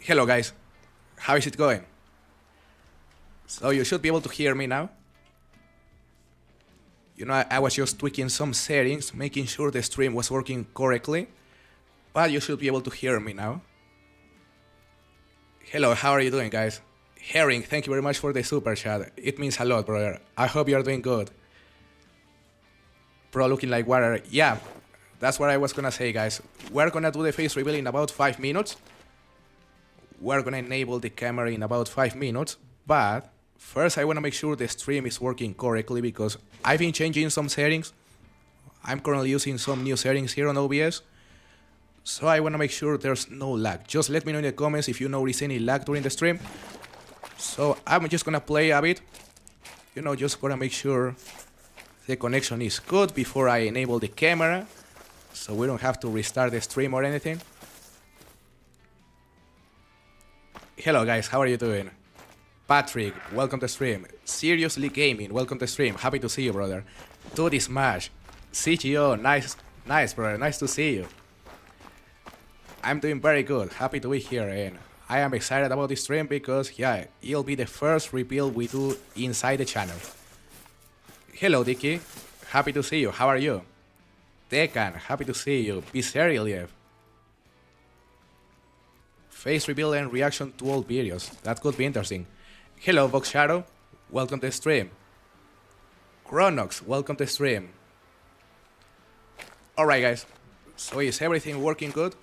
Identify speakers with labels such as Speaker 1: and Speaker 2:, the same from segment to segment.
Speaker 1: Hello guys, how is it going? So you should be able to hear me now. You know, I was just tweaking some settings, making sure the stream was working correctly, but you should be able to hear me now. Hello, how are you doing guys? Herring, thank you very much for the super chat. It means a lot, brother. I hope you are doing good. Pro looking like water. Yeah, that's what I was gonna say, guys. We're gonna do the face reveal in about 5 minutes. We're gonna enable the camera in about 5 minutes, but first I wanna make sure the stream is working correctly because I've been changing some settings. I'm currently using some new settings here on OBS, so I wanna make sure there's no lag. Just let me know in the comments if you notice any lag during the stream. So I'm just gonna play a bit, you know, just gonna make sure the connection is good before I enable the camera, so we don't have to restart the stream or anything. Hello guys, how are you doing? Patrick, welcome to stream. Seriously Gaming, welcome to stream. Happy to see you, brother. Duty Smash, CGO, nice brother, nice to see you. I'm doing very good, happy to be here, and I am excited about this stream because, yeah, it'll be the first reveal we do inside the channel. Hello Dicky, happy to see you, how are you? Tekan, happy to see you. Bizarreliev. Face reveal and reaction to all videos. That could be interesting. Hello, Vox Shadow. Welcome to the stream. Chronox, welcome to the stream. Alright, guys. So is everything working good?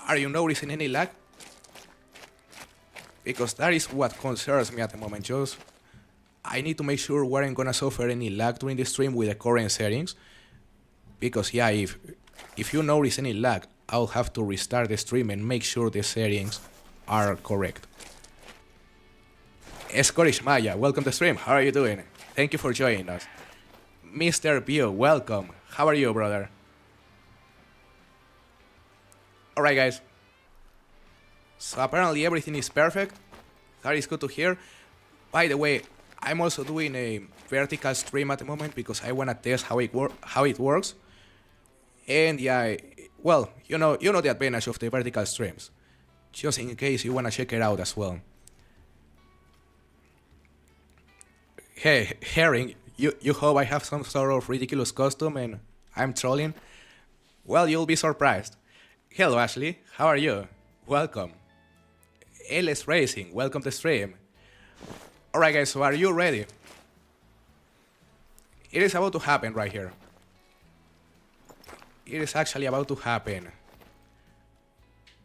Speaker 1: Are you noticing any lag? Because that is what concerns me at the moment. Just I need to make sure we aren't gonna suffer any lag during the stream with the current settings. Because yeah, if you notice any lag, I'll have to restart the stream and make sure the settings are correct. Scottish Maya, welcome to the stream. How are you doing? Thank you for joining us. Mr. Bio, welcome. How are you, brother? Alright, guys. So apparently everything is perfect. That is good to hear. By the way, I'm also doing a vertical stream at the moment because I want to test how it works. And yeah, well, you know the advantage of the vertical streams. Just in case you want to check it out as well. Hey, Herring, you hope I have some sort of ridiculous costume and I'm trolling? Well, you'll be surprised. Hello, Ashley, how are you? Welcome. LS Racing, welcome to the stream. Alright guys, so are you ready? It is about to happen right here. It is actually about to happen.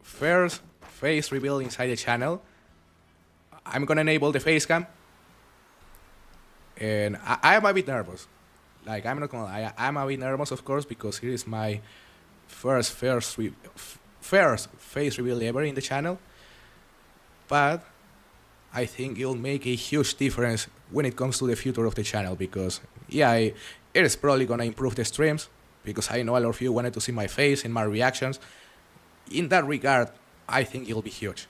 Speaker 1: First face reveal inside the channel. I'm gonna enable the face cam. And I am a bit nervous. Like, I'm not gonna lie, I'm a bit nervous, of course, because it is my first face reveal ever in the channel. But I think it'll make a huge difference when it comes to the future of the channel because, yeah, it is probably gonna improve the streams because I know a lot of you wanted to see my face and my reactions. In that regard, I think it'll be huge.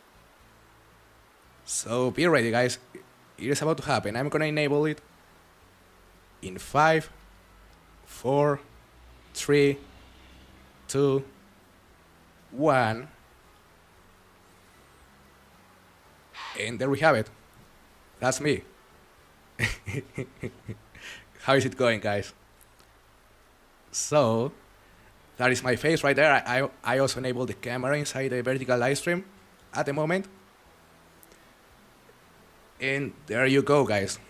Speaker 1: So be ready, guys. It is about to happen. I'm gonna enable it in 5, 4, 3, 2, 1. And there we have it. That's me. How is it going, guys? So, that is my face right there. I also enabled the camera inside the vertical live stream at the moment. And there you go, guys.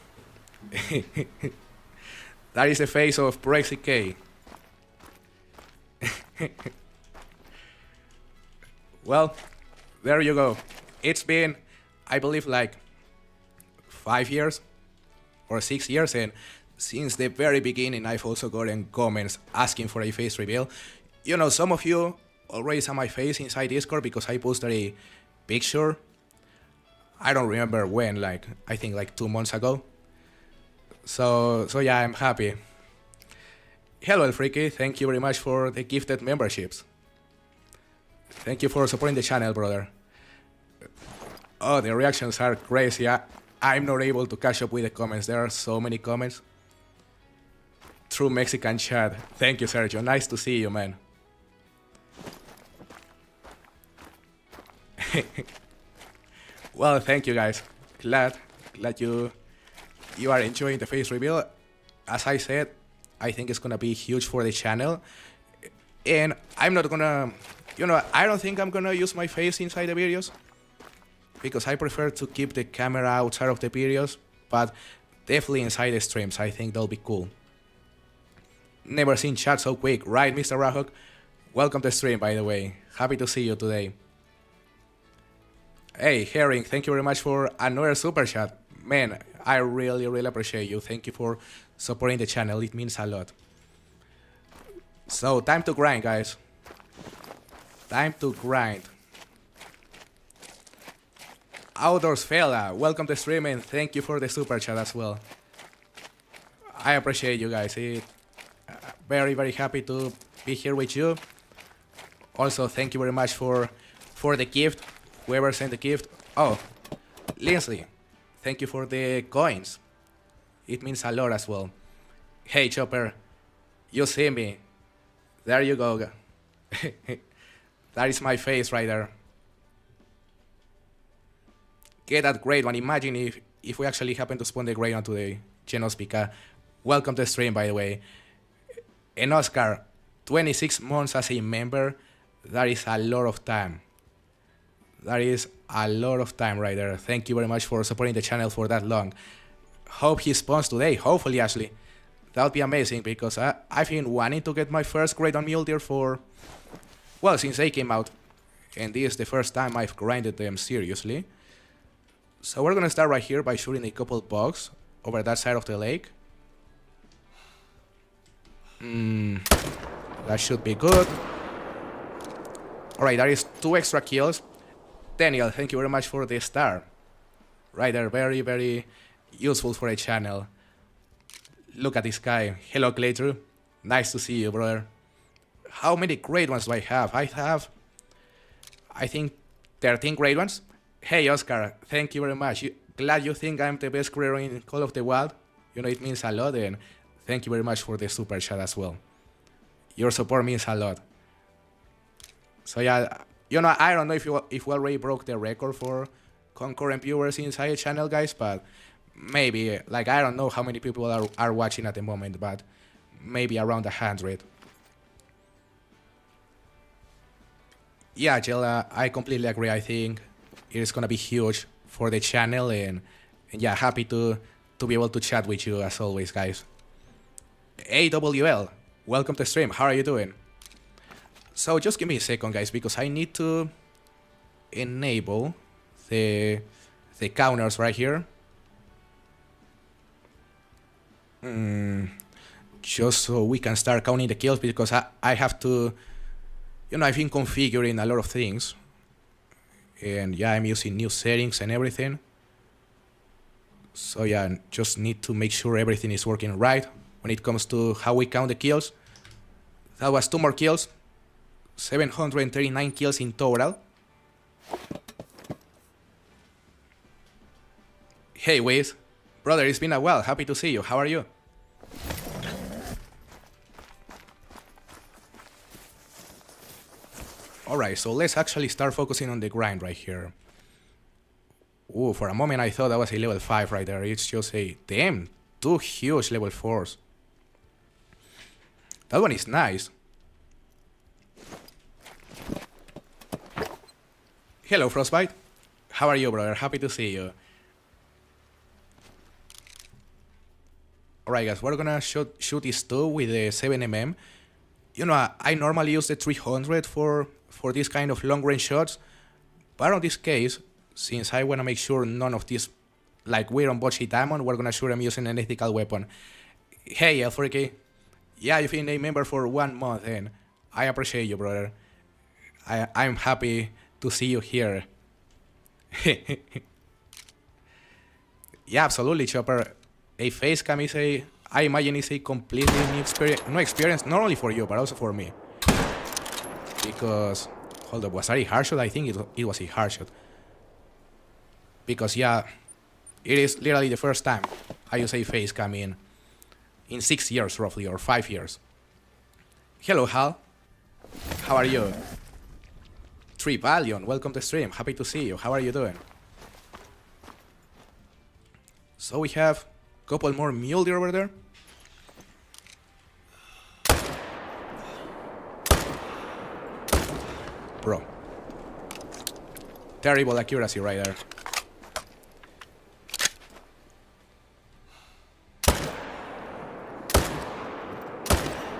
Speaker 1: That is the face of Brexit K. Well, there you go. It's been, I believe, like 5 years or 6 years, and since the very beginning I've also gotten comments asking for a face reveal. You know, some of you already saw my face inside Discord because I posted a picture. I don't remember when, like, I think like 2 months ago. So yeah, I'm happy. Hello El Freaky, thank you very much for the gifted memberships. Thank you for supporting the channel, brother. Oh, the reactions are crazy. I'm not able to catch up with the comments. There are so many comments. True Mexican chat. Thank you, Sergio. Nice to see you, man. Well, thank you guys. Glad you are enjoying the face reveal. As I said, I think it's gonna be huge for the channel. And I'm not gonna, I don't think I'm gonna use my face inside the videos, because I prefer to keep the camera outside of the videos, but definitely inside the streams. I think that'll be cool. Never seen chat so quick, right, Mr. Rahok? Welcome to the stream, by the way. Happy to see you today. Hey, Herring, thank you very much for another super chat. Man, I really appreciate you. Thank you for supporting the channel. It means a lot. So, time to grind, guys. Time to grind. Outdoors Fella, welcome to the stream and thank you for the super chat as well. I appreciate you guys. Very happy to be here with you. Also, thank you very much for the gift. Whoever sent the gift. Oh, Lindsay, thank you for the coins. It means a lot as well. Hey, Chopper, you see me. There you go. That is my face right there. Get that great one. Imagine if we actually happen to spawn the great one today. Genospica, welcome to the stream, by the way. And Oscar, 26 months as a member. That is a lot of time. That is a lot of time right there. Thank you very much for supporting the channel for that long. Hope he spawns today. Hopefully, actually. That would be amazing, because I've been wanting to get my first grade on Mule Deer since they came out. And this is the first time I've grinded them seriously. So we're gonna start right here by shooting a couple bugs over that side of the lake. That should be good. Alright, that is 2 extra kills. Daniel, thank you very much for the star. Right there, very useful for a channel. Look at this guy. Hello, Claytor. Nice to see you, brother. How many great ones do I have? I think 13 great ones. Hey, Oscar, thank you very much. Glad you think I'm the best creator in Call of the Wild. It means a lot, and thank you very much for the super chat as well. Your support means a lot. So yeah, I don't know if we already broke the record for concurrent viewers inside the channel, guys, but maybe, I don't know how many people are watching at the moment, but maybe around 100. Yeah, Jella, I completely agree. I think it is gonna be huge for the channel, and yeah, happy to be able to chat with you as always, guys. AWL, welcome to the stream. How are you doing? So just give me a second, guys, because I need to enable the counters right here. Just so we can start counting the kills, because I have to, I've been configuring a lot of things. And yeah, I'm using new settings and everything. So yeah, just need to make sure everything is working right when it comes to how we count the kills. That was 2 more kills. 739 kills in total. Hey, Wiz. Brother, it's been a while. Happy to see you. How are you? Alright, so let's actually start focusing on the grind right here. Ooh, for a moment I thought that was a level 5 right there. It's just a... Damn, 2 huge level 4s. That one is nice. Hello, Frostbite. How are you, brother? Happy to see you. Alright, guys, we're gonna shoot these 2 with the 7mm. I normally use the 300 for this kind of long-range shots, but on this case, since I wanna make sure none of these, we're on Bocce Diamond, we're gonna shoot them using an ethical weapon. Hey, L4K. Yeah, you've been a member for 1 month, and I appreciate you, brother. I'm happy to see you here. Yeah, absolutely, Chopper. A face cam is I imagine it's a completely new experience, not only for you, but also for me. Because, hold up, was that a hard shot? I think it was a hard shot. Because, yeah, it is literally the first time I use a face cam in 6 years, roughly, or 5 years. Hello, Hal. How are you? Tripalion, welcome to stream. Happy to see you. How are you doing? So we have a couple more Mule Deer over there. Bro. Terrible accuracy right there.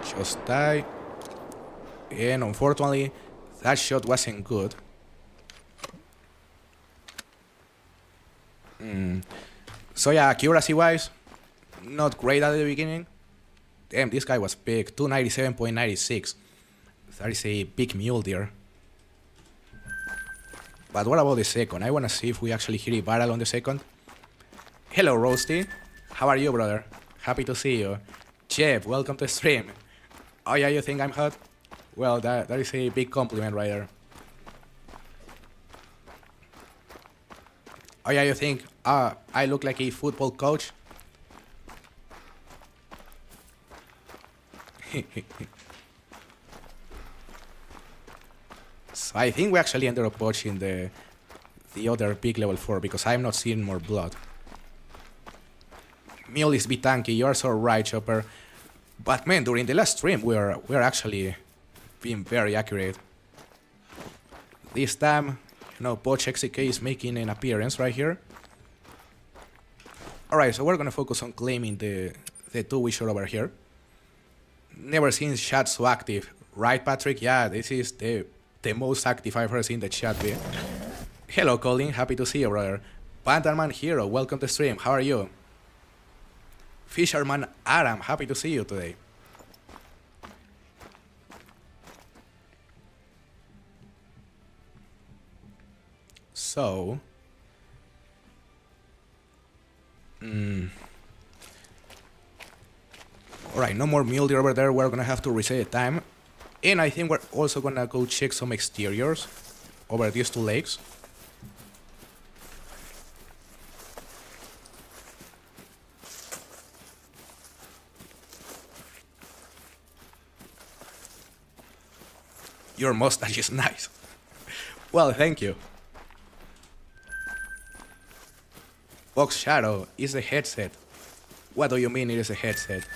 Speaker 1: Just die. And unfortunately, that shot wasn't good. So yeah, accuracy-wise, not great at the beginning. Damn, this guy was big. 297.96. That is a big Mule Deer. But what about the second? I want to see if we actually hit a barrel on the second. Hello, Roasty. How are you, brother? Happy to see you. Jeff, welcome to stream. Oh yeah, you think I'm hot? Well, that is a big compliment right there. Oh yeah, you think I look like a football coach? So I think we actually ended up watching the other big level 4 because I'm not seeing more blood. Mule is bit tanky, you are so right, Chopper. But man, during the last stream we're actually being very accurate. This time, you know, Poch XK is making an appearance right here. Alright, so we're gonna focus on claiming the 2 we shot over here. Never seen chat so active, right, Patrick? Yeah, this is the most active I've ever seen the chat be. Hello, Colin, happy to see you, brother. Pantanman Hero, welcome to stream, how are you? Fisherman Aram, happy to see you today. So... Alright, no more Mule Deer over there, we're gonna have to reset the time. And I think we're also gonna go check some exteriors over these 2 lakes. Your mustache is nice. Well, thank you. Box Shadow is a headset. What do you mean it is a headset?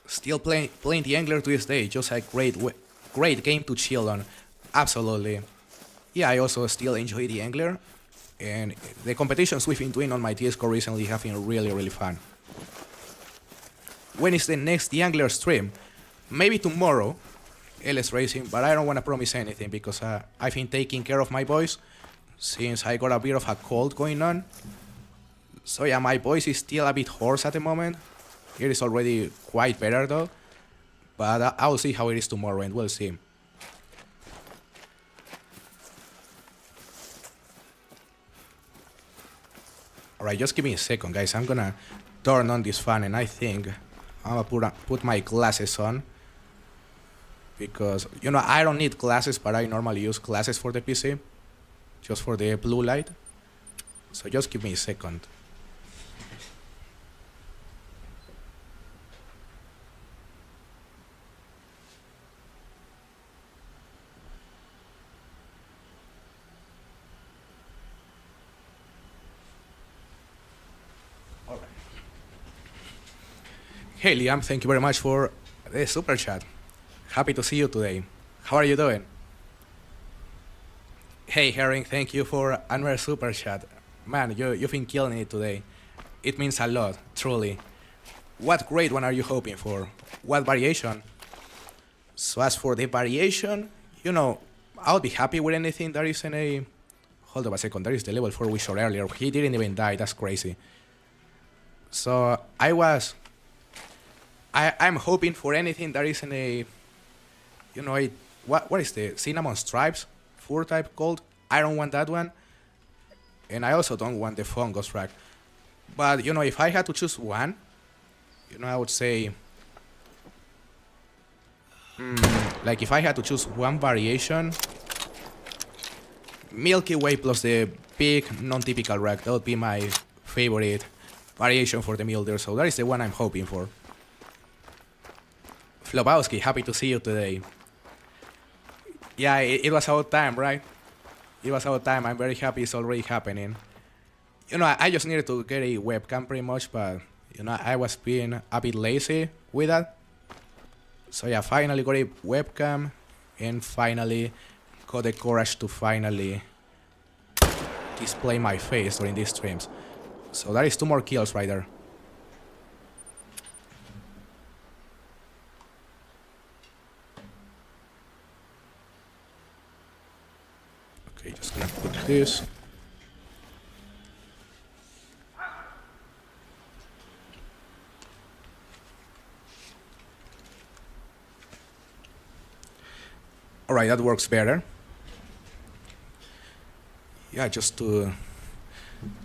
Speaker 1: Still playing the Angler to this day, just a great game to chill on. Absolutely. Yeah, I also still enjoy the Angler. And the competitions we've been doing on my Discord recently have been really fun. When is the next The Angler stream? Maybe tomorrow, LS Racing, but I don't want to promise anything because I've been taking care of my voice since I got a bit of a cold going on. So yeah, my voice is still a bit hoarse at the moment. It is already quite better though, but I'll see how it is tomorrow and we'll see. Alright, just give me a second, guys. I'm gonna turn on this fan and I think I'm gonna put my glasses on. Because, you know, I don't need glasses, but I normally use glasses for the PC. Just for the blue light. So just give me a second. Alright. Hey Liam, thank you very much for the super chat. Happy to see you today. How are you doing? Hey Herring, thank you for another super chat. Man, you've been killing it today. It means a lot, truly. What grade one are you hoping for? What variation? So as for the variation, you know, I'll be happy with anything that is in a... Hold up a second, that is the level 4 we shot earlier. He didn't even die, that's crazy. So I'm hoping for anything that is in a... You know, what is the Cinnamon Stripes? 4 type gold. I don't want that one. And I also don't want the Fungus Rack. But, you know, if I had to choose one, you know, I would say... like, if I had to choose one variation... Milky Way plus the big, non-typical rack. That would be my favorite variation for the Mule Deer. So that is the one I'm hoping for. Flobowski, happy to see you today. Yeah, it was our time, right? It was our time. I'm very happy it's already happening. I just needed to get a webcam pretty much, but I was being a bit lazy with that. So yeah, finally got a webcam, and finally got the courage to finally display my face during these streams. So that is 2 more kills right there. Okay, just gonna put this. Alright, that works better. Yeah, just to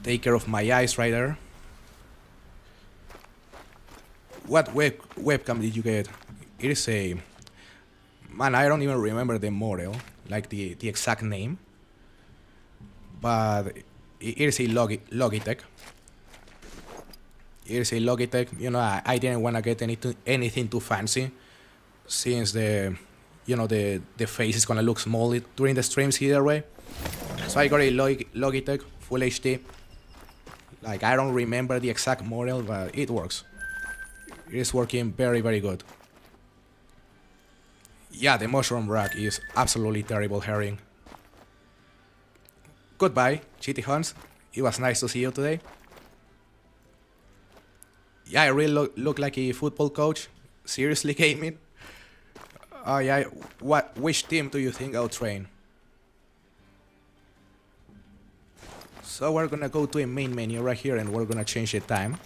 Speaker 1: take care of my eyes right there. What webcam did you get? It is a... Man, I don't even remember the model, like the exact name. But it is a Logitech. It is a Logitech. I didn't want to get anything too fancy, since the face is gonna look small during the streams either way. So I got a Logitech Full HD. Like, I don't remember the exact model, but it works. It is working very, very good. Yeah, the mushroom rack is absolutely terrible herring. Goodbye, Chitty Hunts. It was nice to see you today. Yeah, I really look like a football coach. Seriously, gaming. Oh yeah, which team do you think I'll train? So we're gonna go to a main menu right here, and we're gonna change the time.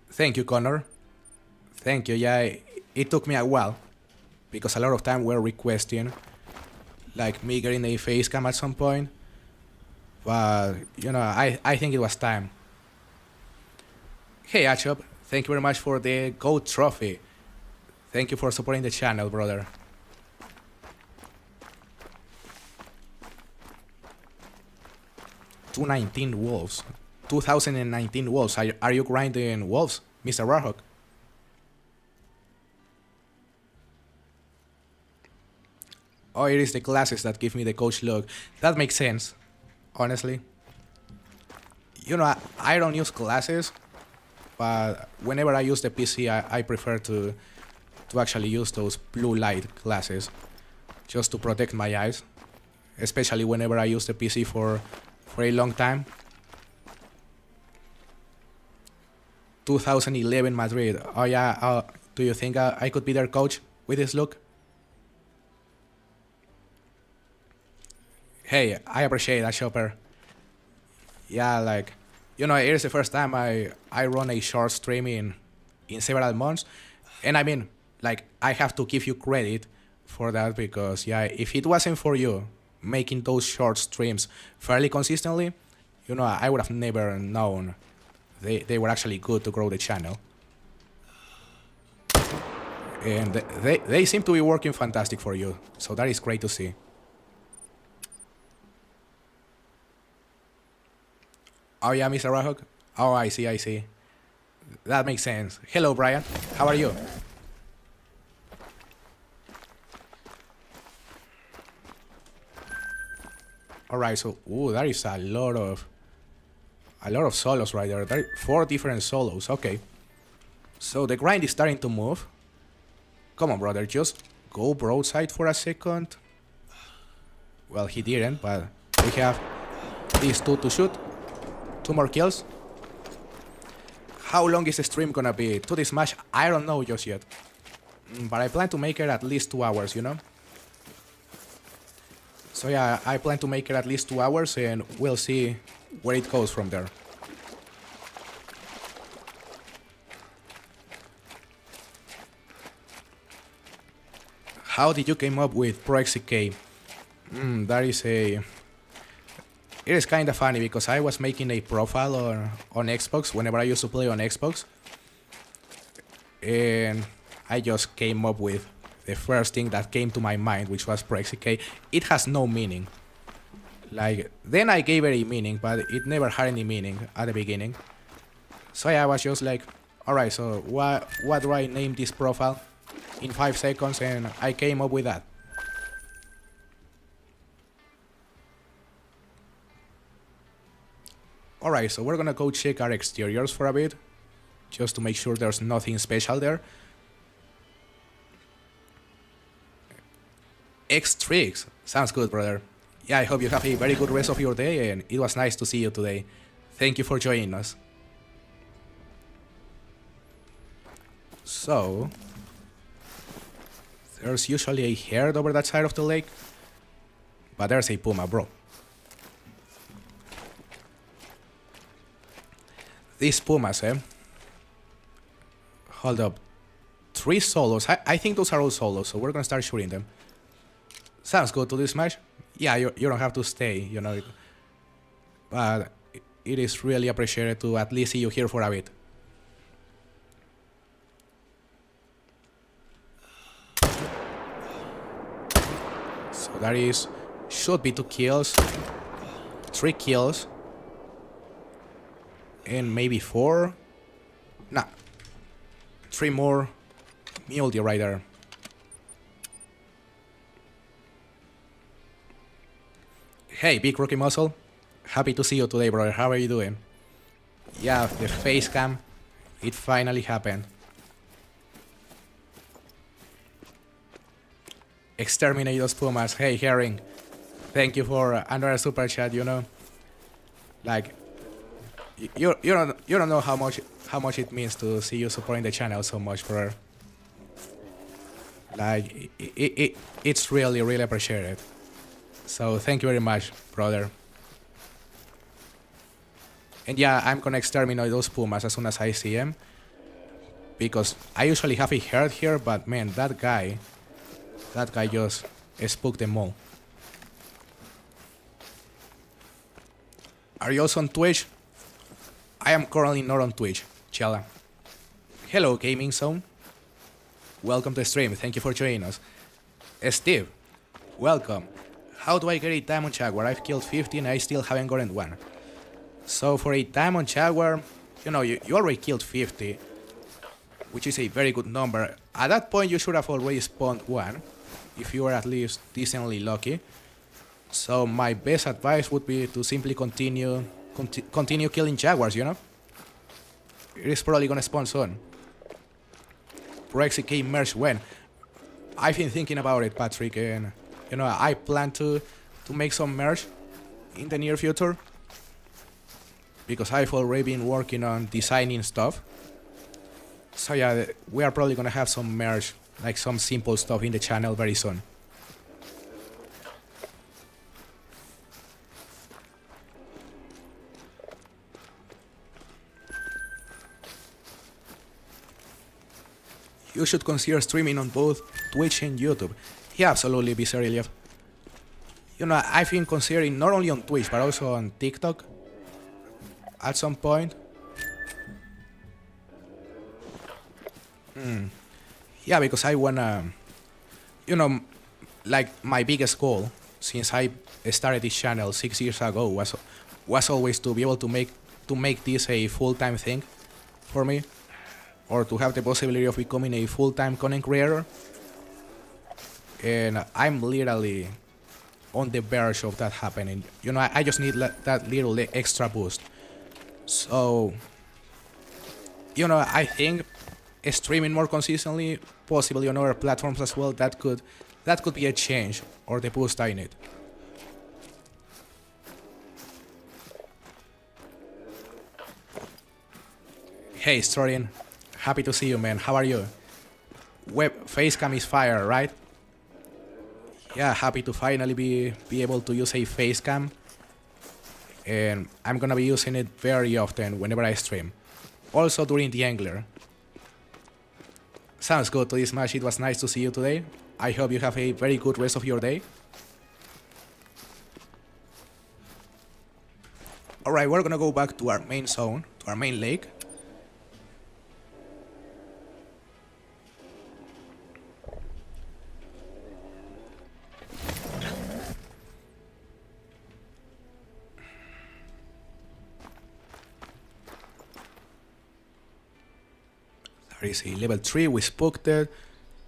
Speaker 1: Thank you, Connor. Thank you. Yeah, it took me a while, because a lot of time we're requesting like me getting a face cam at some point. But I think it was time. Hey Achop, thank you very much for the gold trophy. Thank you for supporting the channel, brother. $219 wolves. 2019 wolves. Are you grinding wolves, Mr. Warhawk? Oh, it is the glasses that give me the coach look. That makes sense, honestly. I don't use glasses, but whenever I use the PC, I prefer to actually use those blue light glasses, just to protect my eyes, especially whenever I use the PC for a long time. 2011 Madrid. Oh yeah, do you think I could be their coach with this look? Hey, I appreciate that, Chopper. Yeah, like, it is the first time I run a short stream in several months. And I mean, like, I have to give you credit for that, because, yeah, if it wasn't for you making those short streams fairly consistently, I would have never known they were actually good to grow the channel. And they seem to be working fantastic for you, so that is great to see. Oh yeah, Mr. Rahok? Oh, I see. That makes sense. Hello, Brian. How are you? Alright, so, that is a lot of solos right there. 4 different solos, okay. So the grind is starting to move. Come on, brother, just go broadside for a second. Well, he didn't, but we have these 2 to shoot. 2 more kills. How long is the stream gonna be? To this match, I don't know just yet. But I plan to make it at least 2 hours, So yeah, I plan to make it at least 2 hours, and we'll see where it goes from there. How did you come up with ProXK? That is it is kind of funny, because I was making a profile on Xbox whenever I used to play on Xbox, and I just came up with the first thing that came to my mind, which was ProXK. It has no meaning. Like, then I gave it a meaning, but it never had any meaning at the beginning. So yeah, I was just like, Alright, so what do I name this profile? In 5 seconds, and I came up with that. Alright, so we're gonna go check our exteriors for a bit, just to make sure there's nothing special there. X-Tricks, sounds good, brother. Yeah, I hope you have a very good rest of your day, and it was nice to see you today. Thank you for joining us. So, there's usually a herd over that side of the lake, but there's a puma, bro. These pumas, Hold up. 3 solos. I think those are all solos, so we're gonna start shooting them. Sounds good to this match. Yeah, you don't have to stay, you know. But it is really appreciated to at least see you here for a bit. So that is... should be 2 kills. 3 kills. And maybe 4? Nah. 3 more. Mule Deer right there. Hey, Big Rookie Muscle. Happy to see you today, brother. How are you doing? Yeah, the face cam. It finally happened. Exterminate those pumas. Hey, Herring. Thank you for another super chat, you know. Like, you don't know how much it means to see you supporting the channel so much, brother. Like, it's really appreciated. So thank you very much, brother. And yeah, I'm gonna exterminate those pumas as soon as I see them, because I usually have a herd here, but man, that guy just spooked them all. Are you also on Twitch? I am currently not on Twitch, Chala. Hello, Gaming Zone. Welcome to the stream, thank you for joining us. Steve, welcome. How do I get a Diamond Jaguar? I've killed 50 and I still haven't gotten one. So for a Diamond Jaguar, you know, you already killed 50, which is a very good number. At that point you should have already spawned one, if you were at least decently lucky. So my best advice would be to simply continue killing Jaguars, you know? It is probably gonna spawn soon. ProXK merge when? I've been thinking about it, Patrick, and you know, I plan to make some merch in the near future, because I've already been working on designing stuff. So yeah, we are probably gonna have some merch, like some simple stuff in the channel very soon. You should consider streaming on both Twitch and YouTube. Yeah, absolutely, Bizarriliev. You know, I've been considering not only on Twitch, but also on TikTok at some point. Yeah, because I wanna, you know, like my biggest goal since I started this channel 6 years ago was always to be able to make this a full-time thing for me, or to have the possibility of becoming a full-time content creator. And I'm literally on the verge of that happening. You know, I just need that little extra boost. So, you know, I think streaming more consistently, possibly on other platforms as well, that could be a change, or the boost I need. Hey, Storian. Happy to see you, man. How are you? Facecam is fire, right? Yeah, happy to finally be able to use a facecam. And I'm gonna be using it very often whenever I stream. Also during the Angler. Sounds good to this match. It was nice to see you today. I hope you have a very good rest of your day. Alright, we're gonna go back to our main zone, to our main lake. There is a level 3, we spooked it.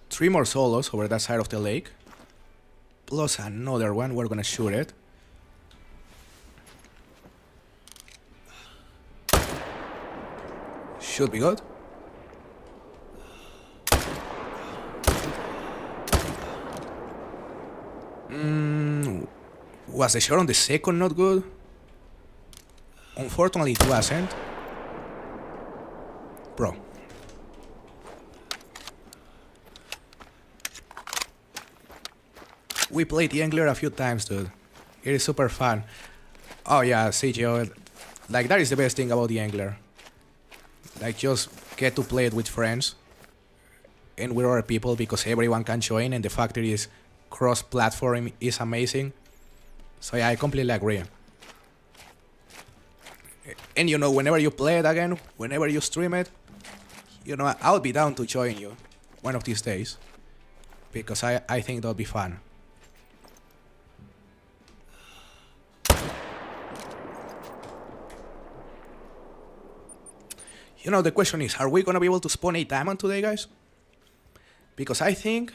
Speaker 1: 3 more solos over that side of the lake. Plus another one, we're gonna shoot it. Should be good. Was the shot on the second not good? Unfortunately it wasn't. Bro. We played the Angler a few times, dude. It is super fun. Oh yeah, CGO. Like, that is the best thing about the Angler. Like, just get to play it with friends and with other people, because everyone can join, and the fact that it is cross-platform is amazing. So yeah, I completely agree. And you know, whenever you play it again, whenever you stream it, you know, I'll be down to join you one of these days, because I think that'll be fun. You know, the question is, are we gonna be able to spawn a diamond today, guys? Because I think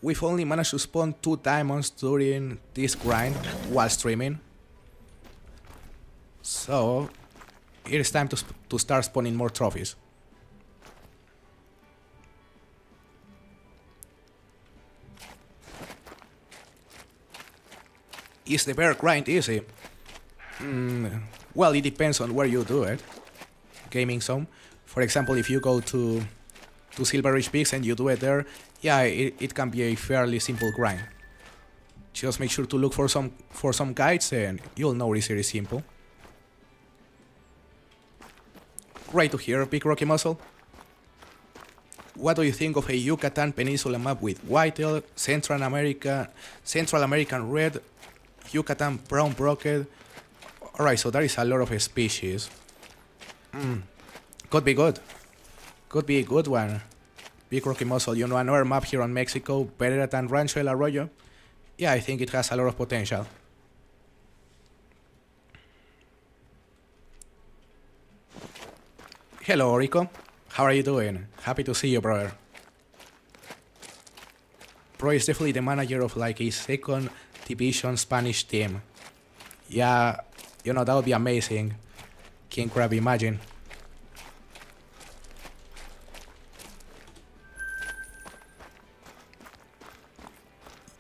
Speaker 1: we've only managed to spawn 2 diamonds during this grind while streaming. So it is time to start spawning more trophies. Is the bear grind easy? Well, it depends on where you do it. Gaming zone. For example, if you go to Silver Ridge Peaks and you do it there, yeah, it can be a fairly simple grind. Just make sure to look for some guides and you'll notice it is simple. Great to hear, Big Rocky Muscle. What do you think of a Yucatan Peninsula map with whitetail, Central American red, Yucatan brown brocket? Alright, so there is a lot of species. Could be good. Could be a good one. Big Rocky Muscle, you know, another map here on Mexico, better than Rancho El Arroyo? Yeah, I think it has a lot of potential. Hello, Orico. How are you doing? Happy to see you, brother. Bro is definitely the manager of like a second division Spanish team. Yeah, you know, that would be amazing. King Crab, imagine.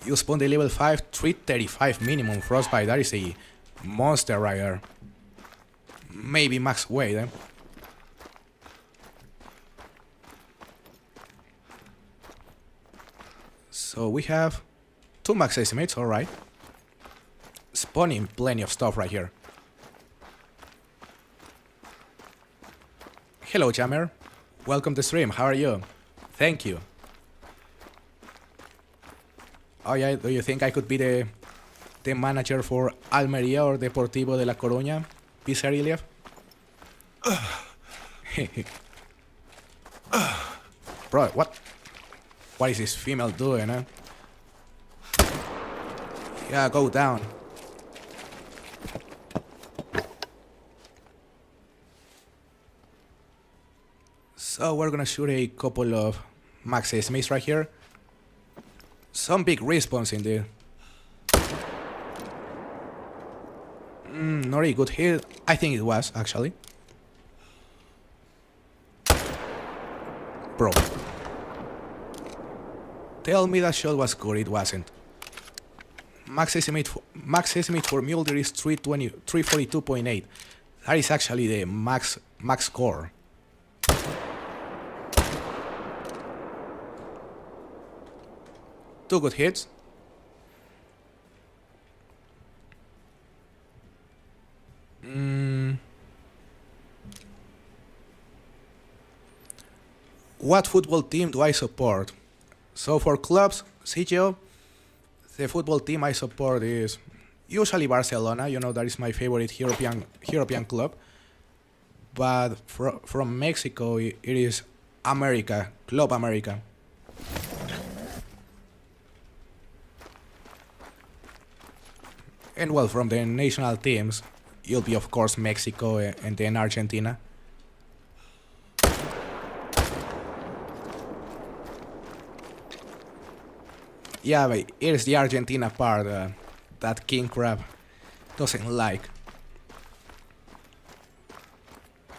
Speaker 1: You spawned the level 5, 335 minimum frostbite. That is a monster right there. Maybe max weight, eh? So we have 2 max estimates, alright. Spawning plenty of stuff right here. Hello, Jammer. Welcome to stream. How are you? Thank you. Oh yeah, do you think I could be the manager for Almería or Deportivo de La Coruña? Pizarriliev? Bro, what? What is this female doing, eh? Yeah, go down. So we're gonna shoot a couple of max estimates right here. Some big respawns indeed. Not a good hit. I think it was, actually. Bro. Tell me that shot was good, it wasn't. Max estimate for Mule Deer is 342.8. That is actually the max score. Two good hits. What football team do I support? So for clubs, CGO, the football team I support is usually Barcelona. You know, that is my favorite European club. But from Mexico, it is America, Club America. And well, from the national teams, you'll be of course Mexico and then Argentina. Yeah, but here's the Argentina part that King Crab doesn't like.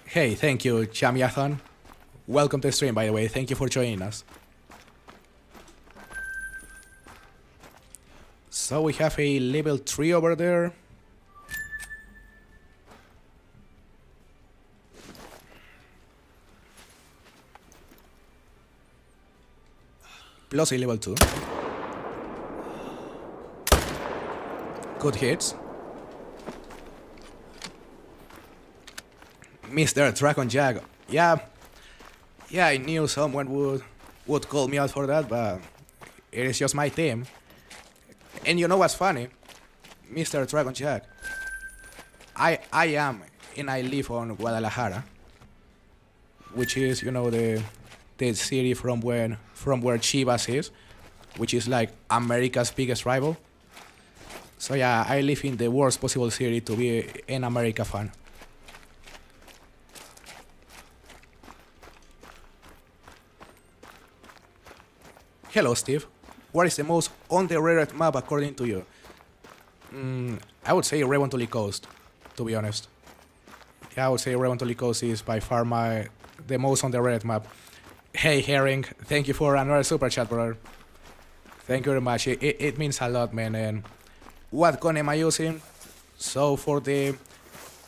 Speaker 1: Hey, thank you, Chamiathon. Welcome to the stream, by the way. Thank you for joining us. So we have a level 3 over there. Plus a level 2. Good hits. Mr. Dragon Jack. Yeah, I knew someone would call me out for that, but it is just my team. And you know what's funny? Mr. Dragon Jack. I am, and I live on Guadalajara, which is, you know, the city from where Chivas is, which is like America's biggest rival. So yeah, I live in the worst possible city to be an America fan. Hello, Steve. What is the most underrated map according to you? I would say Revontuli Coast, to be honest. Yeah, I would say Revontuli Coast is by far the most underrated map. Hey, Herring, thank you for another super chat, brother. Thank you very much. It means a lot, man. And what gun am I using? So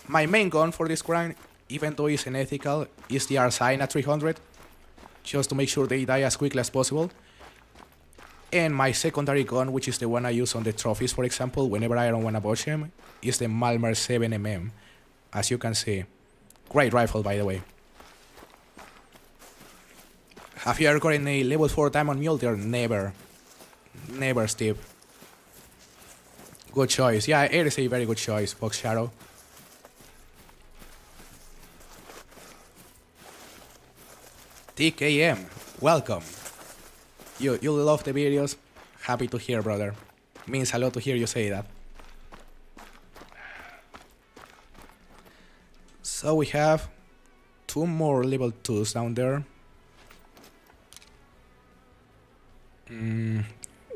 Speaker 1: my main gun for this grind, even though it's unethical, is the Arsaina 300, just to make sure they die as quickly as possible. And my secondary gun, which is the one I use on the trophies, for example, whenever I don't want to botch him, is the Malmer 7mm. As you can see. Great rifle, by the way. Have you ever gotten a level 4 time on Mule Deer? Never. Never, Steve. Good choice. Yeah, it is a very good choice, Fox Shadow. TKM, welcome. You love the videos? Happy to hear, brother. Means a lot to hear you say that. So we have 2 more level 2s down there.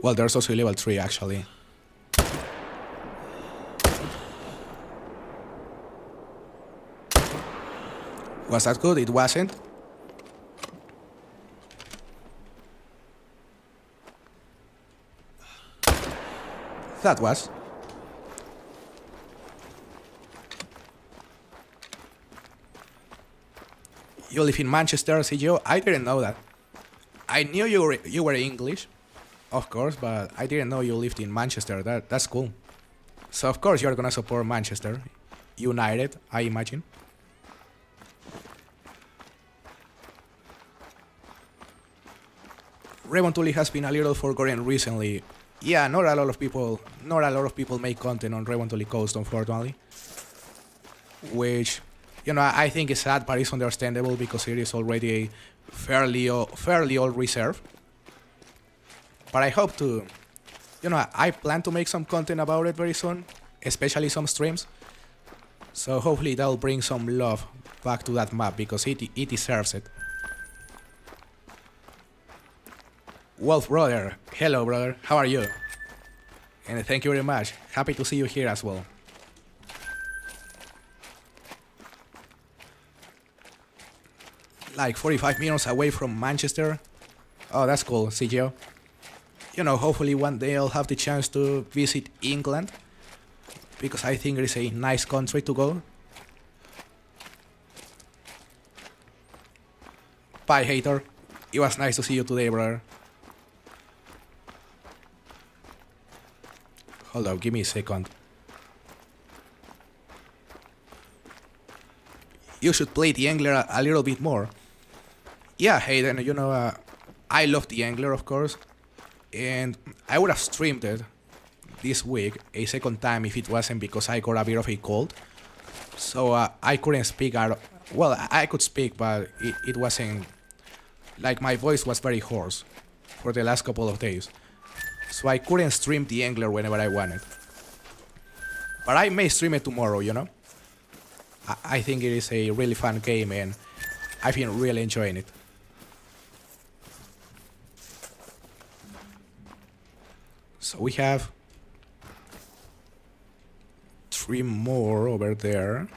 Speaker 1: Well, there's also a level 3 actually. Was that good? It wasn't. That was. You live in Manchester, CGO? I didn't know that. I knew you were English, of course, but I didn't know you lived in Manchester. That's cool. So of course you're gonna support Manchester United, I imagine. Revontuli has been a little forgotten recently. Yeah, not a lot of people make content on Revontuli Coast, unfortunately. Which, you know, I think is sad, but it's understandable because it is already a fairly old reserve. But I hope to, you know, I plan to make some content about it very soon, especially some streams. So hopefully that'll bring some love back to that map because it deserves it. Wolf brother, hello brother, how are you? And thank you very much, happy to see you here as well. Like 45 minutes away from Manchester. Oh, that's cool, CGO. You know, hopefully one day I'll have the chance to visit England, because I think it is a nice country to go. Bye, hater. It was nice to see you today, brother. Hold up, give me a second. You should play the Angler a little bit more. Yeah, Hayden, you know, I love the Angler, of course. And I would have streamed it this week a second time if it wasn't because I got a bit of a cold. So I couldn't speak out. Well, I could speak, but it wasn't... Like, my voice was very hoarse for the last couple of days. So I couldn't stream the Angler whenever I wanted. But I may stream it tomorrow, you know? I think it is a really fun game and I've been really enjoying it. So we have 3 more over there.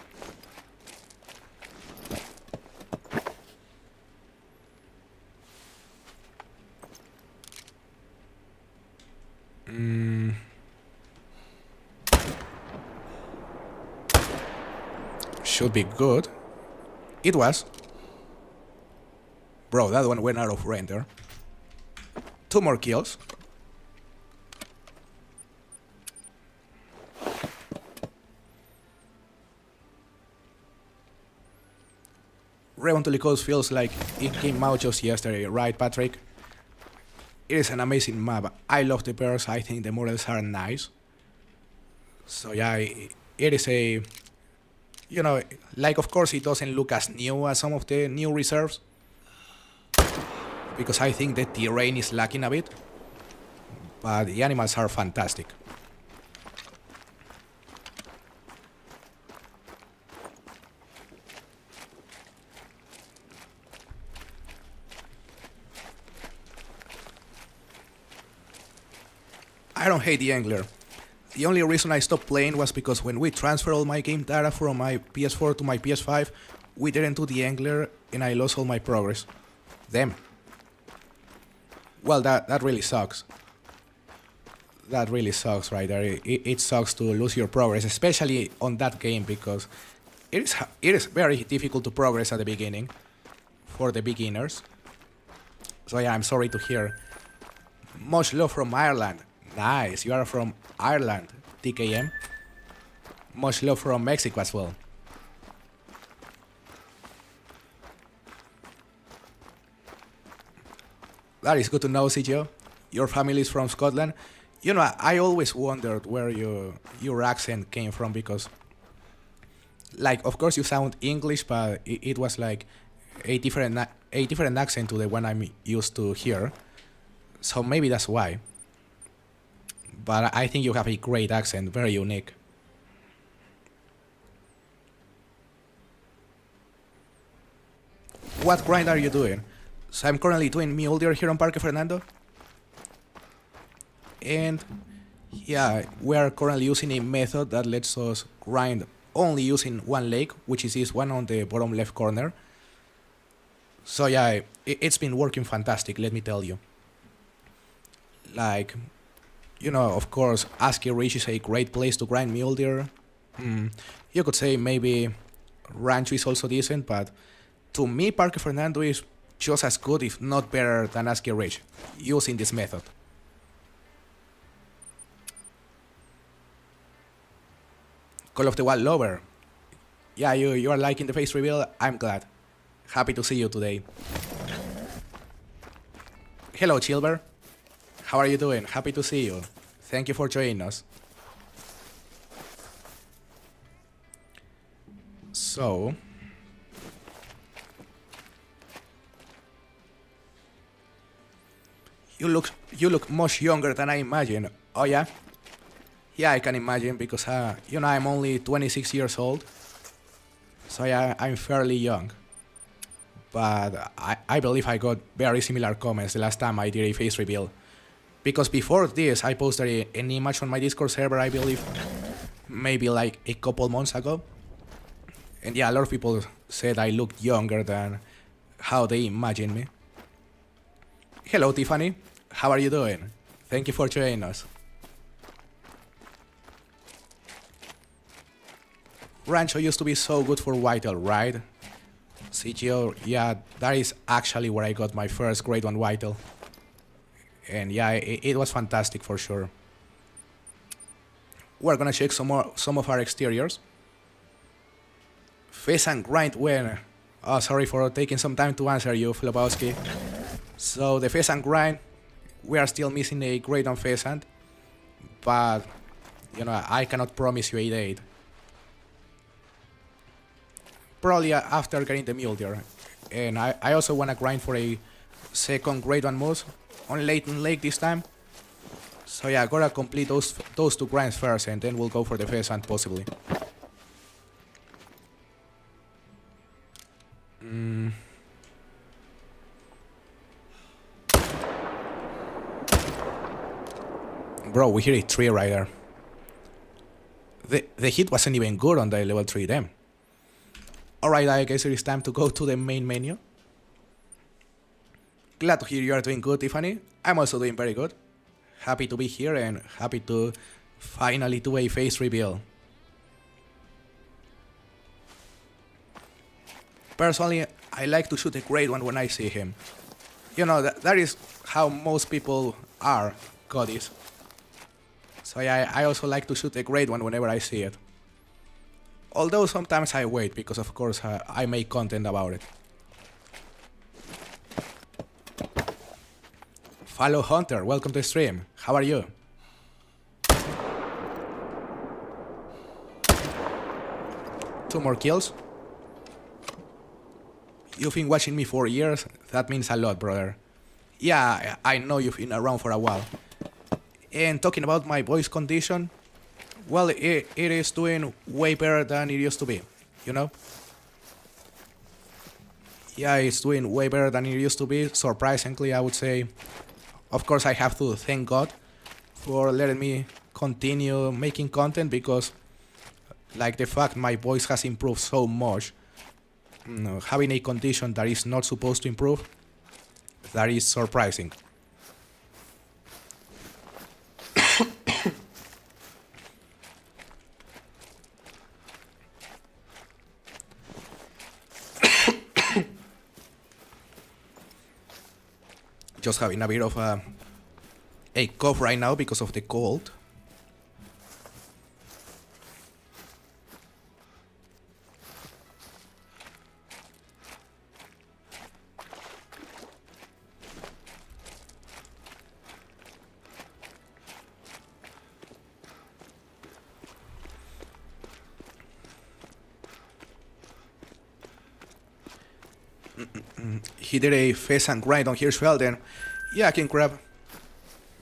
Speaker 1: Should be good. It was. Bro, that one went out of render. 2 more kills. Reventually Coast feels like it came out just yesterday, right, Patrick? It is an amazing map. I love the bears. I think the models are nice. So yeah, it is a... You know, like of course it doesn't look as new as some of the new reserves. Because I think the terrain is lacking a bit. But the animals are fantastic. I don't hate the Angler. The only reason I stopped playing was because when we transferred all my game data from my PS4 to my PS5, we didn't do the Angler and I lost all my progress. Damn. Well, that really sucks. That really sucks right there. It sucks to lose your progress, especially on that game, because it is very difficult to progress at the beginning for the beginners. So yeah, I'm sorry to hear. Much love from Ireland. Nice, you are from Ireland, TKM. Much love from Mexico as well. That is good to know, CGO. Your family is from Scotland. You know, I always wondered where your accent came from, because, like, of course you sound English, but it was like a different accent to the one I'm used to here. So maybe that's why. But I think you have a great accent, very unique. What grind are you doing? So I'm currently doing Mule Deer here on Parque Fernando. And yeah, we are currently using a method that lets us grind only using one lake, which is this one on the bottom left corner. So yeah, it's been working fantastic, let me tell you. Like, you know, of course, ASCII Ridge is a great place to grind Mule Deer. You could say maybe Rancho is also decent, but to me, Parque Fernando is just as good, if not better, than ASCII Ridge, using this method. Call of the Wild Lover. Yeah, you are liking the face reveal? I'm glad. Happy to see you today. Hello, Chilber. How are you doing? Happy to see you. Thank you for joining us. So... You look much younger than I imagined. Oh yeah? Yeah, I can imagine, because you know, I'm only 26 years old. So yeah, I'm fairly young. But I believe I got very similar comments the last time I did a face reveal. Because before this, I posted an image on my Discord server, I believe, maybe like a couple months ago. And yeah, a lot of people said I looked younger than how they imagined me. Hello, Tiffany. How are you doing? Thank you for joining us. Rancho used to be so good for whitetail, right? CGO, yeah, that is actually where I got my first grade 1 whitetail. And yeah, it was fantastic for sure. We're gonna check some of our exteriors. Pheasant grind when... Oh, sorry for taking some time to answer you, Flobowski. So the pheasant grind, we are still missing a grade 1 pheasant. But, you know, I cannot promise you a date. Probably after getting the Mule Deer. And I also want to grind for a second grade 1 moose on Leighton Lake this time. So yeah, gotta complete those 2 grinds first, and then we'll go for the pheasant possibly. Bro, we hit a 3 right there. The hit wasn't even good on the level 3 damn. Alright, I guess it is time to go to the main menu. Glad to hear you are doing good, Tiffany. I'm also doing very good. Happy to be here and happy to finally do a face reveal. Personally, I like to shoot a great one when I see him. You know, that is how most people are, Codis. So yeah, I also like to shoot a great one whenever I see it. Although sometimes I wait, because of course I make content about it. Follow Hunter, welcome to the stream. How are you? Two more kills. You've been watching me for years, that means a lot, brother. Yeah, I know you've been around for a while. And talking about my voice condition, well, it is doing way better than it used to be, you know? Yeah, it's doing way better than it used to be, surprisingly, I would say. Of course, I have to thank God for letting me continue making content, because, like, the fact my voice has improved so much, having a condition that is not supposed to improve, that is surprising. Just having a bit of a cough right now because of the cold. He did a pheasant grind on Hirschfelden. Yeah, King Crab.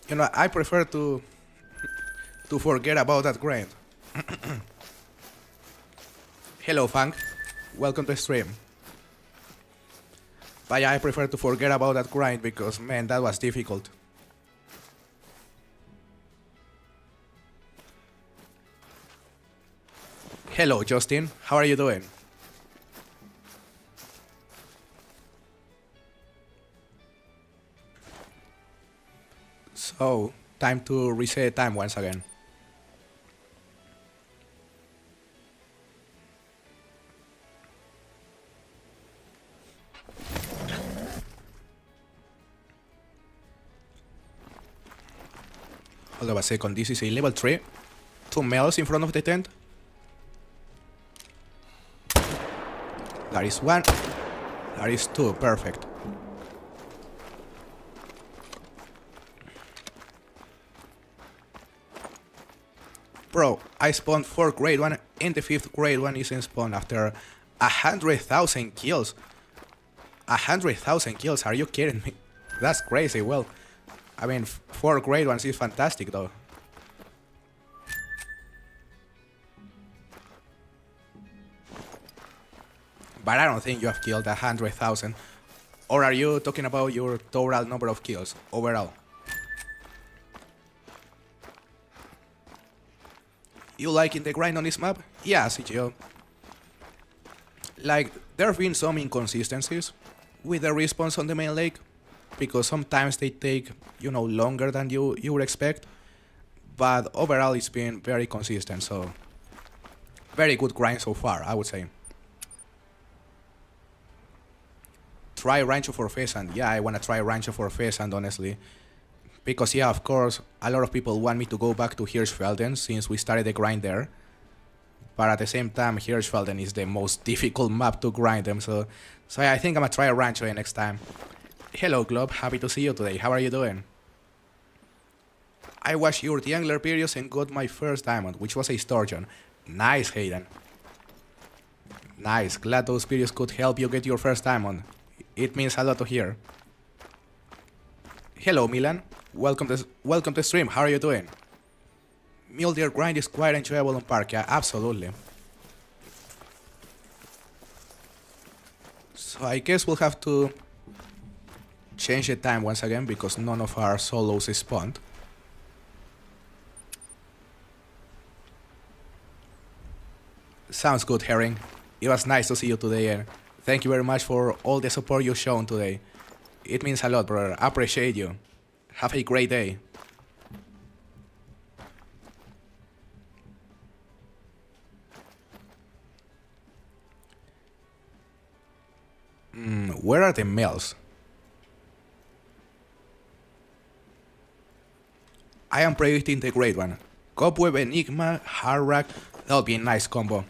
Speaker 1: You know, I prefer to forget about that grind. Hello, Funk. Welcome to the stream. But yeah, I prefer to forget about that grind because, man, that was difficult. Hello, Justin. How are you doing? So, time to reset time once again. Hold on a second, this is a level 3. 2 males in front of the tent. That is 1. That is 2, perfect. Bro, I spawned 4 grade 1 and the 5th grade 1 isn't spawned after 100,000 kills. 100,000 kills, are you kidding me? That's crazy. Well, I mean, 4 grade 1s is fantastic though. But I don't think you have killed 100,000. Or are you talking about your total number of kills overall? You liking the grind on this map? Yeah, CGO. Like, there have been some inconsistencies with the response on the main lake, because sometimes they take, you know, longer than you would expect, but overall it's been very consistent, so very good grind so far, I would say. Try Rancho for Pheasant. Yeah, I wanna try Rancho for Pheasant, honestly. Because yeah, of course, a lot of people want me to go back to Hirschfelden since we started the grind there. But at the same time, Hirschfelden is the most difficult map to grind them, so yeah, I think I'm gonna try Rancho next time. Hello, Glob, happy to see you today. How are you doing? I watched your The Angler videos and got my first diamond, which was a sturgeon. Nice, Hayden. Nice, glad those videos could help you get your first diamond. It means a lot to hear. Hello, Milan. Welcome to stream. How are you doing? Mule Deer grind is quite enjoyable on Parque. Yeah, absolutely. So I guess we'll have to change the time once again because none of our solos is spawned. Sounds good, Herring. It was nice to see you today, and thank you very much for all the support you've shown today. It means a lot, brother. I appreciate you. Have a great day. Where are the males? I am predicting the great one. Cobweb, Enigma, Hard Rack. That'll be a nice combo.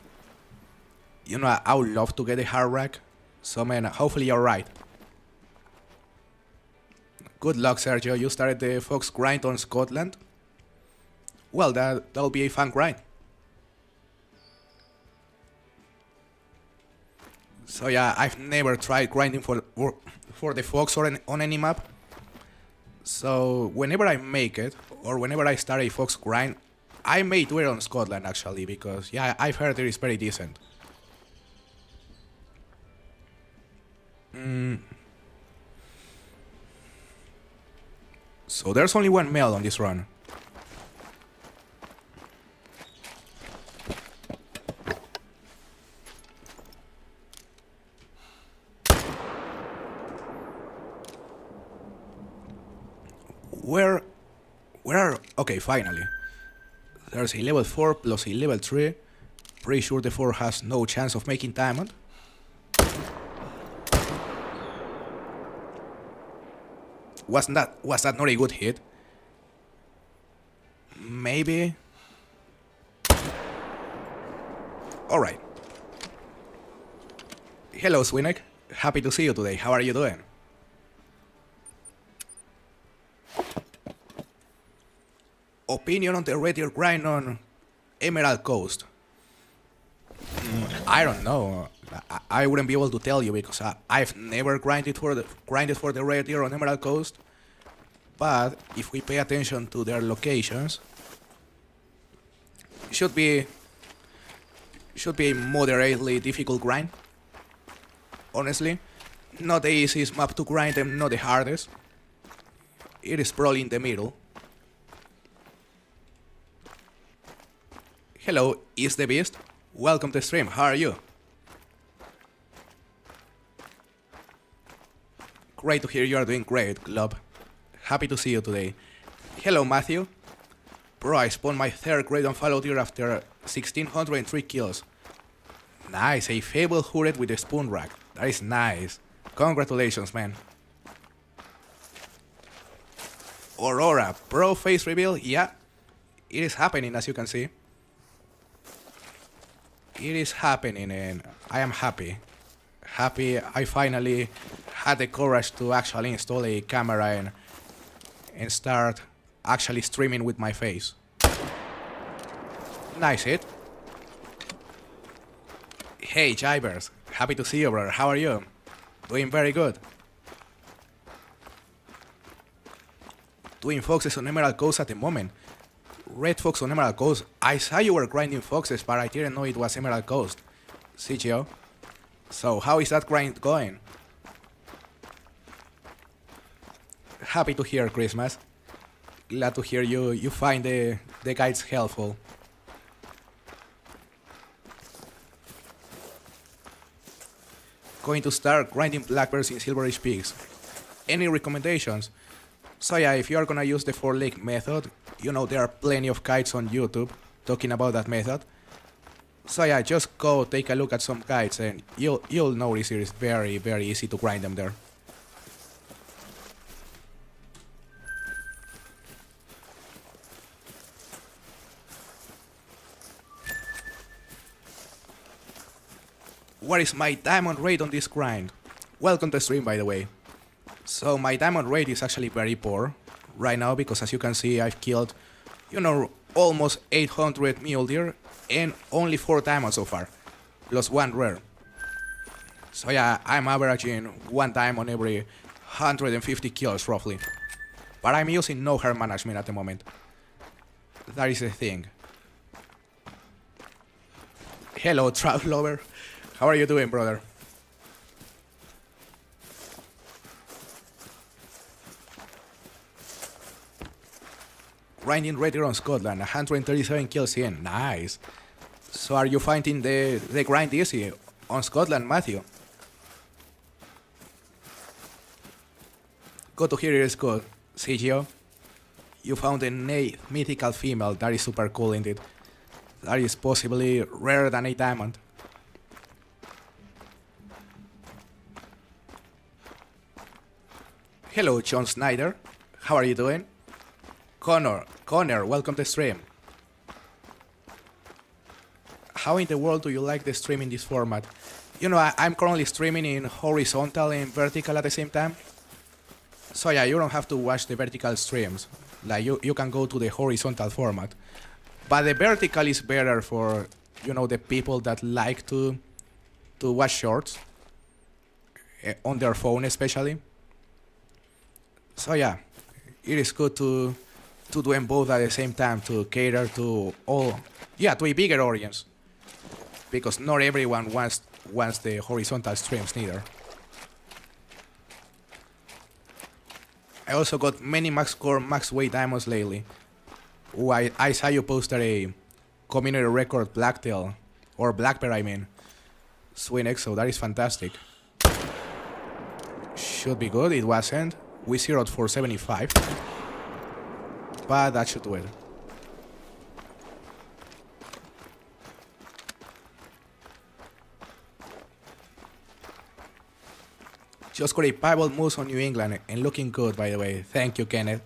Speaker 1: You know, I would love to get a Hard Rack. So, man, hopefully you're right. Good luck, Sergio. You started the Fox grind on Scotland. Well, that'll be a fun grind. So yeah, I've never tried grinding for the Fox or on any map. So whenever I make it, or whenever I start a Fox grind, I may do it on Scotland actually, because yeah, I've heard it is very decent. So there's only one male on this run. Where are... Okay, finally. There's a level 4 plus a level 3. Pretty sure the 4 has no chance of making diamond. Was that not a good hit? Maybe. Alright. Hello, Swinek. Happy to see you today. How are you doing? Opinion on the Red Deer grind on Emerald Coast. I don't know. I wouldn't be able to tell you because I've never grinded for the Red Deer on Emerald Coast. But if we pay attention to their locations, it should be a moderately difficult grind. Honestly, not the easiest map to grind and not the hardest. It is probably in the middle. Hello, Is the Beast. Welcome to the stream. How are you? Great to hear you are doing great, Glob. Happy to see you today. Hello, Matthew. Bro, I spawned my 3rd grade on Fallow Deer after 1603 kills. Nice, a Fable Hooded with a Spoon Rack. That is nice. Congratulations, man. Aurora, pro face reveal? Yeah, it is happening as you can see. It is happening and I am happy. Happy I finally had the courage to actually install a camera and start actually streaming with my face. Nice hit. Hey Jibers, happy to see you, brother. How are you? Doing very good. Doing foxes on Emerald Coast at the moment. Red Fox on Emerald Coast. I saw you were grinding foxes, but I didn't know it was Emerald Coast. CGO. So how is that grind going? Happy to hear, Christmas. Glad to hear you find the guides helpful. Going to start grinding blackberries in Silverish Peaks. Any recommendations? So yeah, if you are gonna use the 4-leg method, you know there are plenty of guides on YouTube talking about that method. So yeah, just go take a look at some guides and you'll notice it is very, very easy to grind them there. What is my diamond rate on this grind? Welcome to the stream, by the way. So my diamond rate is actually very poor right now because as you can see I've killed, you know, almost 800 Mule Deer and only 4 diamonds so far, plus 1 rare. So yeah, I'm averaging 1 diamond every 150 kills roughly. But I'm using no hair management at the moment. That is the thing. Hello, Trap Lover. How are you doing, brother? Grinding Red Deer on Scotland, 137 kills in. Nice. So are you finding the grind easy on Scotland, Matthew? Good to hear it is good. Sergio, you found a mythical female. That is super cool indeed. That is possibly rarer than a diamond. Hello, John Snyder. How are you doing? Connor, welcome to the stream. How in the world do you like the stream in this format? You know, I'm currently streaming in horizontal and vertical at the same time. So yeah, you don't have to watch the vertical streams. Like you can go to the horizontal format. But the vertical is better for, you know, the people that like to watch shorts. On their phone especially. So yeah, it is good to do them both at the same time to cater to to a bigger audience. Because not everyone wants the horizontal streams neither. I also got many max core, max weight diamonds lately. Ooh, I saw you posted a community record blacktail, or black bear I mean. Swing exo, that is fantastic. Should be good, it wasn't. We zeroed for 75. But that should do it. Just got a piebald moose on New England and looking good, by the way. Thank you, Kenneth.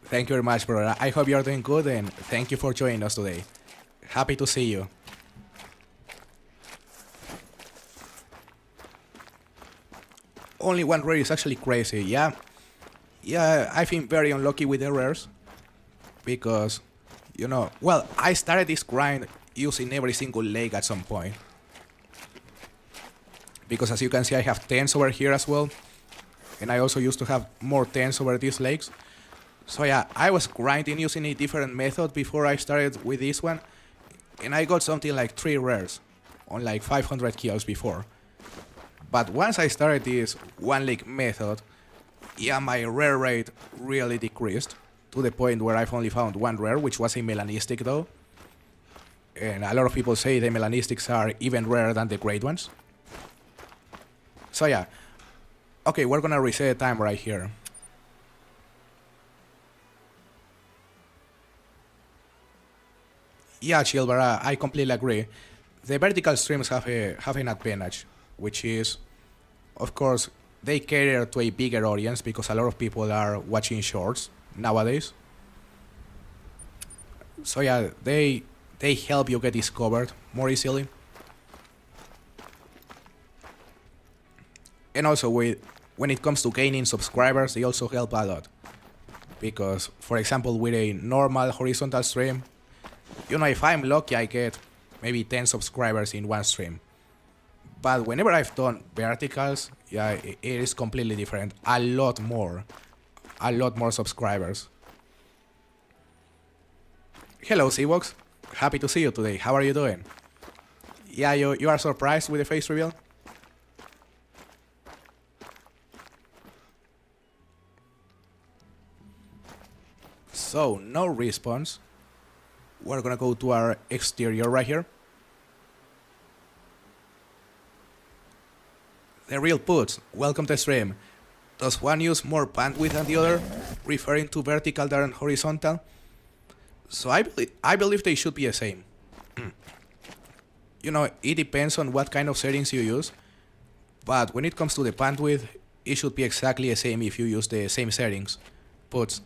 Speaker 1: Thank you very much, brother. I hope you are doing good and thank you for joining us today. Happy to see you. Only one rare is actually crazy, yeah. Yeah, I've been very unlucky with the rares. Because, you know, well, I started this grind using every single leg at some point. Because as you can see, I have 10s over here as well. And I also used to have more 10s over these legs. So yeah, I was grinding using a different method before I started with this one. And I got something like 3 rares on like 500 kills before. But once I started this one leg method, yeah, my rare rate really decreased. To the point where I've only found 1 rare, which was a melanistic though. And a lot of people say the melanistics are even rarer than the great ones. So yeah, okay, we're gonna reset the time right here. Yeah, Chilbara, I completely agree. The vertical streams have an advantage, which is, of course, they cater to a bigger audience because a lot of people are watching shorts nowadays. So yeah, they help you get discovered more easily. And also when it comes to gaining subscribers, they also help a lot. Because, for example, with a normal horizontal stream, you know, if I'm lucky, I get maybe 10 subscribers in one stream. But whenever I've done verticals, yeah, it is completely different. A lot more subscribers. Hello, Seabox. Happy to see you today. How are you doing? Yeah, you are surprised with the face reveal? So, no response. We're gonna go to our exterior right here. The real puts, welcome to the stream. Does one use more bandwidth than the other, referring to vertical than horizontal? So I believe they should be the same. You know, it depends on what kind of settings you use, but when it comes to the bandwidth, it should be exactly the same if you use the same settings. Puts.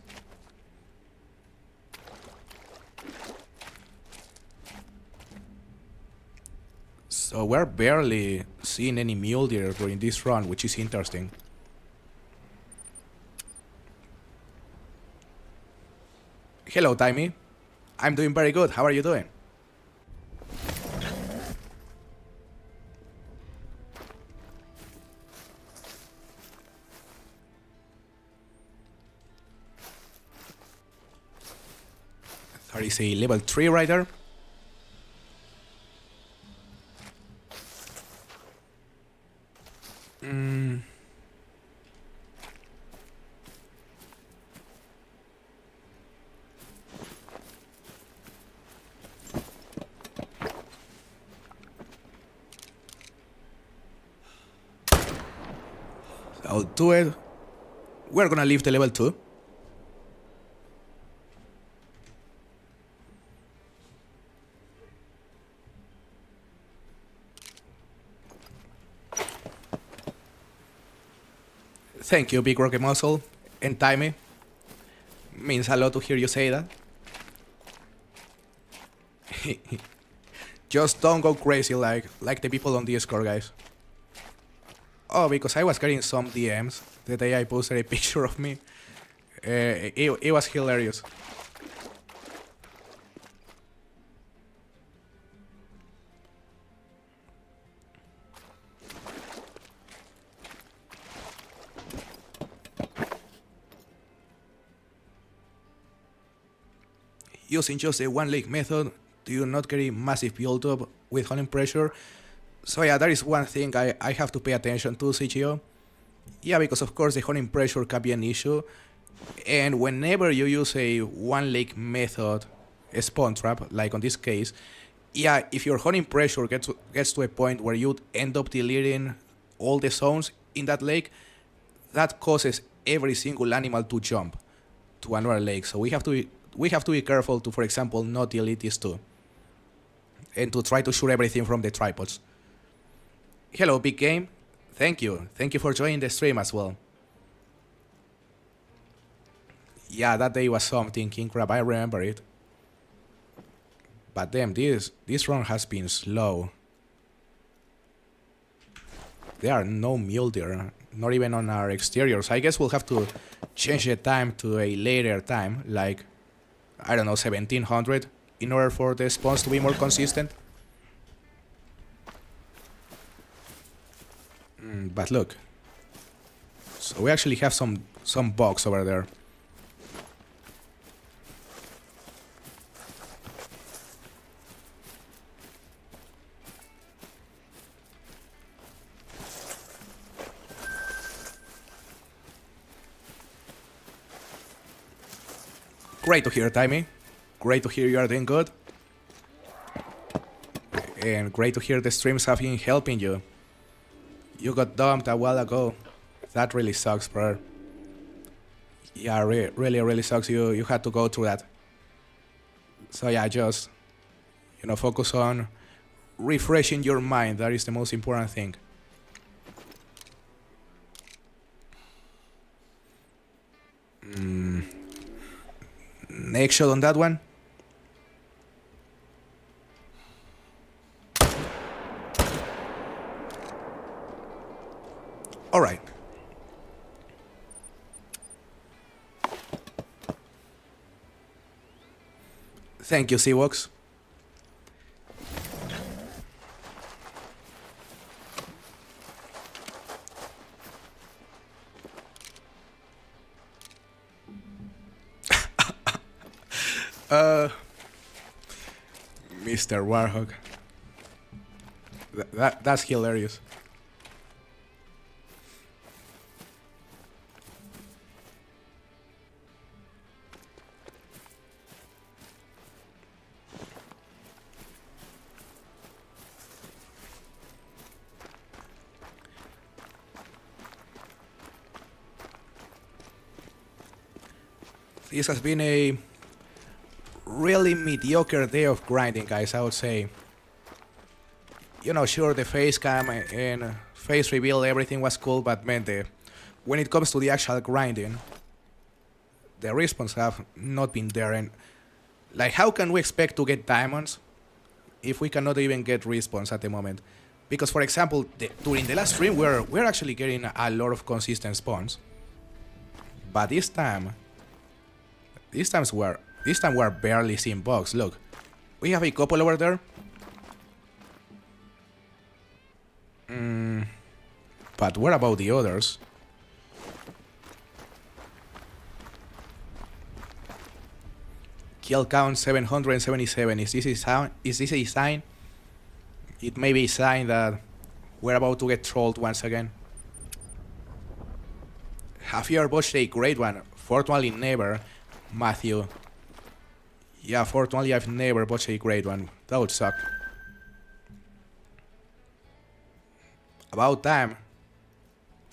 Speaker 1: So we're barely seeing any Mule Deer during this run, which is interesting. Hello, Timey. I'm doing very good. How are you doing? There is a level 3 right there. I'll do it. We're gonna leave the level 2. Thank you, Big Rocky Muscle and Timey. Means a lot to hear you say that. Just don't go crazy like the people on Discord, guys. Oh, because I was getting some DMs the day I posted a picture of me. It was hilarious. Using just the one leg method, do you not get a massive build-up with hunting pressure? So yeah, that is one thing I have to pay attention to, CGO. Yeah, because of course the hunting pressure can be an issue. And whenever you use a one leg method, a spawn trap, like on this case, yeah, if your hunting pressure gets to a point where you end up deleting all the zones in that lake, that causes every single animal to jump to another lake. So we have to be careful to, for example, not delete these two. And to try to shoot everything from the tripods. Hello, Big Game. Thank you. Thank you for joining the stream as well. Yeah, that day was something, King Crab. I remember it. But damn, this run has been slow. There are no mule deer, not even on our exteriors. I guess we'll have to change the time to a later time, like, I don't know, 1700, in order for the spawns to be more consistent. But look. So we actually have some bugs over there. Great to hear, Timey. Great to hear you are doing good. And great to hear the streams have been helping you. You got dumped a while ago. That really sucks, bro. Yeah, really sucks you had to go through that. So yeah, just, focus on refreshing your mind. That is the most important thing. Next shot on that one. All right. Thank you, Seawox. Mr. Warhog. That's hilarious. This has been a really mediocre day of grinding, guys, I would say. Sure, the face cam and face reveal, everything was cool, but man, when it comes to the actual grinding, the response have not been there. And like, how can we expect to get diamonds if we cannot even get response at the moment? Because, for example, during the last stream, we're actually getting a lot of consistent spawns, but this time we're barely seeing bugs. Look, we have a couple over there. But what about the others? Kill count 777. Is this a sign? It may be a sign that we're about to get trolled once again. Have you ever watched a great one? Fortunately never, Matthew. Yeah, fortunately I've never watched a great one. That would suck. About time.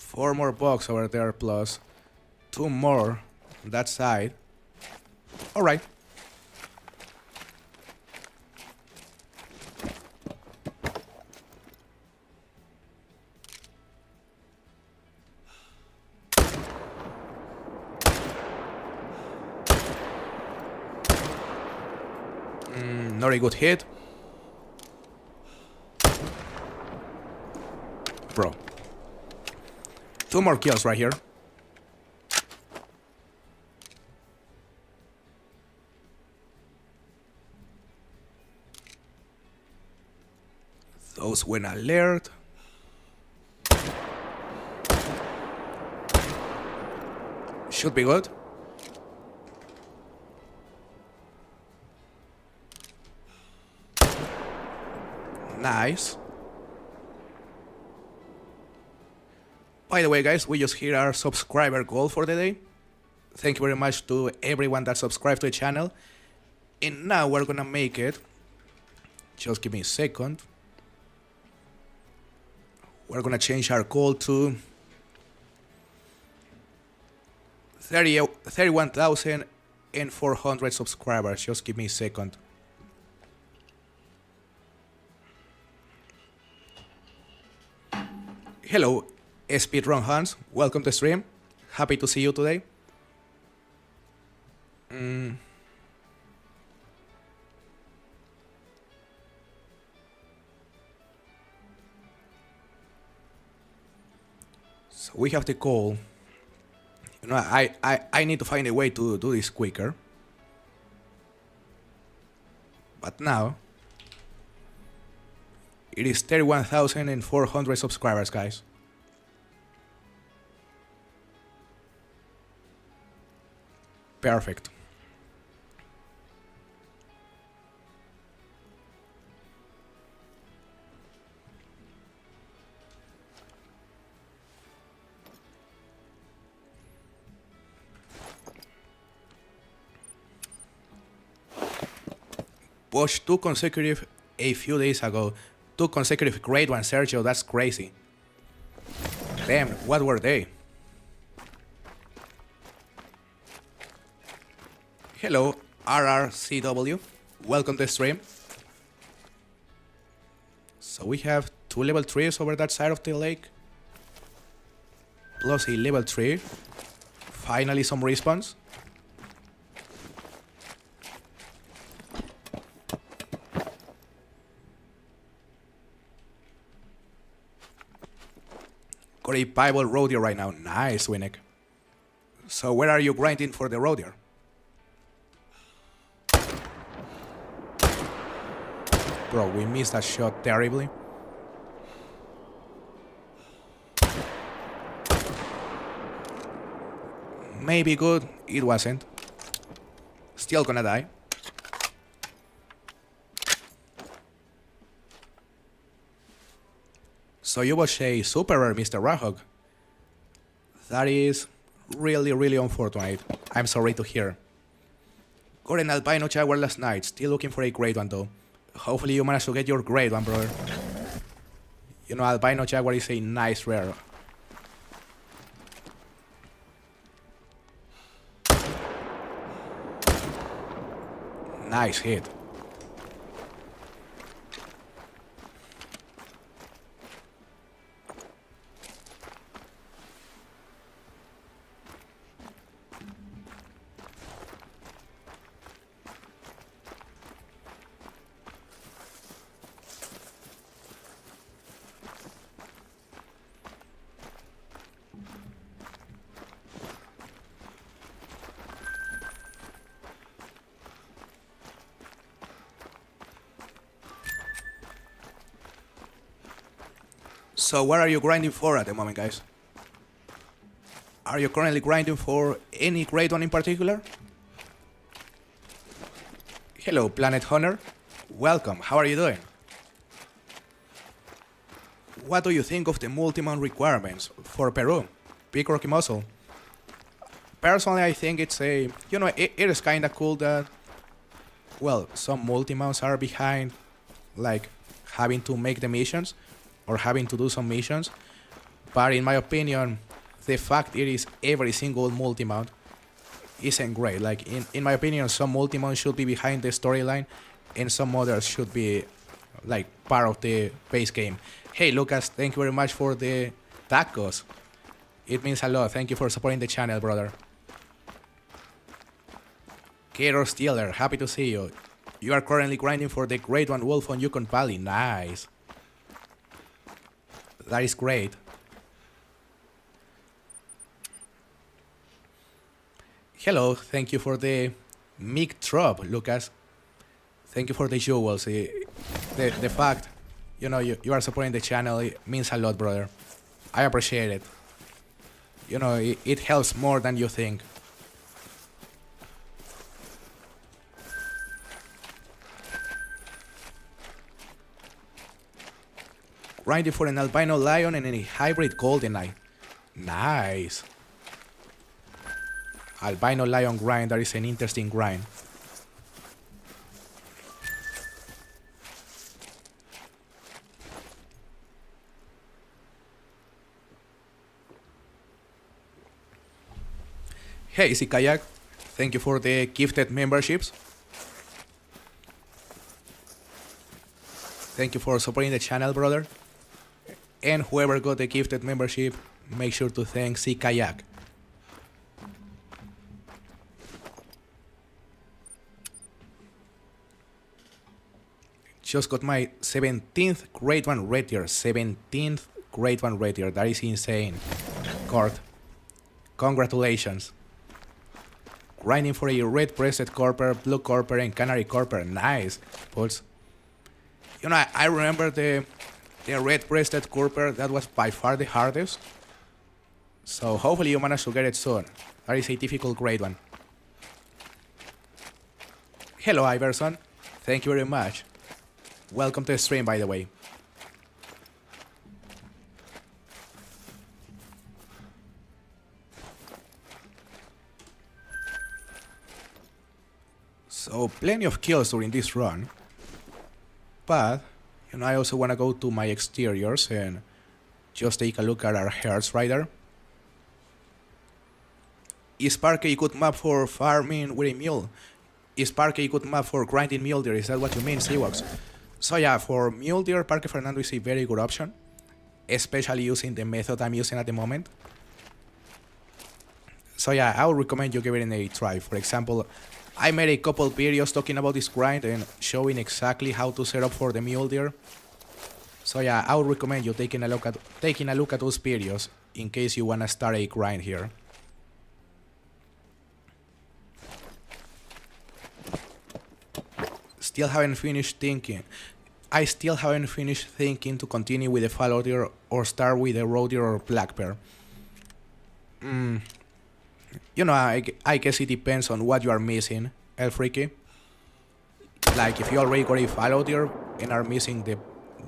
Speaker 1: 4 more bucks over there plus 2 more on that side. Alright. Not a good hit. Bro. 2 more kills right here. Those went alert. Should be good. Nice. By the way, guys, we just hit our subscriber goal for the day. Thank you very much to everyone that subscribed to the channel. And now we're gonna make it. Just give me a second. We're gonna change our goal to 31,400 subscribers. Just give me a second. Hello, Speedrun Hans. Welcome to stream. Happy to see you today. So we have the goal. You know, I need to find a way to do this quicker. But now it is 31,400 subscribers, guys. Perfect. Watched 2 consecutive a few days ago. 2 consecutive great ones, Sergio. That's crazy. Damn, what were they? Hello, RRCW. Welcome to the stream. So we have 2 level 3s over that side of the lake. Plus a level 3. Finally some respawns. Got a Bible roe deer right now. Nice, Winnick. So where are you grinding for the roe deer? Bro, we missed that shot terribly. Maybe good. It wasn't. Still gonna die. So you watch a super rare, Mr. Rahog. That is really unfortunate. I'm sorry to hear. Got an albino jaguar last night. Still looking for a great one though. Hopefully you manage to get your great one, brother. You know, albino jaguar is a nice rare. Nice hit. So what are you grinding for at the moment, guys? Are you currently grinding for any great one in particular? Hello, Planet Hunter. Welcome. How are you doing? What do you think of the multi-mount requirements for Peru? Big Rocky Muscle. Personally, I think it's a... You know, it is kind of cool that... Well, some multi-mounts are behind, like, having to make the missions, or having to do some missions. But in my opinion, the fact it is every single multi-mount isn't great. Like, in my opinion, some multi-mounts should be behind the storyline, and some others should be, like, part of the base game. Hey, Lucas, thank you very much for the tacos. It means a lot. Thank you for supporting the channel, brother. Gator Steeler, happy to see you. You are currently grinding for the Great One Wolf on Yukon Valley. Nice. That is great. Hello, thank you for the Mic Drop, Lucas. Thank you for the jewels. The fact, you are supporting the channel, it means a lot, brother. I appreciate it. It helps more than you think. Grinding for an albino lion and a hybrid golden eye. Nice. Albino lion grind, that is an interesting grind. Hey, Easy Kayak, thank you for the gifted memberships. Thank you for supporting the channel, brother. And whoever got the gifted membership, make sure to thank Sea Kayak. Just got my 17th Great One Red Tier. 17th Great One Red Tier. That is insane. Court. Congratulations. Grinding for a red breasted corper, blue corper, and canary corper. Nice. Pulse. I remember the red breasted corper. That was by far the hardest. So hopefully you manage to get it soon. That is a difficult Great One. Hello, Iverson. Thank you very much. Welcome to the stream, by the way. So, plenty of kills during this run. But, I also want to go to my exteriors and just take a look at our herds rider. Is Parque a good map for farming with a mule? Is Parque a good map for grinding mule deer? Is that what you mean, Seawax? So yeah, for Mule Deer, Parque Fernando is a very good option, especially using the method I'm using at the moment. So yeah, I would recommend you give it a try. For example, I made a couple videos talking about this grind and showing exactly how to set up for the Mule Deer. So yeah, I would recommend you taking a look at those videos in case you wanna start a grind here. I still haven't finished thinking to continue with the fallow deer or start with the roe deer or black bear. I guess it depends on what you are missing, El Freaky. Like, if you already got a fallow deer and are missing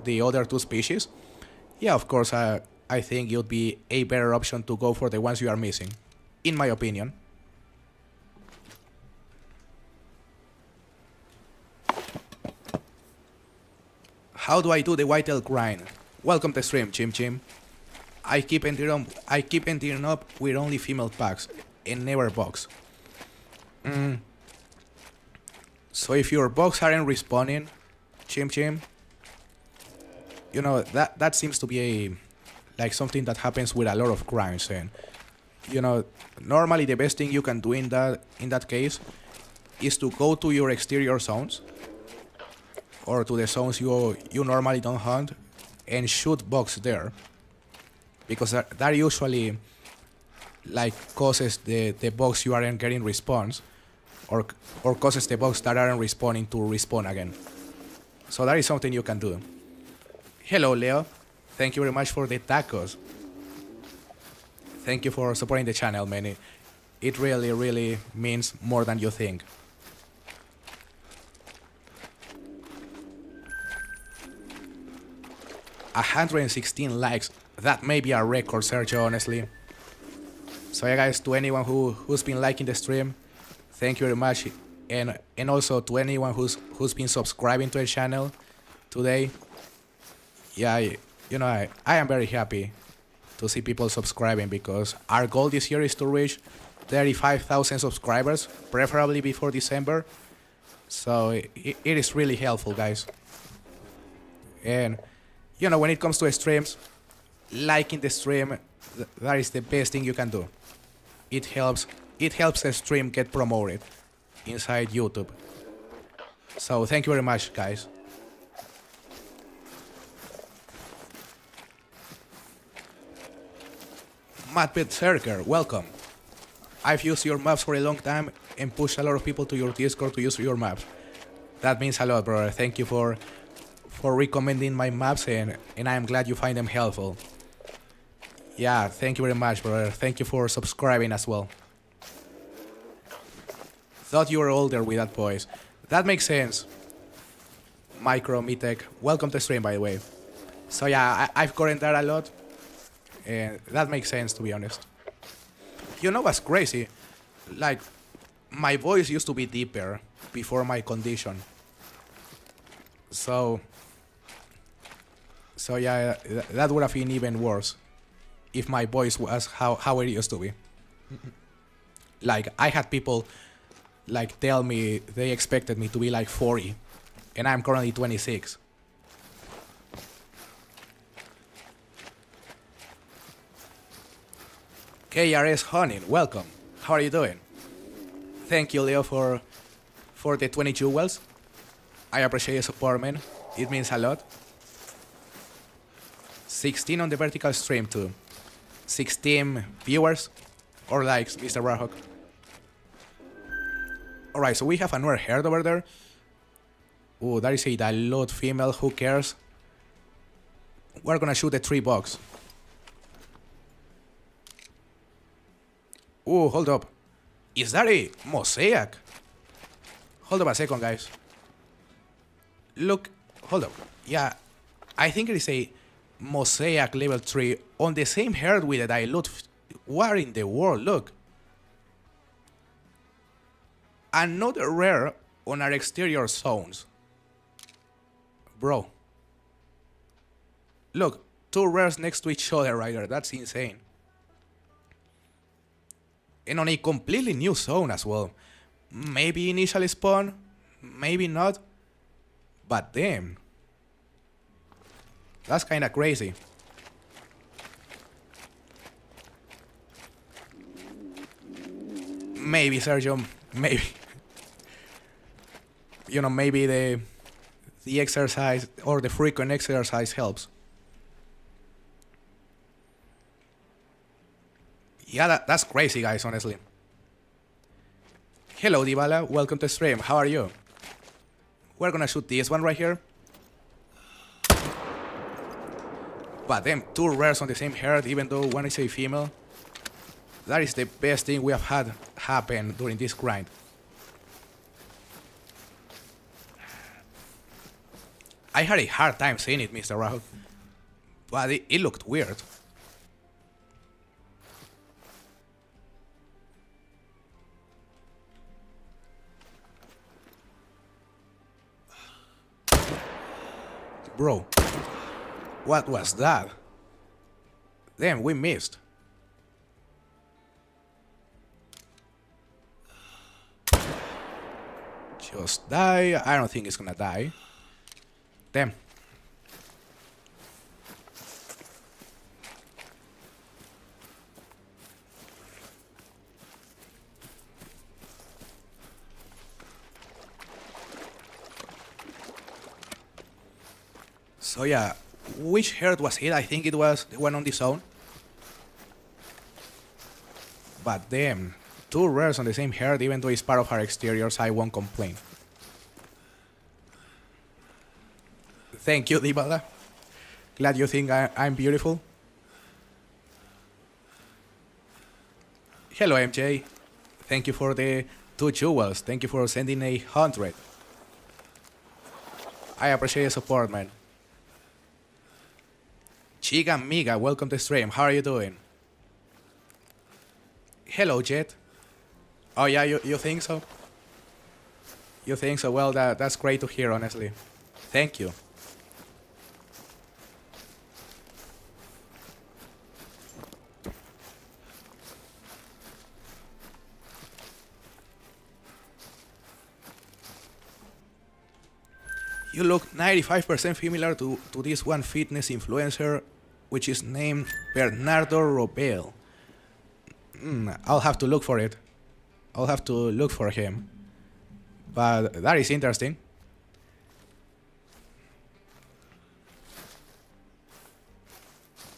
Speaker 1: the other two species, yeah, of course, I think it would be a better option to go for the ones you are missing, in my opinion. How do I do the whitetail grind? Welcome to the stream, Chim Chim. I keep entering up with only female packs and never box. So if your box aren't responding, Chim Chim, that seems to be something that happens with a lot of grinds. And normally the best thing you can do in that case is to go to your exterior zones, or to the zones you normally don't hunt, and shoot bucks there, because that usually causes the bucks you aren't getting response, or causes the bucks that aren't responding to respawn again. So that is something you can do. Hello, Leo. Thank you very much for the tacos. Thank you for supporting the channel, man. It really, really means more than you think. 116 likes. That may be a record, Sergio, honestly. So yeah, guys, to anyone who's been liking the stream, thank you very much. And also to anyone who's been subscribing to the channel today. Yeah, I am very happy to see people subscribing, because our goal this year is to reach 35,000 subscribers, preferably before December. So it is really helpful, guys. And you know, when it comes to streams, liking the stream, that is the best thing you can do. It helps the stream get promoted inside YouTube. So thank you very much, guys. Matt Berserker, welcome. I've used your maps for a long time and pushed a lot of people to your Discord to use your maps. That means a lot, brother. Thank you for recommending my maps, and I am glad you find them helpful. Yeah, thank you very much, brother. Thank you for subscribing as well. Thought you were older with that voice. That makes sense. Micro, Mitek, welcome to stream, by the way. So yeah, I've gotten that a lot, and that makes sense, to be honest. You know what's crazy? Like, my voice used to be deeper before my condition. So yeah, that would have been even worse if my voice was how it used to be. Like, I had people like tell me they expected me to be like 40, and I'm currently 26. KRS Honin, welcome. How are you doing? Thank you, Leo, for the 20 jewels. I appreciate your support, man. It means a lot. 16 on the vertical stream too. 16 viewers or likes, Mr. Rahok. Alright, so we have another herd over there. Ooh, that is a dilute female, who cares? We're gonna shoot the 3 bucks. Ooh, hold up. Is that a mosaic? Hold up a second, guys. Look, hold up. Yeah, I think it is a mosaic level 3 on the same herd with a dilute. What in the world? Look. Another rare on our exterior zones. Bro. Look, 2 rares next to each other right there. That's insane. And on a completely new zone as well. Maybe initial spawn, maybe not. But damn. That's kinda crazy. Maybe, Sergio, maybe. You know, maybe the exercise or the frequent exercise helps. Yeah, that's crazy, guys, honestly. Hello, Dybala. Welcome to stream. How are you? We're gonna shoot this one right here. But damn, 2 rares on the same herd, even though one is a female. That is the best thing we have had happen during this grind. I had a hard time seeing it, Mr. Rahul. But it looked weird. Bro, what was that? Damn, we missed. Just die. I don't think it's gonna die. Damn. So yeah, which herd was it? I think it was the one on the zone. But damn, 2 rares on the same herd, even though it's part of our exteriors, I won't complain. Thank you, Dybala. Glad you think I'm beautiful. Hello, MJ. Thank you for the 2 jewels. Thank you for sending 100. I appreciate your support, man. Chiga Miga, welcome to stream. How are you doing? Hello, Jet. Oh yeah, you think so? You think so? Well, that's great to hear, honestly. Thank you. You look 95% similar to this one fitness influencer, which is named Bernardo Robel. I'll have to look for it. I'll have to look for him. But that is interesting.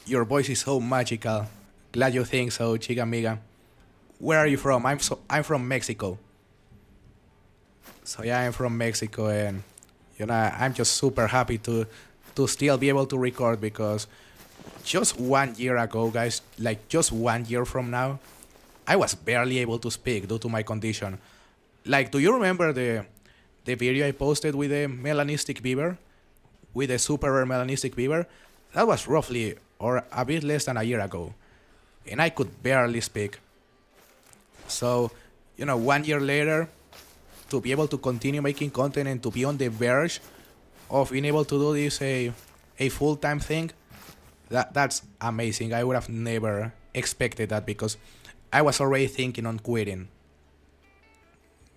Speaker 1: Your voice is so magical. Glad you think so, chica amiga. Where are you from? I'm from Mexico. So yeah, I'm from Mexico, and I'm just super happy to still be able to record, because just 1 year ago, guys, like just 1 year from now, I was barely able to speak due to my condition. Like, do you remember the video I posted with the melanistic beaver? With the super rare melanistic beaver? That was roughly, or a bit less than a year ago. And I could barely speak. So, 1 year later, to be able to continue making content and to be on the verge of being able to do this a full-time thing, that's amazing. I would have never expected that, because I was already thinking on quitting.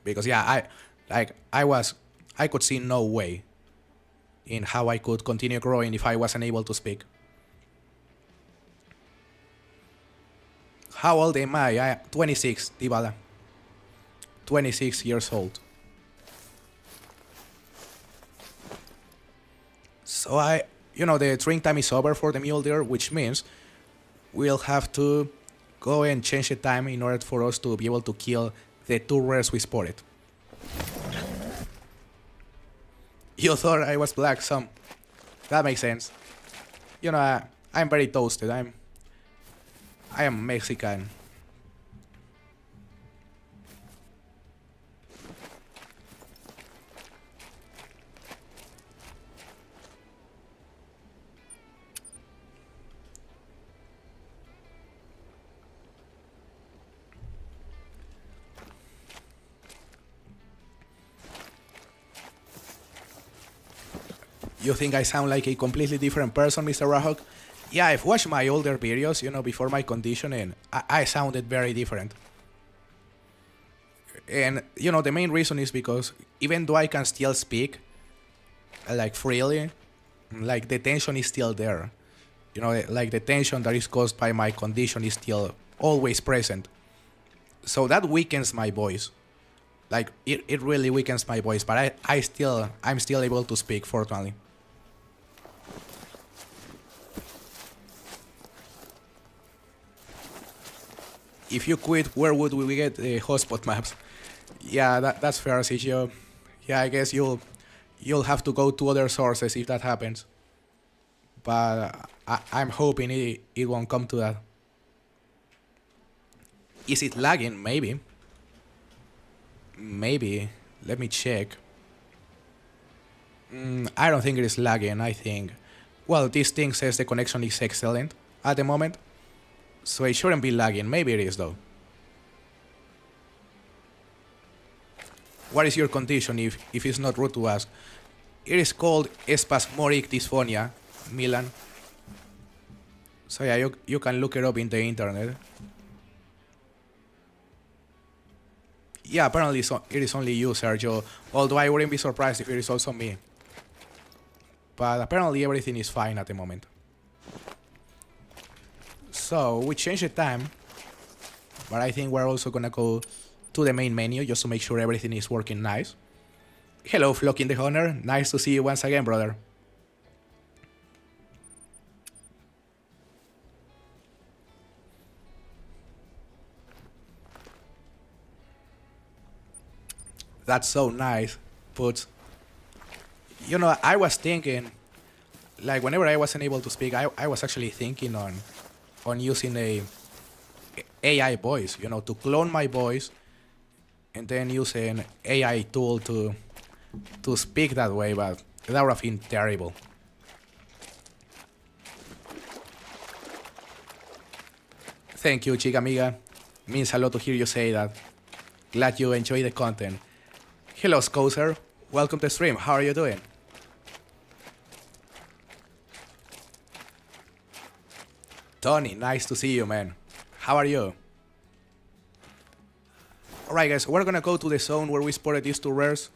Speaker 1: Because yeah, I could see no way in how I could continue growing if I wasn't able to speak. How old am I? 26, Dybala. 26 years old. So the training time is over for the Mule Deer, which means we'll have to go and change the time in order for us to be able to kill the 2 rares we spotted. You thought I was black, some. That makes sense. I'm very toasted. I am Mexican. You think I sound like a completely different person, Mr. Rahok? Yeah, I've watched my older videos, before my condition, and I sounded very different. And, the main reason is because even though I can still speak, like, freely, like, the tension is still there. Like, the tension that is caused by my condition is still always present. So that weakens my voice. Like, it really weakens my voice, but I'm still able to speak, fortunately. If you quit, where would we get the hotspot maps? Yeah, that's fair, Sigio. Yeah, I guess you'll have to go to other sources if that happens. But I'm hoping it won't come to that. Is it lagging? Maybe. Maybe. Let me check. I don't think it is lagging, I think. Well, this thing says the connection is excellent at the moment. So it shouldn't be lagging. Maybe it is, though. What is your condition, if it's not rude to ask? It is called spasmodic dysphonia, Milan. So yeah, you can look it up in the internet. Yeah, apparently it is only you, Sergio. Although I wouldn't be surprised if it is also me. But apparently everything is fine at the moment. So we changed the time, but I think we're also gonna go to the main menu just to make sure everything is working nice. Hello, Flocking theHunter. Nice to see you once again, brother. That's so nice, Putz. I was thinking, like, whenever I wasn't able to speak, I was actually thinking on using a AI voice, to clone my voice and then use an AI tool to speak that way, but that would have been terrible. Thank you, chica amiga. Means a lot to hear you say that. Glad you enjoy the content. Hello, Scouser. Welcome to the stream. How are you doing? Tony, nice to see you, man. How are you? Alright, guys, we're gonna go to the zone where we spotted these 2 rares.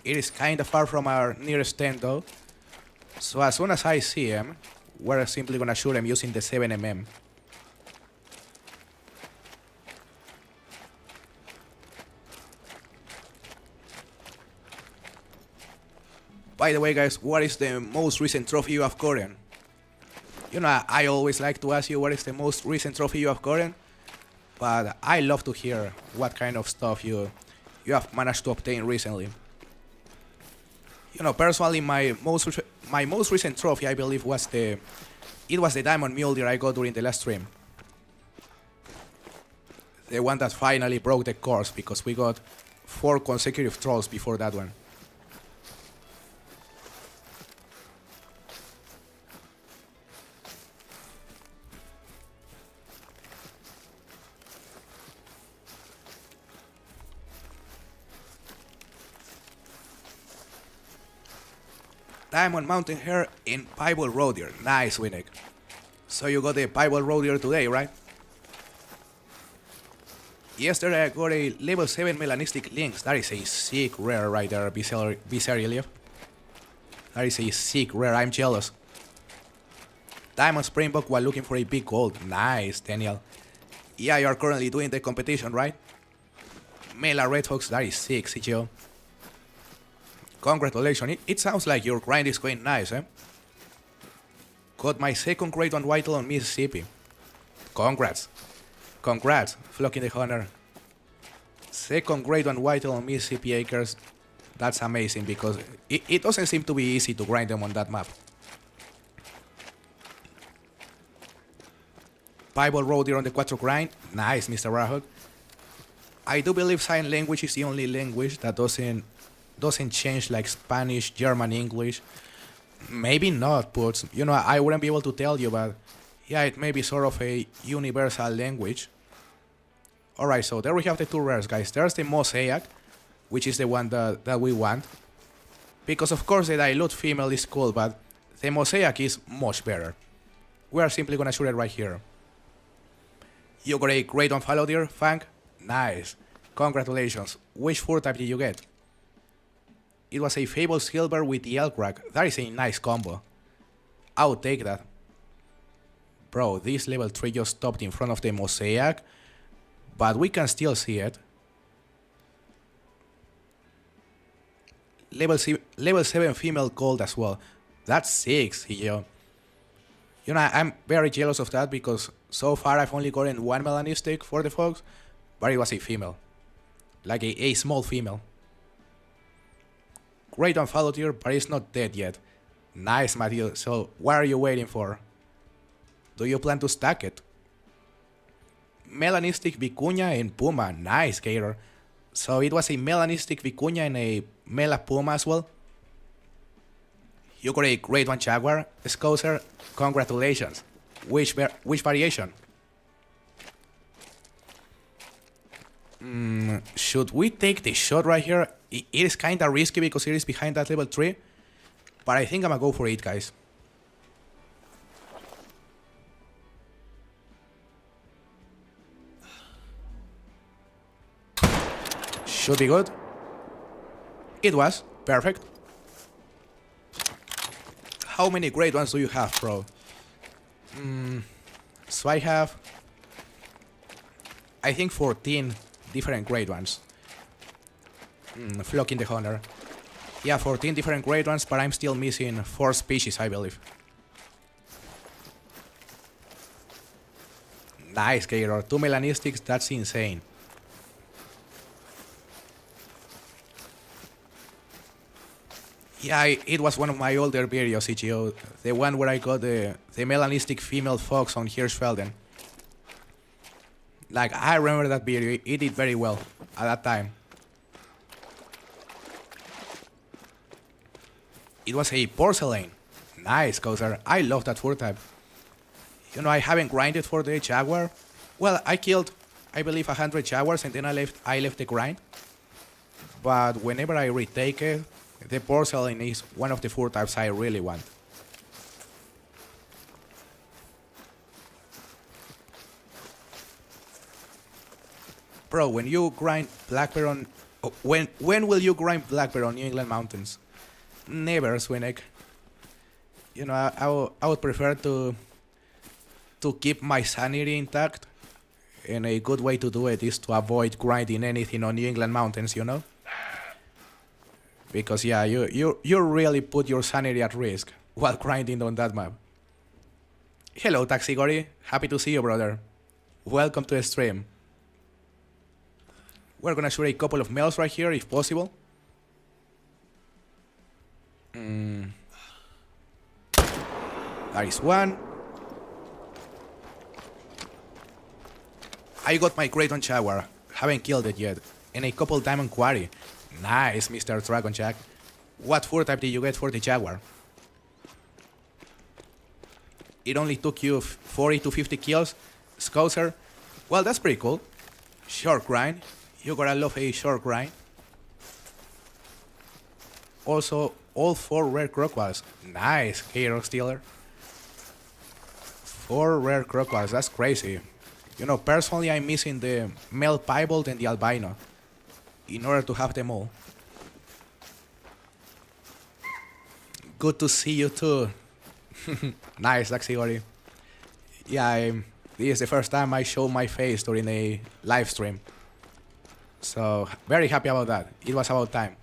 Speaker 1: It is kinda far from our nearest tent though. So as soon as I see him, we're simply gonna shoot him using the 7mm. By the way guys, what is the most recent trophy you have gotten? You know, I always like to ask you what is the most recent trophy you have gotten, but I love to hear what kind of stuff you have managed to obtain recently. You know, personally, my most recent trophy, I believe, was the diamond mule deer I got during the last stream. The one that finally broke the course because we got 4 consecutive trolls before that one. Diamond Mountain Hare in Piebald Road Deer. Nice, Winnick. So you got the Piebald Road Deer today, right? Yesterday I got a level 7 melanistic lynx. That is a sick rare right there, Viserilev. That is a sick rare, I'm jealous. Diamond Springbok while looking for a big gold. Nice, Daniel. Yeah, you are currently doing the competition, right? Mela Red Fox, that is sick, CGO. Congratulations, it sounds like your grind is going nice, eh? Got my second grade on Whittle on Mississippi. Congrats. Congrats, Flocking the Hunter. Second grade on Whittle on Mississippi Acres. That's amazing because it doesn't seem to be easy to grind them on that map. Bible Road Deer on the Quattro grind. Nice, Mr. Rahog. I do believe sign language is the only language that doesn't change like Spanish, German, English. Maybe not, but you know, I wouldn't be able to tell you, but yeah, it may be sort of a universal language. Alright, so there we have the 2 rares, guys. There's the Mosaic, which is the one that we want. Because of course the Dilute female is cool, but the Mosaic is much better. We are simply gonna shoot it right here. You got a great on follow deer, Fang? Nice. Congratulations. Which fur type did you get? It was a Fable Silver with the Elkrack. That is a nice combo. I'll take that. Bro, this level 3 just stopped in front of the Mosaic, but we can still see it. Level 7 female gold as well. That's 6, yo. You know, I'm very jealous of that because so far I've only gotten 1 melanistic for the fox, but it was a female. Like a small female. Great on follow tier, but it's not dead yet. Nice, Matthew. So what are you waiting for? Do you plan to stack it? Melanistic Vicuña and Puma. Nice, Gator. So it was a Melanistic Vicuña and a Mela Puma as well. You got a great one, Jaguar. Scouser, congratulations. Which variation? Should we take the shot right here? It is kinda risky because it is behind that level 3. But I think I'm gonna go for it, guys. Should be good. It was. Perfect. How many great ones do you have, bro? So I have, I think 14 different great ones. Flocking the Hunter. Yeah, 14 different great ones, but I'm still missing 4 species, I believe. Nice, Gator. 2 melanistics, that's insane. Yeah, it was one of my older videos, CGO. The one where I got the melanistic female fox on Hirschfelden. Like, I remember that video. It did very well at that time. It was a porcelain. Nice, Causer. I love that fur type. You know, I haven't grinded for the Jaguar. Well, I killed, I believe, 100 Jaguars and then I left the grind. But whenever I retake it, the porcelain is one of the fur types I really want. Bro, when you grind black bear on When will you grind black bear on New England mountains? Never, Swinek. You know, I would prefer to keep my sanity intact, and a good way to do it is to avoid grinding anything on New England mountains, you know? Because yeah, you really put your sanity at risk while grinding on that map. Hello, Taxigori. Happy to see you, brother. Welcome to the stream. We're gonna shoot a couple of males right here, if possible. That is one. I got my Great on Jaguar. Haven't killed it yet. And a couple Diamond Quarry. Nice, Mr. Dragon Jack. What 4 type did you get for the Jaguar? It only took you 40 to 50 kills, Scouser. Well, that's pretty cool. Short grind. You gotta love a short grind. Also, all 4 rare crocodiles. Nice, Hero Stealer. 4 rare crocodiles, that's crazy. You know, personally, I'm missing the male piebald and the albino in order to have them all. Good to see you too. Nice, Daxiori. Yeah, this is the first time I show my face during a live stream. So, very happy about that. It was about time.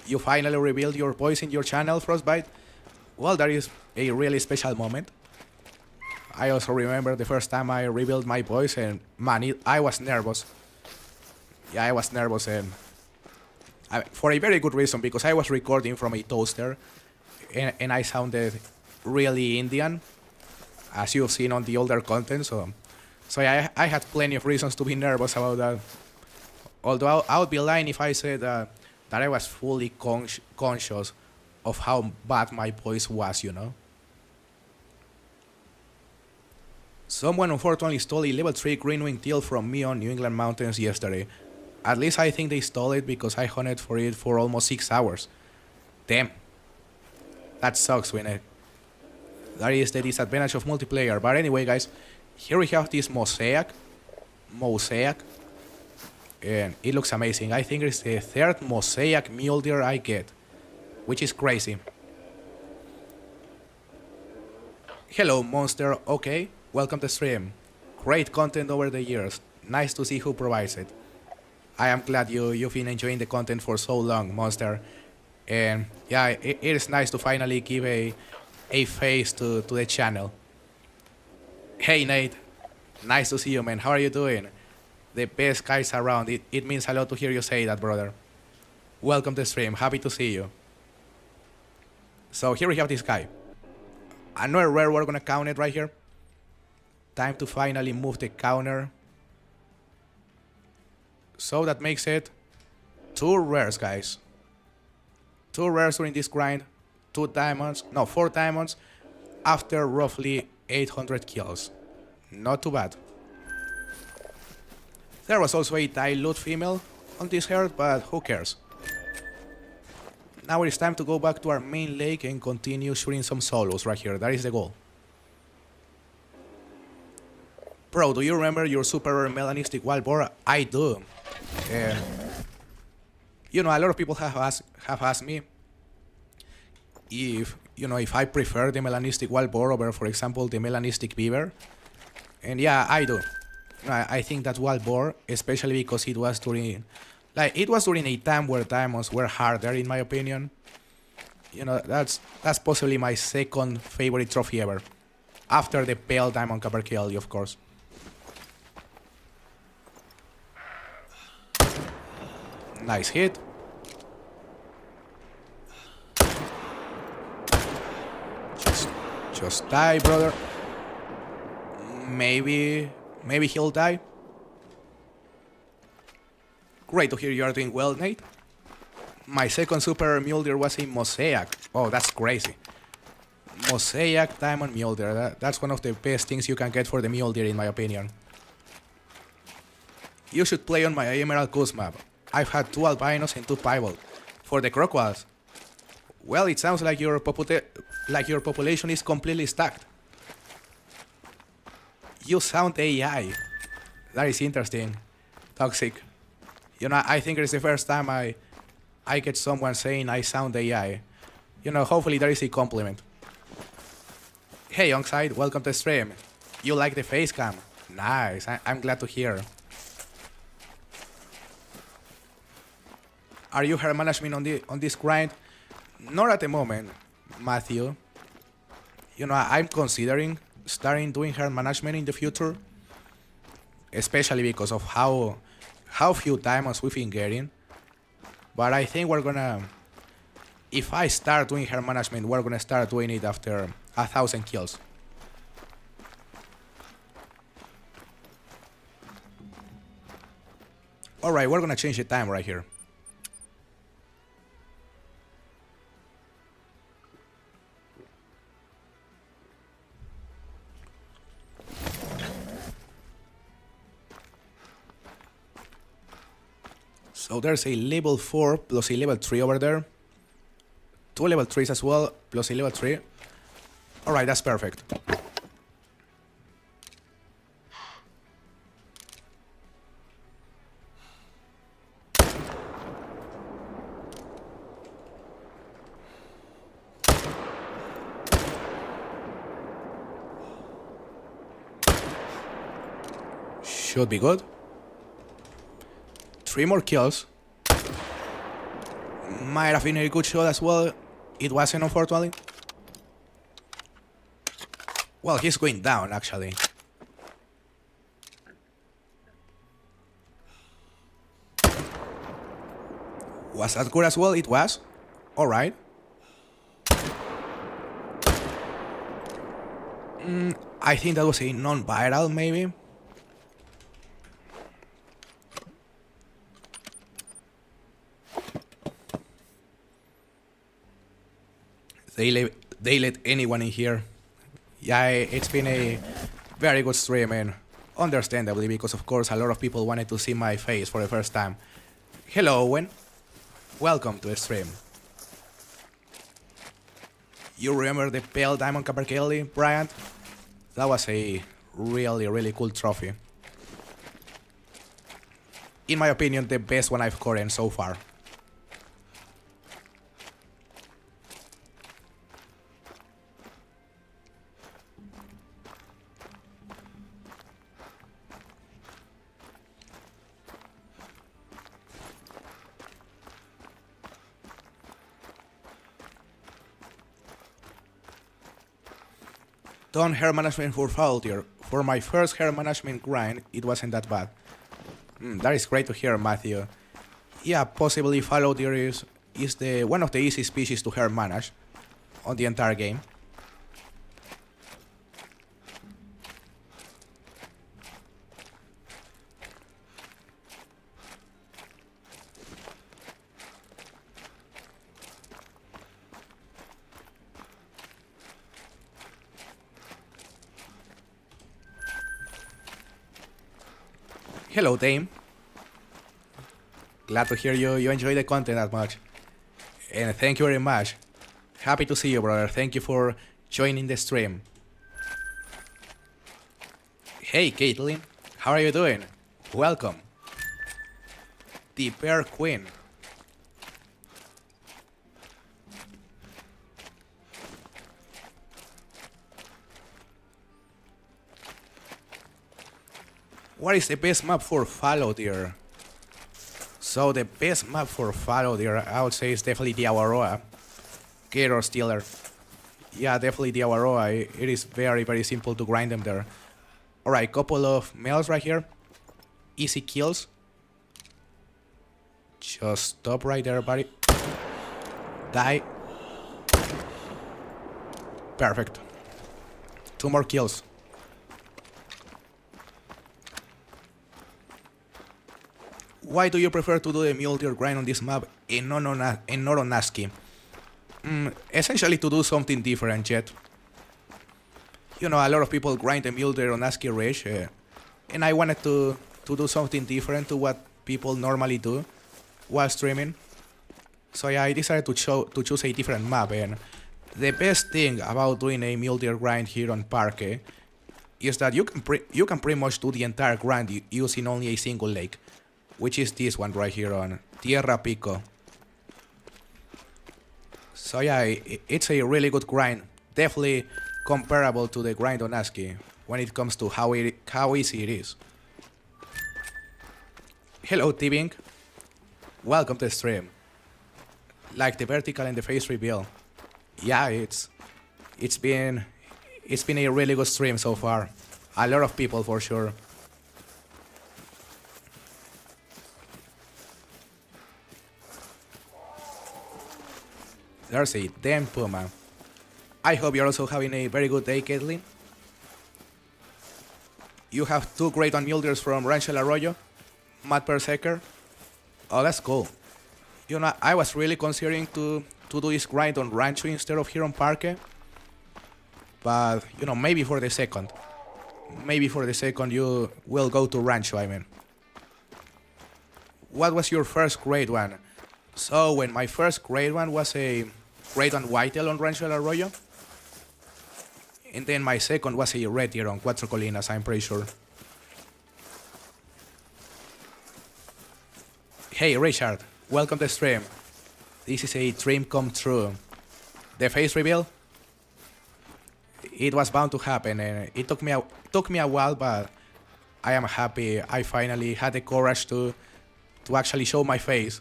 Speaker 1: You finally revealed your voice in your channel, Frostbite? Well, that is a really special moment. I also remember the first time I revealed my voice, and man, I was nervous. Yeah, I was nervous, and for a very good reason, because I was recording from a toaster, and I sounded really Indian, as you've seen on the older content, so yeah, I had plenty of reasons to be nervous about that. Although I would be lying if I said that I was fully conscious of how bad my voice was, you know? Someone unfortunately stole a level 3 green wing teal from me on New England mountains yesterday. At least I think they stole it because I hunted for it for almost 6 hours. Damn. That sucks, Winnet. That is the disadvantage of multiplayer. But anyway, guys, here we have this mosaic. And it looks amazing. I think it's the 3rd mosaic mule deer I get, which is crazy. Hello, monster. Okay, welcome to stream. Great content over the years. Nice to see who provides it. I am glad you've been enjoying the content for so long, monster. And yeah, it is nice to finally give a face to the channel. Hey, Nate. Nice to see you, man. How are you doing? The best guys around. It means a lot to hear you say that, brother. Welcome to the stream. Happy to see you. So here we have this guy. Another rare, we're gonna count it right here. Time to finally move the counter. So that makes it 2 rares, guys. 2 rares during this grind. 4 diamonds after roughly 800 kills. Not too bad. There was also a dilute female on this herd, but who cares? Now it's time to go back to our main lake and continue shooting some solos right here. That is the goal. Bro, do you remember your super rare melanistic wild boar? I do. You know, a lot of people have asked me if I prefer the melanistic wild boar over, for example, the melanistic beaver. And yeah, I do. I think that wild boar, especially because it was during a time where diamonds were harder, in my opinion. You know, that's possibly my 2nd favorite trophy ever, after the pale diamond capercaillie, of course. Nice hit. Just die, brother. Maybe he'll die. Great to hear you are doing well, Nate. My 2nd super mule deer was a mosaic. Oh, that's crazy. Mosaic diamond mule deer. That's one of the best things you can get for the mule deer, in my opinion. You should play on my Emerald Goose map. I've had 2 albinos and 2 piebald. For the crocodiles. Well, it sounds like your population is completely stacked. You sound AI. That is interesting. Toxic. You know, I think it's the first time I get someone saying I sound AI. You know, hopefully there is a compliment. Hey, Youngside, welcome to the stream. You like the face cam? Nice, I'm glad to hear. Are you her management on this grind? Not at the moment, Matthew. You know, I'm considering starting doing her management in the future, especially because of how few diamonds we've been getting. But I think we're gonna, if I start doing her management, we're gonna start doing it after 1,000 kills. Alright, we're gonna change the time right here. So there's a level 4 plus a level 3 over there. 2 level 3s as well, plus a level 3. Alright, that's perfect. Should be good. 3 more kills. Might have been a good shot as well. It wasn't, unfortunately. Well, he's going down, actually. Was that good as well? It was. Alright. I think that was a non-viral, maybe. They let anyone in here. Yeah, it's been a very good stream, and understandably, because of course a lot of people wanted to see my face for the first time. Hello, Owen. Welcome to the stream. You remember the Pale Diamond Capercaillie, Bryant? That was a really cool trophy. In my opinion, the best one I've gotten so far. Done hair management for Foul Deer. For my first hair management grind, it wasn't that bad. That is great to hear, Matthew. Yeah, possibly Fallow Deer is the one of the easiest species to hair manage on the entire game. Hello, Dame. Glad to hear you enjoy the content that much. And thank you very much. Happy to see you, brother. Thank you for joining the stream. Hey, Caitlin. How are you doing? Welcome. The Bear Queen. What is the best map for Fallow Deer? So the best map for Fallow Deer, I would say, is definitely the Awaroa. Gator Stealer. Yeah, definitely the Awaroa. It is very simple to grind them there. Alright, couple of males right here. Easy kills. Just stop right there, buddy. Die. Perfect. 2 more kills. Why do you prefer to do the Mule Deer grind on this map and not on ASCII? Essentially to do something different, Jet. You know, a lot of people grind the Mule Deer on ASCII Rage, and I wanted to do something different to what people normally do while streaming. So yeah, I decided to choose a different map, and the best thing about doing a Mule Deer grind here on Parque is that you can pretty much do the entire grind using only a single lake. which is this one right here on Tierra Pico. So yeah, it's a really good grind. Definitely comparable to the grind on ASCII when it comes to how easy it is. Hello T-Bing, welcome to the stream. Like the vertical and the face reveal. Yeah, it's been a really good stream so far. A lot of people for sure. There's a damn puma. I hope you're also having a very good day, Caitlin. You have 2 great on Mule Deers from Rancho El Arroyo, Matt Persecker. Oh, that's cool. You know, I was really considering to do this grind on Rancho instead of here on Parque. But, you know, maybe for the second. Maybe for the second you will go to Rancho, I mean. What was your first great one? So, when my first great one was a great on whitetail on Rancho El Arroyo. And then my second was a red deer on Cuatro Colinas, I'm pretty sure. Hey Richard, welcome to the stream. This is a dream come true. The face reveal? It was bound to happen and it took me a while, but I am happy I finally had the courage to actually show my face.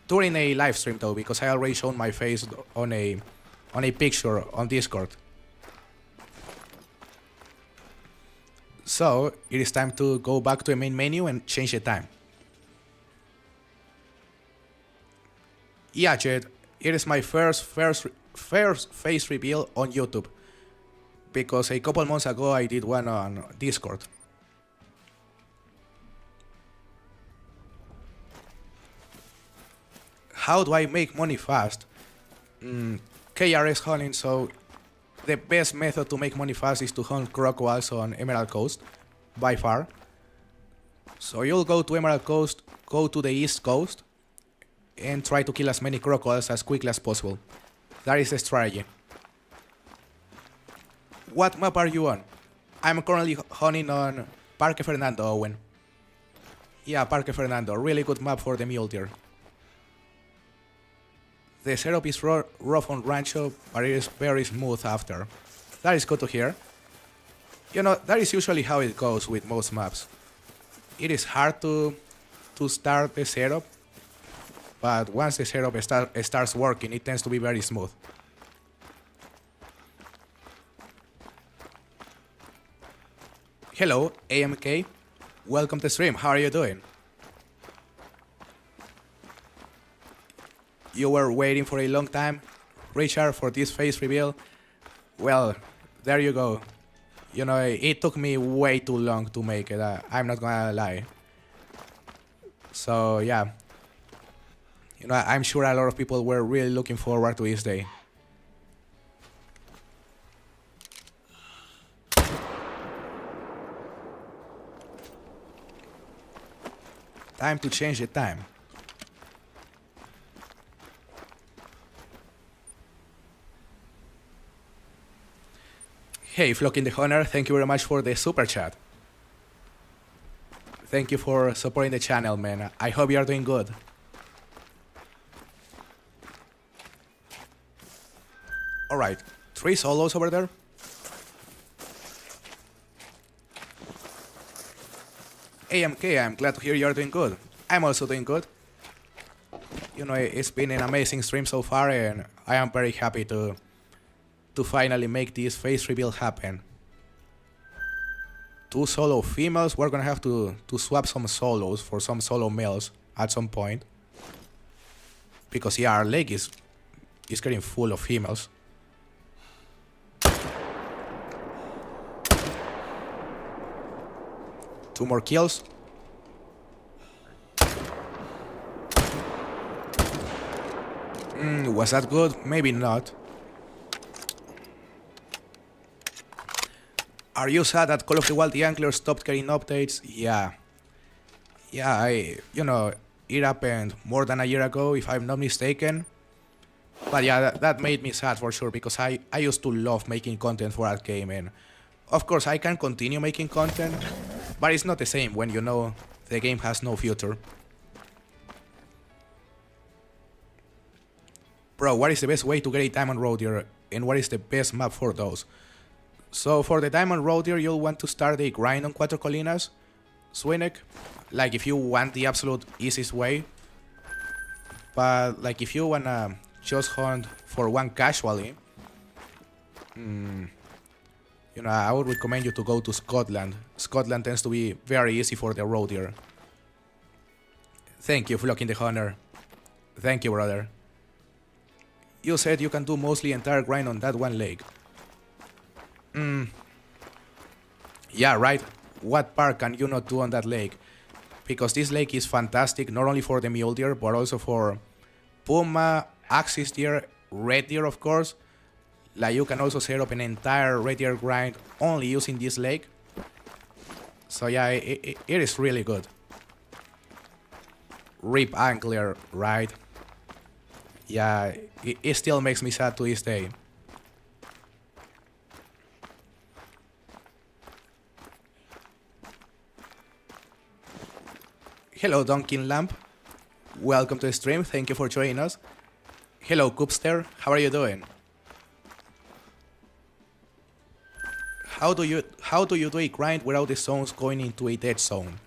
Speaker 1: During a live stream though, because I already shown my face on a picture on Discord. So it is time to go back to the main menu and change the time. Yeah, Jed, it is my first face reveal on YouTube. Because a couple months ago I did one on Discord. How do I make money fast? KRS hunting, so the best method to make money fast is to hunt crocodiles on Emerald Coast, by far. So you'll go to Emerald Coast, go to the East Coast, and try to kill as many crocodiles as quickly as possible. That is the strategy. What map are you on? I'm currently hunting on Parque Fernando, Owen. Yeah, Parque Fernando, really good map for the mule deer. The setup is rough on Rancho, but it is very smooth after. That is good to hear. You know, that is usually how it goes with most maps. It is hard to start the setup, but once the setup starts working, it tends to be very smooth. Hello, AMK. Welcome to the stream. How are you doing? You were waiting for a long time, Richard, for this face reveal. Well, there you go. You know, it took me way too long to make it. I'm not gonna lie. So yeah, you know, I'm sure a lot of people were really looking forward to this day. Time to change the time. Hey, Flock in the Honor, thank you very much for the super chat. Thank you for supporting the channel, man. I hope you are doing good. Alright, 3 solos over there. AMK, I'm glad to hear you're doing good. I'm also doing good. You know, it's been an amazing stream so far, and I am very happy to finally make this face reveal happen. 2 solo females, we're gonna have to swap some solos for some solo males at some point. Because yeah, our lake is getting full of females. Two more kills. Was that good? Maybe not. Are you sad that Call of the Wild the Angler stopped getting updates? Yeah. Yeah, you know, it happened more than a year ago, if I'm not mistaken. But yeah, that made me sad for sure, because I used to love making content for that game, and of course I can continue making content, but it's not the same when you know the game has no future. Bro, what is the best way to get a diamond road deer, and what is the best map for those? So for the diamond road deer, you'll want to start a grind on Cuatro Colinas, Swinnick, like if you want the absolute easiest way. But like if you wanna just hunt for one casually, you know, I would recommend you to go to Scotland. Scotland tends to be very easy for the road deer. Thank you, Flocking the Hunter. Thank you, brother. You said you can do mostly entire grind on that one lake. Yeah, right. What part can you not do on that lake? Because this lake is fantastic, not only for the mule deer, but also for puma, axis deer, red deer, of course. Like you can also set up an entire red deer grind only using this lake. So yeah, it is really good. Rip Angler, right? Yeah, it still makes me sad to this day. Hello, Dunkin Lamp. Welcome to the stream. Thank you for joining us. Hello, Coopster. How are you doing? How do you do a grind without the zones going into a dead zone?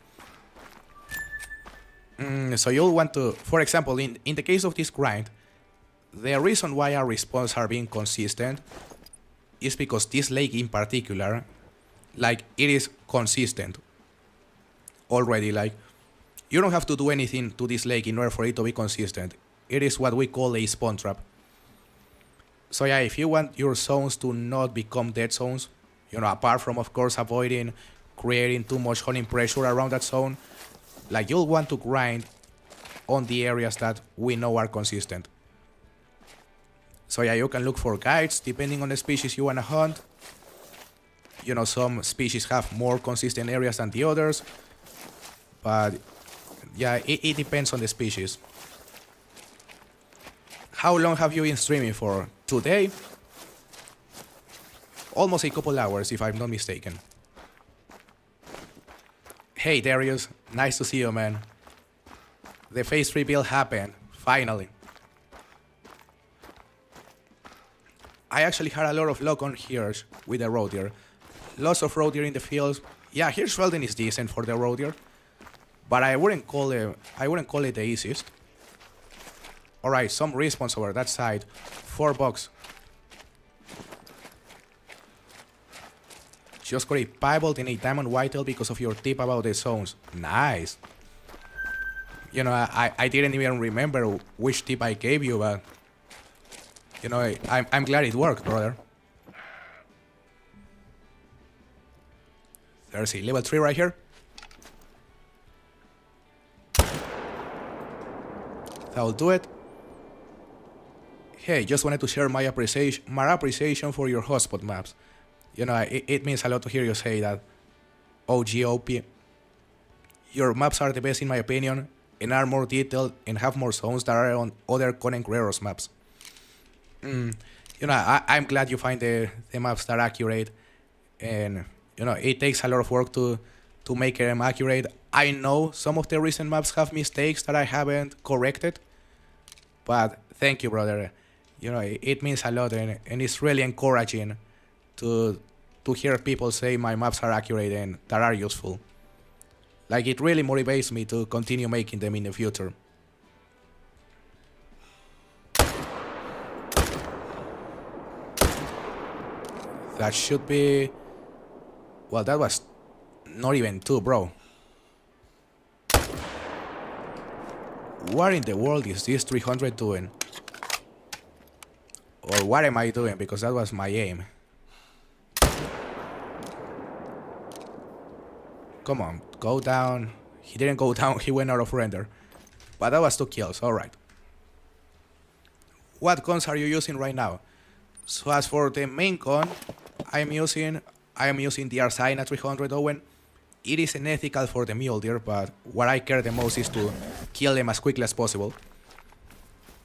Speaker 1: So you'll want to, for example, in the case of this grind, the reason why our respawns are being consistent is because this lake in particular, like, it is consistent already. Like, you don't have to do anything to this lake in order for it to be consistent. It is what we call a spawn trap. So yeah, if you want your zones to not become dead zones, you know, apart from, of course, avoiding creating too much hunting pressure around that zone, like, you'll want to grind on the areas that we know are consistent. So yeah, you can look for guides depending on the species you want to hunt. You know, some species have more consistent areas than the others. But yeah, it depends on the species. How long have you been streaming for? Today? Almost a couple hours, if I'm not mistaken. Hey Darius, nice to see you, man. The face reveal happened, finally. I actually had a lot of luck on Hirsch with the road deer. Lots of road deer in the fields. Yeah, Hirsch welding is decent for the road deer, but I wouldn't call it the easiest. Alright, some respawns over that side. $4. Just got a piebald and a diamond whitetail because of your tip about the zones. Nice. You know, I didn't even remember which tip I gave you, but you know, I'm glad it worked, brother. There's a level 3 right here. That'll do it. Hey, just wanted to share my appreciation for your hotspot maps. You know, it means a lot to hear you say that. OGOP. Your maps are the best in my opinion, and are more detailed and have more zones that are on other Conan Guerrero's maps. You know, I'm glad you find the maps that are accurate, and you know, it takes a lot of work to make them accurate. I know some of the recent maps have mistakes that I haven't corrected, but thank you, brother. You know, it means a lot, and it's really encouraging to hear people say my maps are accurate and that are useful. Like, it really motivates me to continue making them in the future. That should be... Well, that was not even 2, bro. What in the world is this 300 doing? Or what am I doing? Because that was my aim. Come on, go down. He didn't go down, he went out of render. But that was 2 kills, alright. What guns are you using right now? So as for the main gun, I am using the Arsina 300 Owen. It is unethical for the mule deer, but what I care the most is to kill them as quickly as possible.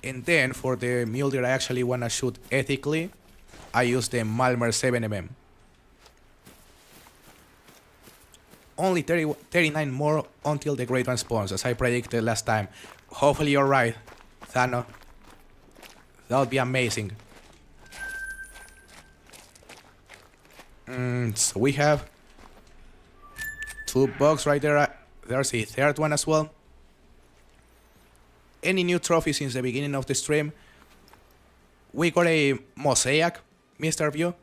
Speaker 1: And then for the mule deer I actually wanna shoot ethically, I use the Malmer 7mm. Only 39 more until the Great One spawns, as I predicted last time. Hopefully you're right, Thano. That would be amazing. So we have 2 bugs right there. There's a third one as well. Any new trophies since the beginning of the stream? We got a mosaic, Mr. View.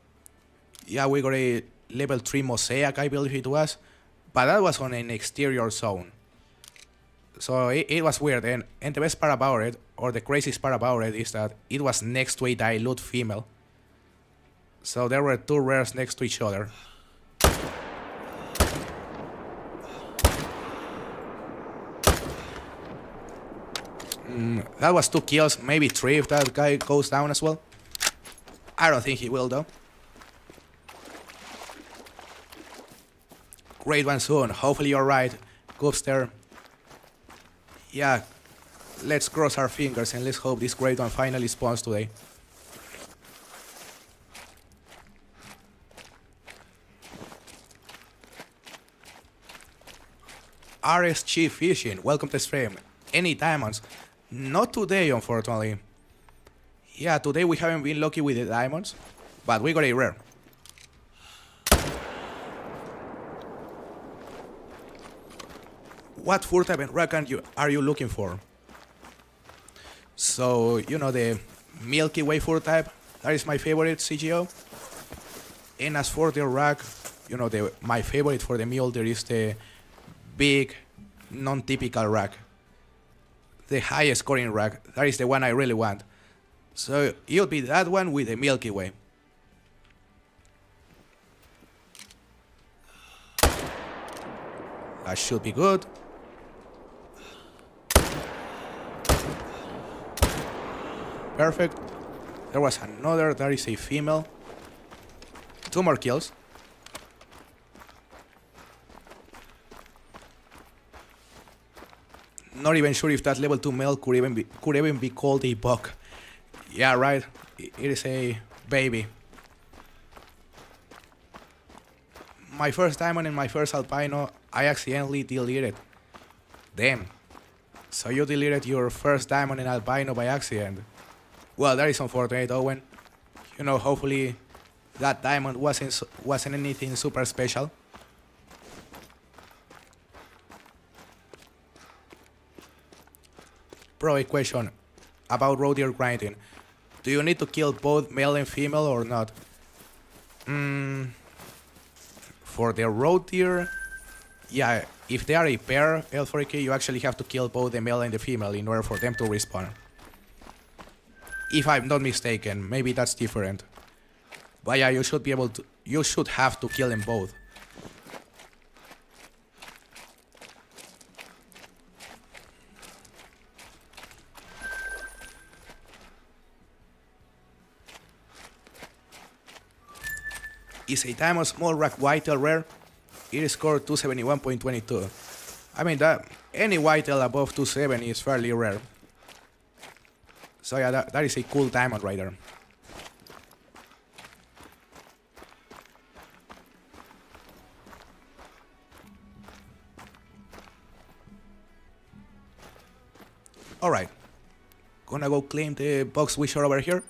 Speaker 1: Yeah, we got a level 3 mosaic, I believe it was. But that was on an exterior zone. So it was weird. And the best part about it, or the craziest part about it, is that it was next to a dilute female. So there were 2 rares next to each other. That was 2 kills, maybe 3 if that guy goes down as well. I don't think he will though. Great one soon, hopefully you're right, Goopster. Yeah, let's cross our fingers and let's hope this great one finally spawns today. RSG Fishing, welcome to the stream. Any diamonds? Not today, unfortunately. Yeah, today we haven't been lucky with the diamonds, but we got a rare. What fur type and rack are you looking for? So, you know, the Milky Way fur type, that is my favorite CGO. And as for the rack, you know, my favorite for the Mule Deer is the big, non-typical rack. The highest scoring rack, that is the one I really want. So it'll be that one with the Milky Way. That should be good. Perfect. There was another, that is a female. 2 more kills. Not even sure if that level 2 male could even be called a buck. Yeah, right. It is a baby. My first diamond and my first albino, I accidentally deleted. Damn. So you deleted your first diamond and albino by accident. Well, that is unfortunate, Owen. You know, hopefully that diamond wasn't anything super special. Bro, a question about road deer grinding. Do you need to kill both male and female or not? For the road deer, yeah, if they are a pair, L4K, you actually have to kill both the male and the female in order for them to respawn. If I'm not mistaken, maybe that's different. But yeah, you should have to kill them both. Is a diamond small rack whitetail rare? It is scored 271.22. I mean, that any whitetail above 270 is fairly rare. So yeah, that is a cool diamond right there. Alright. Gonna go claim the box wisher over here.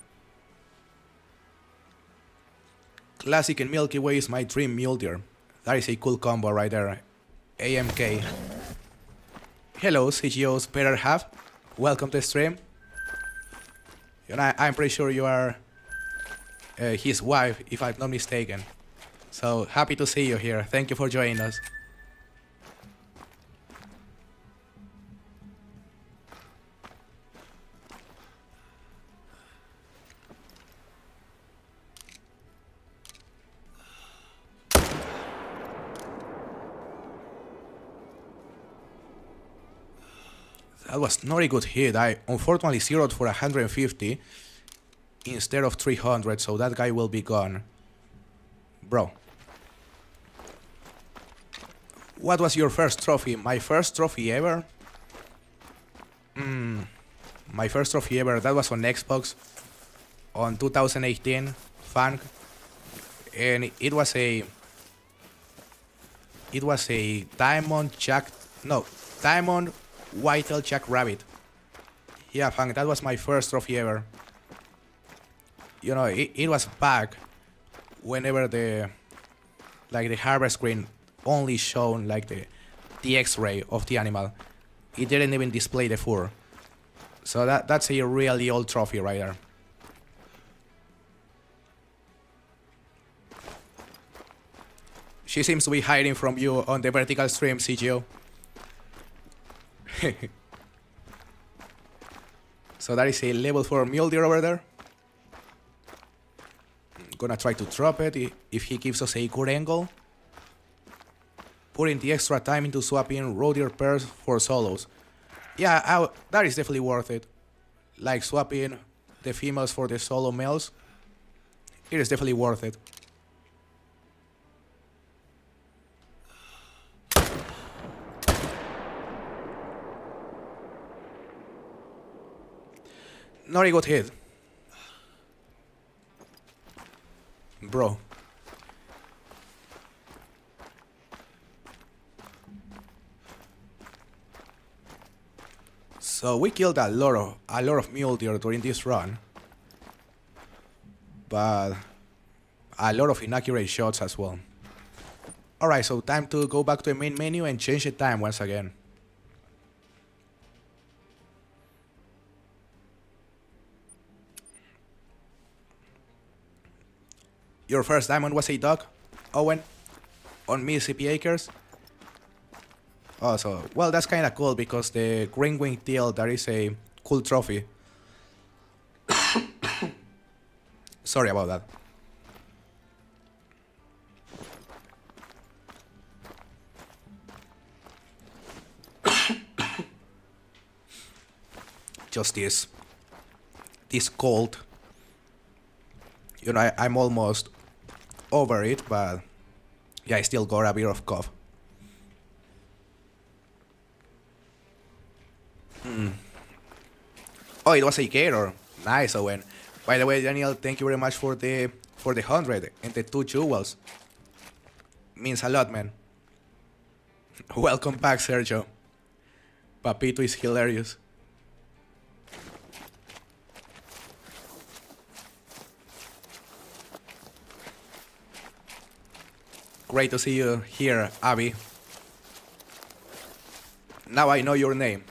Speaker 1: Classic and Milky Way is my dream Mule Deer. That is a cool combo right there. AMK. Hello, CGO's better half. Welcome to the stream. And I'm pretty sure you are his wife, if I'm not mistaken. So happy to see you here. Thank you for joining us. That was not a good hit. I unfortunately zeroed for 150 instead of 300, so that guy will be gone. Bro. What was your first trophy? My first trophy ever? My first trophy ever, that was on Xbox on 2018, Funk. And it was a diamond whitetail jack rabbit. Yeah, Funk, that was my first trophy ever. You know, it was back whenever the harvest screen only shown like the X-ray of the animal. It didn't even display the fur. So that's a really old trophy right there. She seems to be hiding from you on the vertical stream, CGO. So that is a level 4 Mule Deer over there. Gonna try to drop it if he gives us a good angle. Putting the extra time into swapping roe deer pairs for solos. Yeah, that is definitely worth it. Like swapping the females for the solo males. It is definitely worth it. Not a good hit. Bro. So we killed a lot of mule deer during this run. But a lot of inaccurate shots as well. Alright, so time to go back to the main menu and change the time once again. Your first diamond was a dog, Owen, on Mississippi Acres. Oh, so, well, that's kind of cool because the green winged teal, that is a cool trophy. Sorry about that. Just this cold. You know, I'm almost over it, but yeah, I still got a bit of cough. Oh, it was a gator. Nice, Owen. By the way, Daniel, thank you very much for the 100 and the 2 jewels. Means a lot, man. Welcome back, Sergio. Papito is hilarious. Great to see you here, Abby. Now I know your name.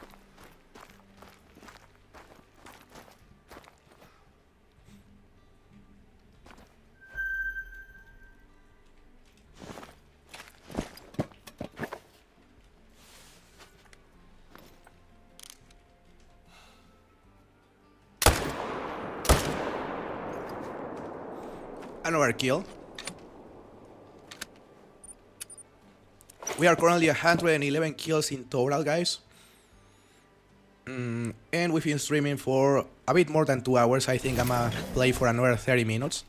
Speaker 1: Another kill. We are currently 111 kills in total, guys. And we've been streaming for a bit more than 2 hours. I think I'm gonna play for another 30 minutes.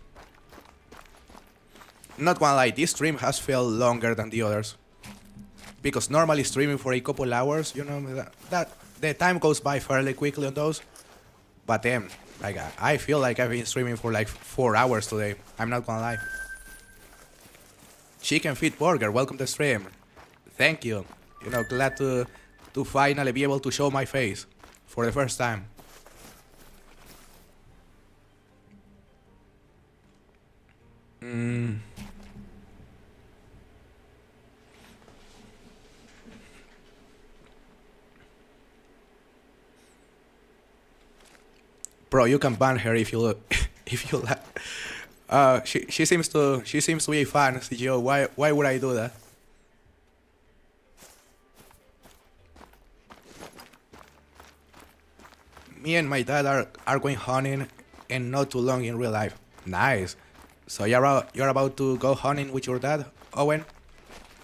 Speaker 1: Not gonna lie, this stream has felt longer than the others. Because normally streaming for a couple hours, you know, that the time goes by fairly quickly on those. But then, like, I feel like I've been streaming for like 4 hours today. I'm not gonna lie. Chicken Feet Burger, welcome to the stream. Thank you. You know, glad to finally be able to show my face for the first time. Bro, you can ban her if you like. She seems to be a fan, CGO. Why would I do that? Me and my dad are going hunting, and not too long in real life. Nice. So you're about to go hunting with your dad, Owen?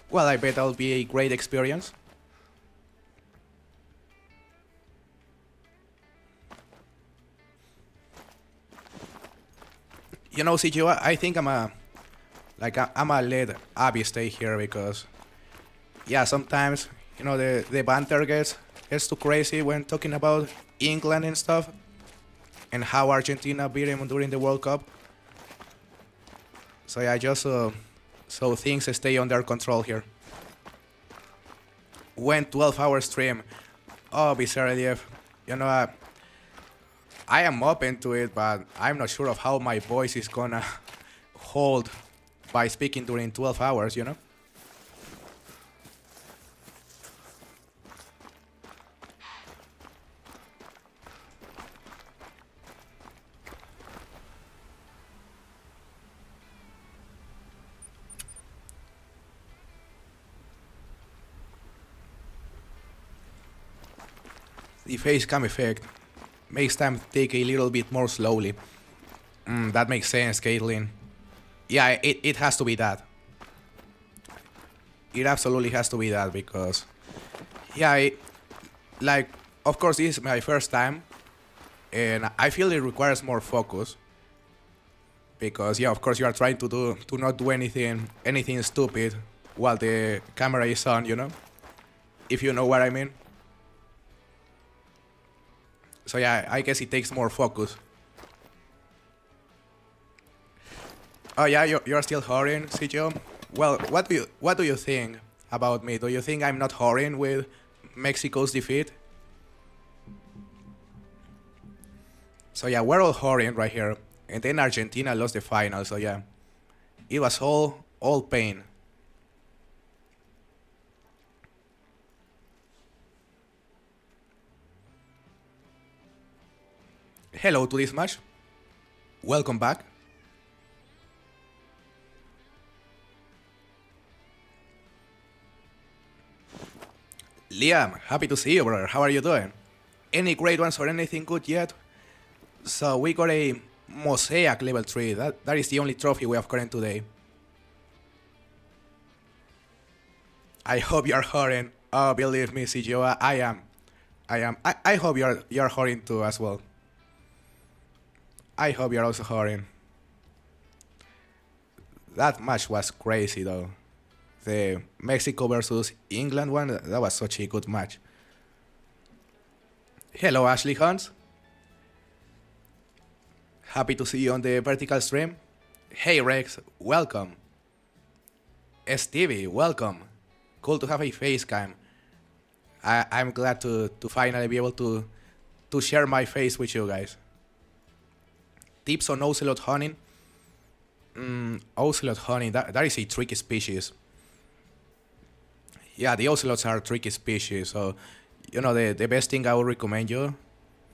Speaker 1: Well, I bet that'll be a great experience. You know, CGO, I think I'm a let Abby stay here because, yeah, sometimes, you know, the banter gets too crazy when talking about England and stuff, and how Argentina beat him during the World Cup. So yeah, just so things stay under control here. When 12-hour stream, oh, Bizarre, you know, I am open to it, but I'm not sure of how my voice is gonna hold by speaking during 12 hours, you know? The face cam effect makes time take a little bit more slowly. That makes sense, Caitlin. Yeah, it has to be that. It absolutely has to be that because, yeah, like, of course, this is my first time, and I feel it requires more focus. Because, yeah, of course, you are trying to not do anything stupid while the camera is on, you know? If you know what I mean. So yeah, I guess it takes more focus. Oh yeah, you're still whoring, Sijo? Well, what do you think about me? Do you think I'm not whoring with Mexico's defeat? So yeah, we're all whoring right here. And then Argentina lost the final, so yeah. It was all pain. Hello to this match. Welcome back. Liam, happy to see you, brother. How are you doing? Any great ones or anything good yet? So we got a Mosaic level 3. That is the only trophy we have gotten today. I hope you're whoring. Oh, believe me, Sijo, I am. I hope you're whoring too as well. I hope you're also whoring. That match was crazy though. The Mexico versus England one, that was such a good match. Hello, Ashley Hans. Happy to see you on the vertical stream. Hey, Rex, welcome. Stevie, welcome. Cool to have a face cam. I'm glad to finally be able to share my face with you guys. Tips on ocelot hunting. Ocelot hunting, that is a tricky species. Yeah, the ocelots are tricky species, so you know the best thing I would recommend you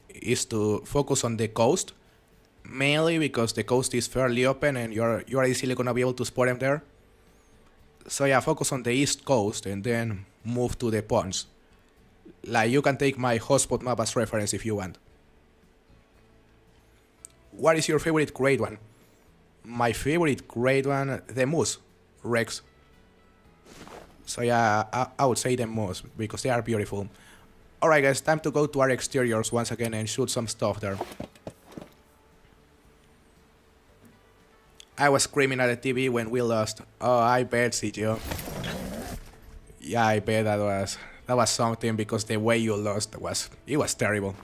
Speaker 1: is to focus on the coast, mainly because the coast is fairly open and you're easily gonna be able to spot them there. So yeah, focus on the east coast and then move to the ponds. Like you can take my hotspot map as reference if you want. What is your favorite grade one? My favorite grade one, the moose, Rex. So yeah, I would say the moose because they are beautiful. Alright guys, time to go to our exteriors once again and shoot some stuff there. I was screaming at the TV when we lost. Oh, I bet, CGO. Yeah, I bet that was something because the way you lost it was terrible.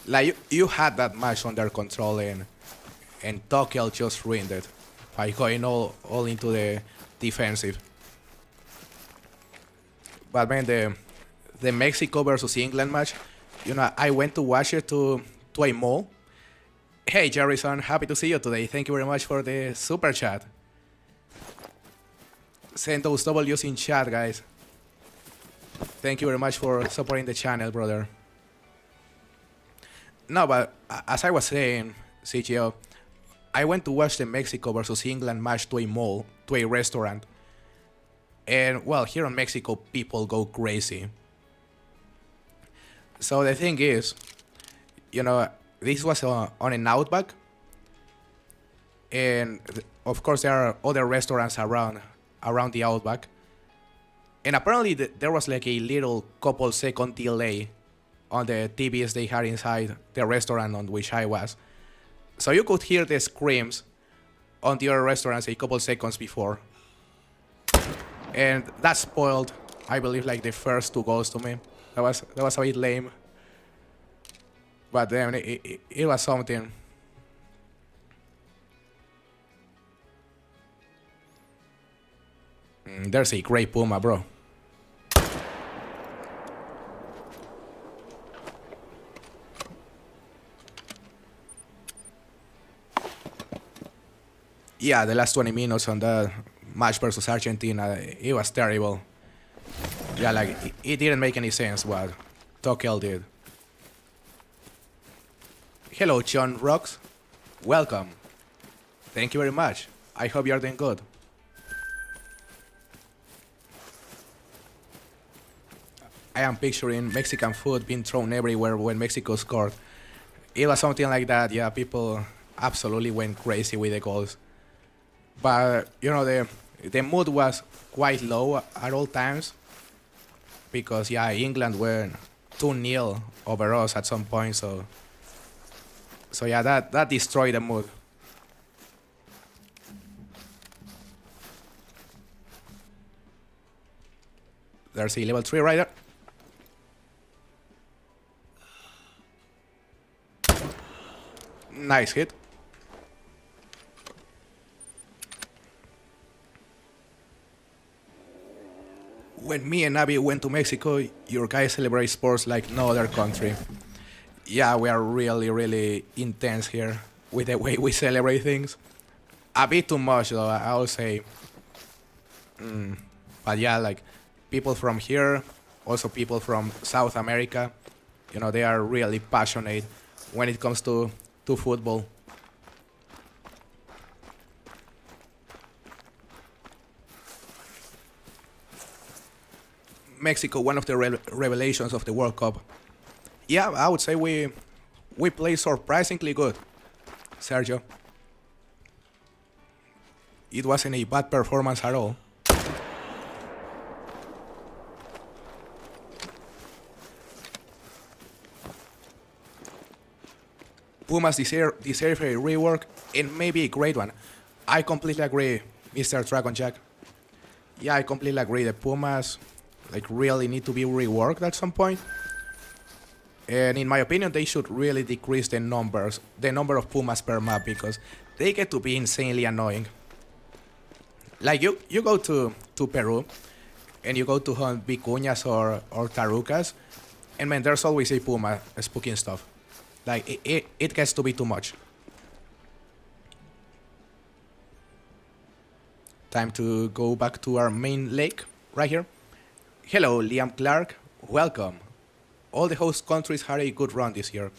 Speaker 1: Like you had that match under control and Tokel just ruined it by going all into the defensive. But man, the Mexico versus England match, you know, I went to watch it to a mall. Hey Jerryson, happy to see you today. Thank you very much for the super chat. Send those W's in chat, guys. Thank you very much for supporting the channel, brother. No, but as I was saying, CGO, I went to watch the Mexico versus England match to a mall, to a restaurant. And, well, here in Mexico, people go crazy. So the thing is, you know, this was on an Outback. And, of course, there are other restaurants around the Outback. And apparently there was like a little couple second delay on the TVs they had inside the restaurant on which I was. So you could hear the screams on the other restaurants a couple seconds before. And that spoiled, I believe, like the first 2 goals to me. That was a bit lame. But then it was something. There's a great Puma, bro. Yeah, the last 20 minutes on the match versus Argentina, it was terrible. Yeah, like it didn't make any sense what Tokel did. Hello, John Rocks. Welcome. Thank you very much. I hope you're doing good. I am picturing Mexican food being thrown everywhere when Mexico scored. It was something like that. Yeah, people absolutely went crazy with the goals. But you know the mood was quite low at all times because yeah, England were 2-0 over us at some point. So yeah, that destroyed the mood. There's a level 3 rider. Nice hit. When me and Abby went to Mexico, your guys celebrate sports like no other country. Yeah, we are really, really intense here with the way we celebrate things. A bit too much, though, I would say. But yeah, like people from here, also people from South America, you know, they are really passionate when it comes to football. Mexico, one of the revelations of the World Cup. Yeah, I would say we play surprisingly good, Sergio. It wasn't a bad performance at all. Pumas deserve a rework and maybe a great one. I completely agree, Mr. Dragon Jack. Yeah, I completely agree. The Pumas like really need to be reworked at some point. And in my opinion, they should really decrease the number of Pumas per map because they get to be insanely annoying. Like you go to Peru and you go to hunt vicuñas or tarucas, and man, there's always a Puma spooking stuff. Like it gets to be too much. Time to go back to our main lake right here. Hello, Liam Clark. Welcome. All the host countries had a good run this year.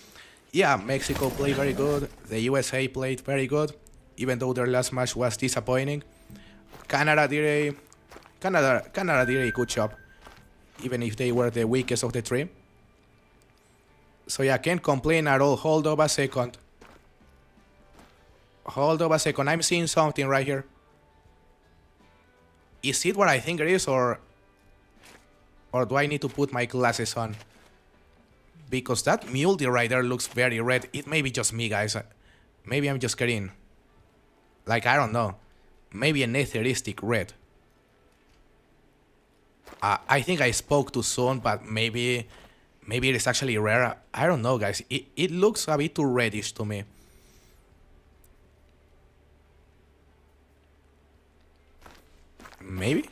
Speaker 1: Yeah, Mexico played very good. The USA played very good, even though their last match was disappointing. Canada did a good job, even if they were the weakest of the three. So yeah, can't complain at all. Hold up a second. Hold up a second. I'm seeing something right here. Is it what I think it is, or do I need to put my glasses on? Because that Mule Deer right there looks very red. It may be just me, guys. Maybe I'm just getting, like, I don't know. Maybe an etheristic red. I think I spoke too soon, but maybe it is actually rare. I don't know, guys. It looks a bit too reddish to me. Maybe?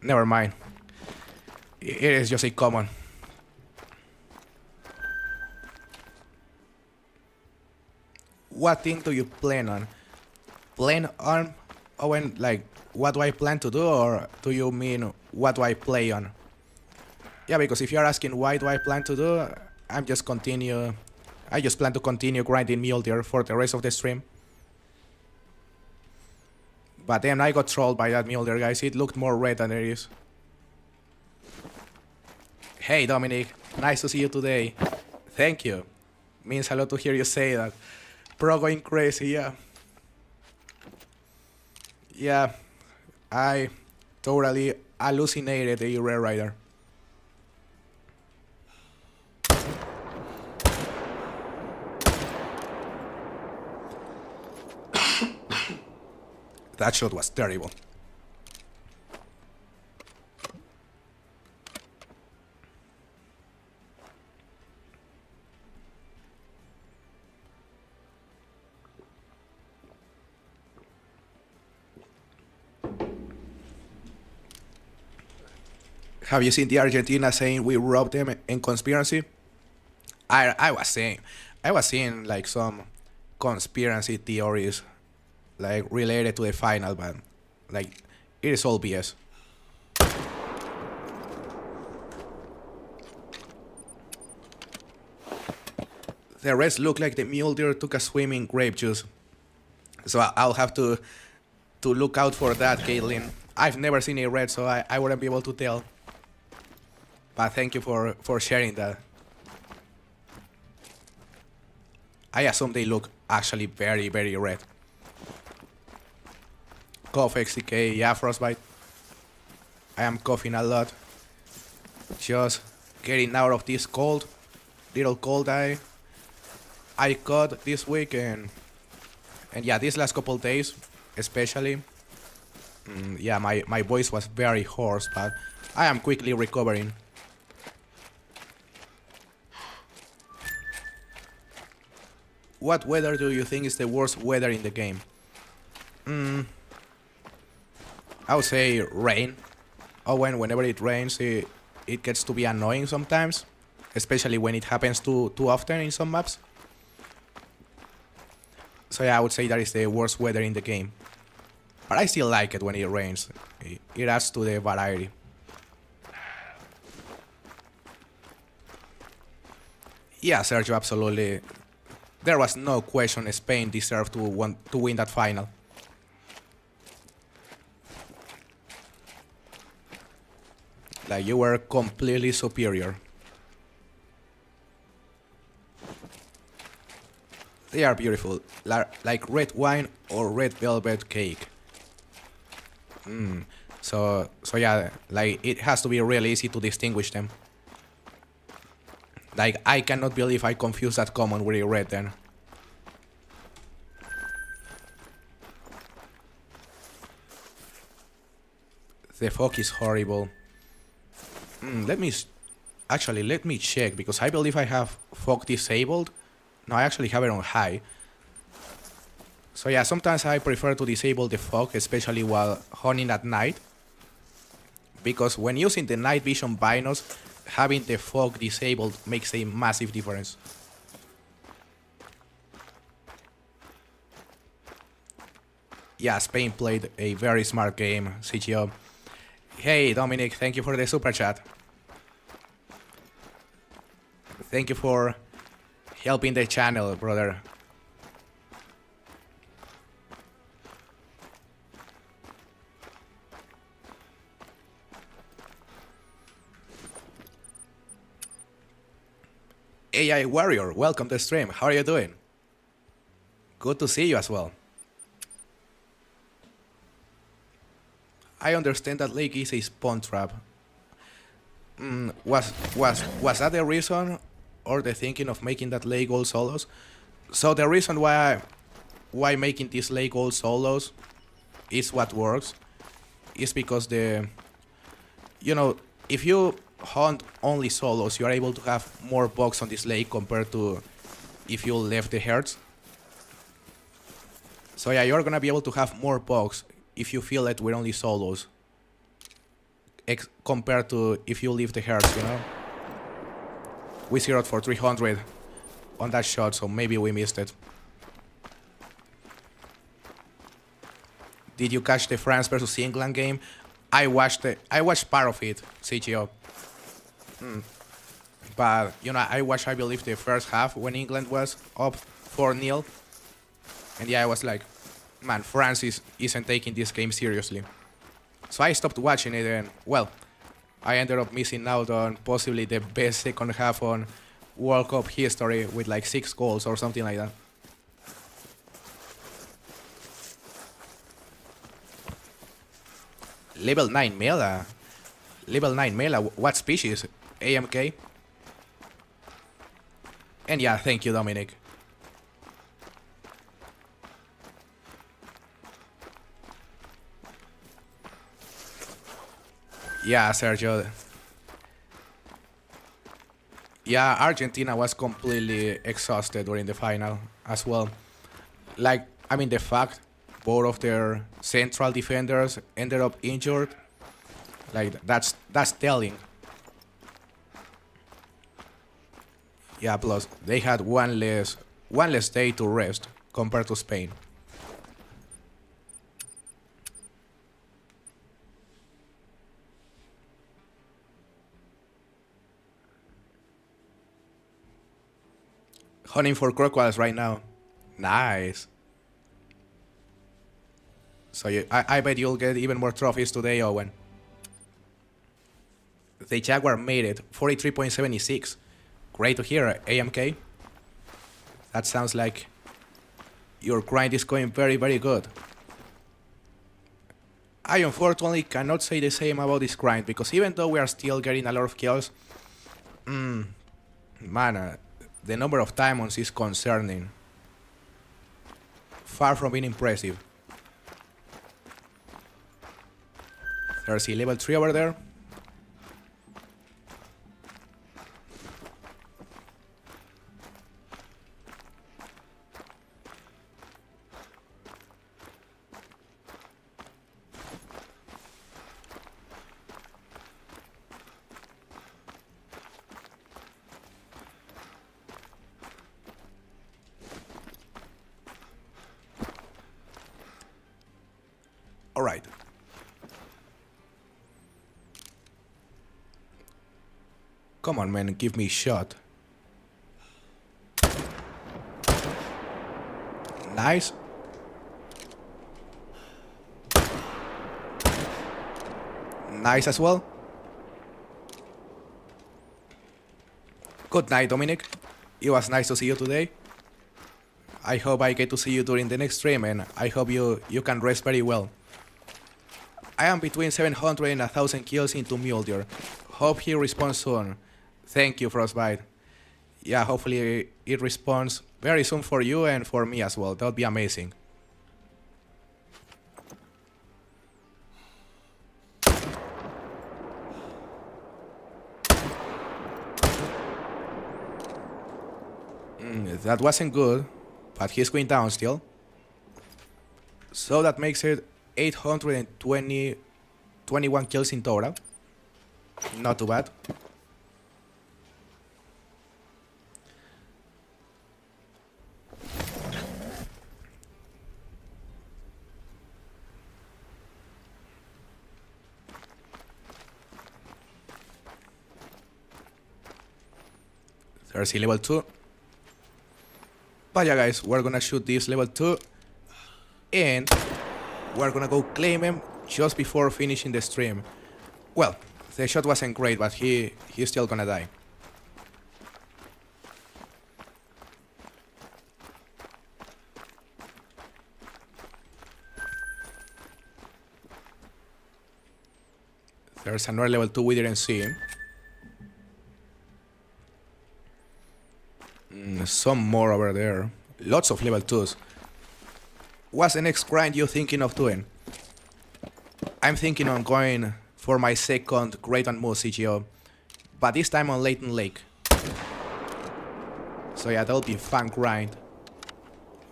Speaker 1: Never mind. It is just a common. What thing do you plan on? Plan on? Owen, like, what do I plan to do, or do you mean what do I play on? Yeah, because if you're asking why do I plan to do, I just plan to continue grinding Mule Deer for the rest of the stream. But then I got trolled by that Mule Deer, guys. It looked more red than it is. Hey, Dominic. Nice to see you today. Thank you. Means a lot to hear you say that. Pro going crazy, yeah. Yeah, I totally hallucinated a rare rider. That shot was terrible. Have you seen the Argentina saying we robbed them in conspiracy? I was seeing like some conspiracy theories like related to the final, but like it is all BS. The rest look like the Mule Deer took a swim in grape juice. So I'll have to look out for that, Caitlin. I've never seen a red, so I wouldn't be able to tell. But thank you for sharing that. I assume they look actually very, very red. Cough XTK, yeah, frostbite. I am coughing a lot. Just getting out of this cold, little cold I caught this week, and yeah, these last couple days especially. Yeah, my voice was very hoarse, but I am quickly recovering. What weather do you think is the worst weather in the game? I would say rain. Oh, whenever it rains, it gets to be annoying sometimes, especially when it happens too often in some maps. So yeah, I would say that is the worst weather in the game. But I still like it when it rains. It adds to the variety. Yeah, Sergio, absolutely. There was no question Spain deserved to win that final. Like, you were completely superior. They are beautiful, like red wine or red velvet cake. So yeah, like it has to be really easy to distinguish them. Like, I cannot believe I confused that common with a red then. The fog is horrible. Let me check, because I believe I have fog disabled. No, I actually have it on high. So yeah, sometimes I prefer to disable the fog, especially while hunting at night. Because when using the night vision binos, having the fog disabled makes a massive difference. Yeah, Spain played a very smart game, CGO. Hey, Dominic, thank you for the super chat. Thank you for helping the channel, brother. AI Warrior, welcome to the stream. How are you doing? Good to see you as well. I understand that lake is a spawn trap. Was that the reason, or the thinking of making that lake all solos? So the reason why making this lake all solos is what works is because if you hunt only solos, you are able to have more bugs on this lake compared to if you left the herds. So yeah, you're gonna be able to have more bugs if you fill it with only solos compared to if you leave the herds, you know? We zeroed for 300 on that shot, so maybe we missed it. Did you catch the France versus England game? I watched part of it, CGO. But, I watched, I believe, the first half when England was up 4-0. And yeah, I was like, man, France isn't taking this game seriously. So I stopped watching it, and, well, I ended up missing out on possibly the best second half on World Cup history with like 6 goals or something like that. Level 9 Mela? Level 9 Mela? What species? AMK? And yeah, thank you, Dominic. Yeah, Sergio. Yeah, Argentina was completely exhausted during the final as well. Like, I mean, the fact both of their central defenders ended up injured, like, that's telling. Yeah, plus they had one less day to rest compared to Spain. Hunting for crocodiles right now. Nice. So I bet you'll get even more trophies today, Owen. The Jaguar made it, 43.76. Great to hear, AMK. That sounds like your grind is going very, very good. I unfortunately cannot say the same about this grind, because even though we are still getting a lot of kills, man, the number of diamonds is concerning. Far from being impressive. There's a level 3 over there. Alright. Come on, man, give me a shot. Nice. Nice as well. Good night, Dominic. It was nice to see you today. I hope I get to see you during the next stream, and I hope you can rest very well. I am between 700 and 1000 kills into Mule Deer. Hope he responds soon. Thank you, Frostbite. Yeah, hopefully it responds very soon for you and for me as well. That would be amazing. That wasn't good, but he's going down still. So that makes it 821 kills in total. Not too bad. There's a level 2. But yeah, guys, we're gonna shoot this level 2 and we're gonna go claim him just before finishing the stream. Well, the shot wasn't great, but he's still gonna die. There's another level 2 we didn't see. Some more over there. Lots of level 2s. What's the next grind you're thinking of doing? I'm thinking on going for my second Great and Moose CGO, but this time on Leighton Lake. So yeah, that'll be a fun grind.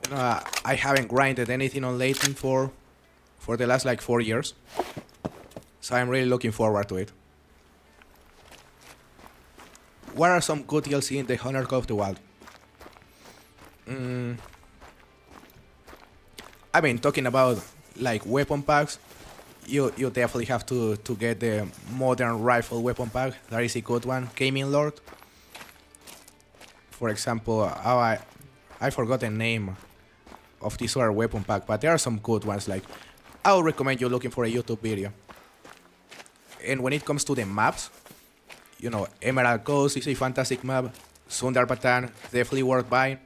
Speaker 1: You know, I haven't grinded anything on Leighton for the last like 4 years. So I'm really looking forward to it. What are some good DLC in the Hunter Call of the Wild? I mean, talking about like weapon packs, you definitely have to get the modern rifle weapon pack. That is a good one. Gaming Lord. For example, I forgot the name of this other weapon pack, but there are some good ones. Like, I would recommend you looking for a YouTube video. And when it comes to the maps, you know, Emerald Coast is a fantastic map. Sundarbatan, definitely worth buying.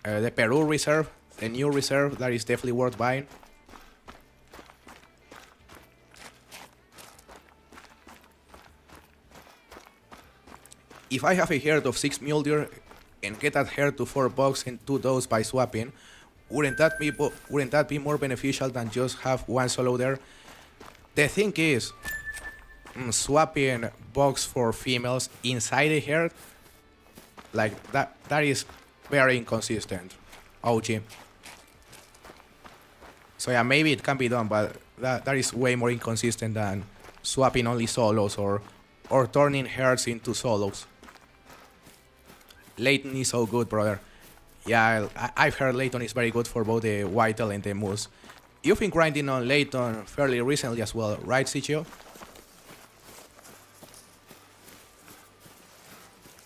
Speaker 1: The Peru Reserve, the new reserve, that is definitely worth buying. If I have a herd of 6 mule deer and get that herd to $4 and 2 does by swapping, wouldn't that be more beneficial than just have one solo there? The thing is, swapping bucks for females inside a herd, like that is very inconsistent. OG. So yeah, maybe it can be done, but that is way more inconsistent than swapping only solos or turning herds into solos. Leighton is so good, brother. Yeah, I've heard Layton is very good for both the whitetail and the moose. You've been grinding on Layton fairly recently as well, right, CTO?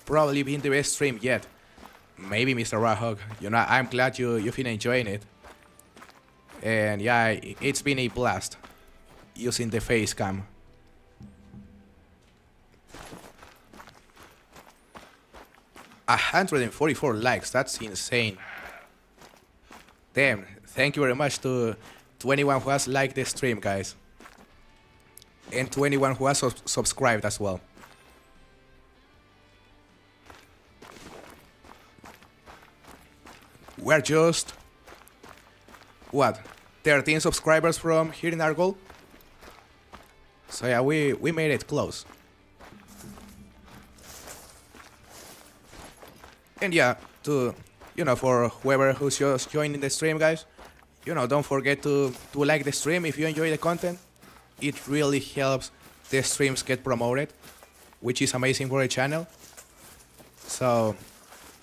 Speaker 1: Probably been the best stream yet. Maybe, Mr. Rahog. You know, I'm glad you've been enjoying it. And yeah, it's been a blast using the face cam. A 144 likes, that's insane. Damn, thank you very much to anyone who has liked the stream, guys. And to anyone who has subscribed as well. We're just, what, 13 subscribers from hitting our goal? So yeah, we made it close. And yeah, for whoever who's just joining the stream, guys, don't forget to like the stream if you enjoy the content. It really helps the streams get promoted, which is amazing for the channel. So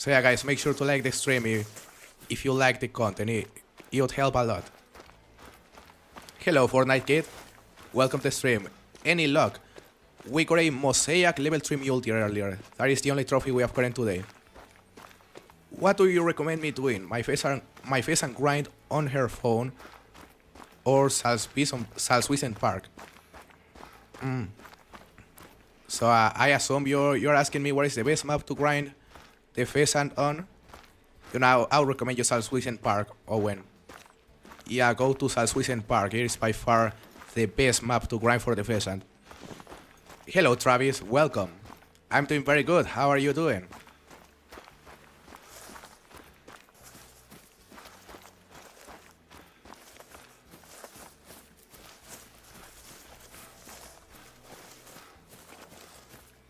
Speaker 1: yeah, guys, make sure to like the stream if you like the content. It would help a lot. Hello, Fortnite Kid. Welcome to the stream. Any luck? We got a Mosaic level 3 Mule Deer earlier. That is the only trophy we have gotten today. What do you recommend me doing? My face and grind on her phone or Salswissen Park? So I assume you're asking me what is the best map to grind the pheasant on? I'll recommend you Salswissen Park, Owen. Yeah, go to Salswissen Park. It is by far the best map to grind for the pheasant. Hello, Travis. Welcome. I'm doing very good. How are you doing?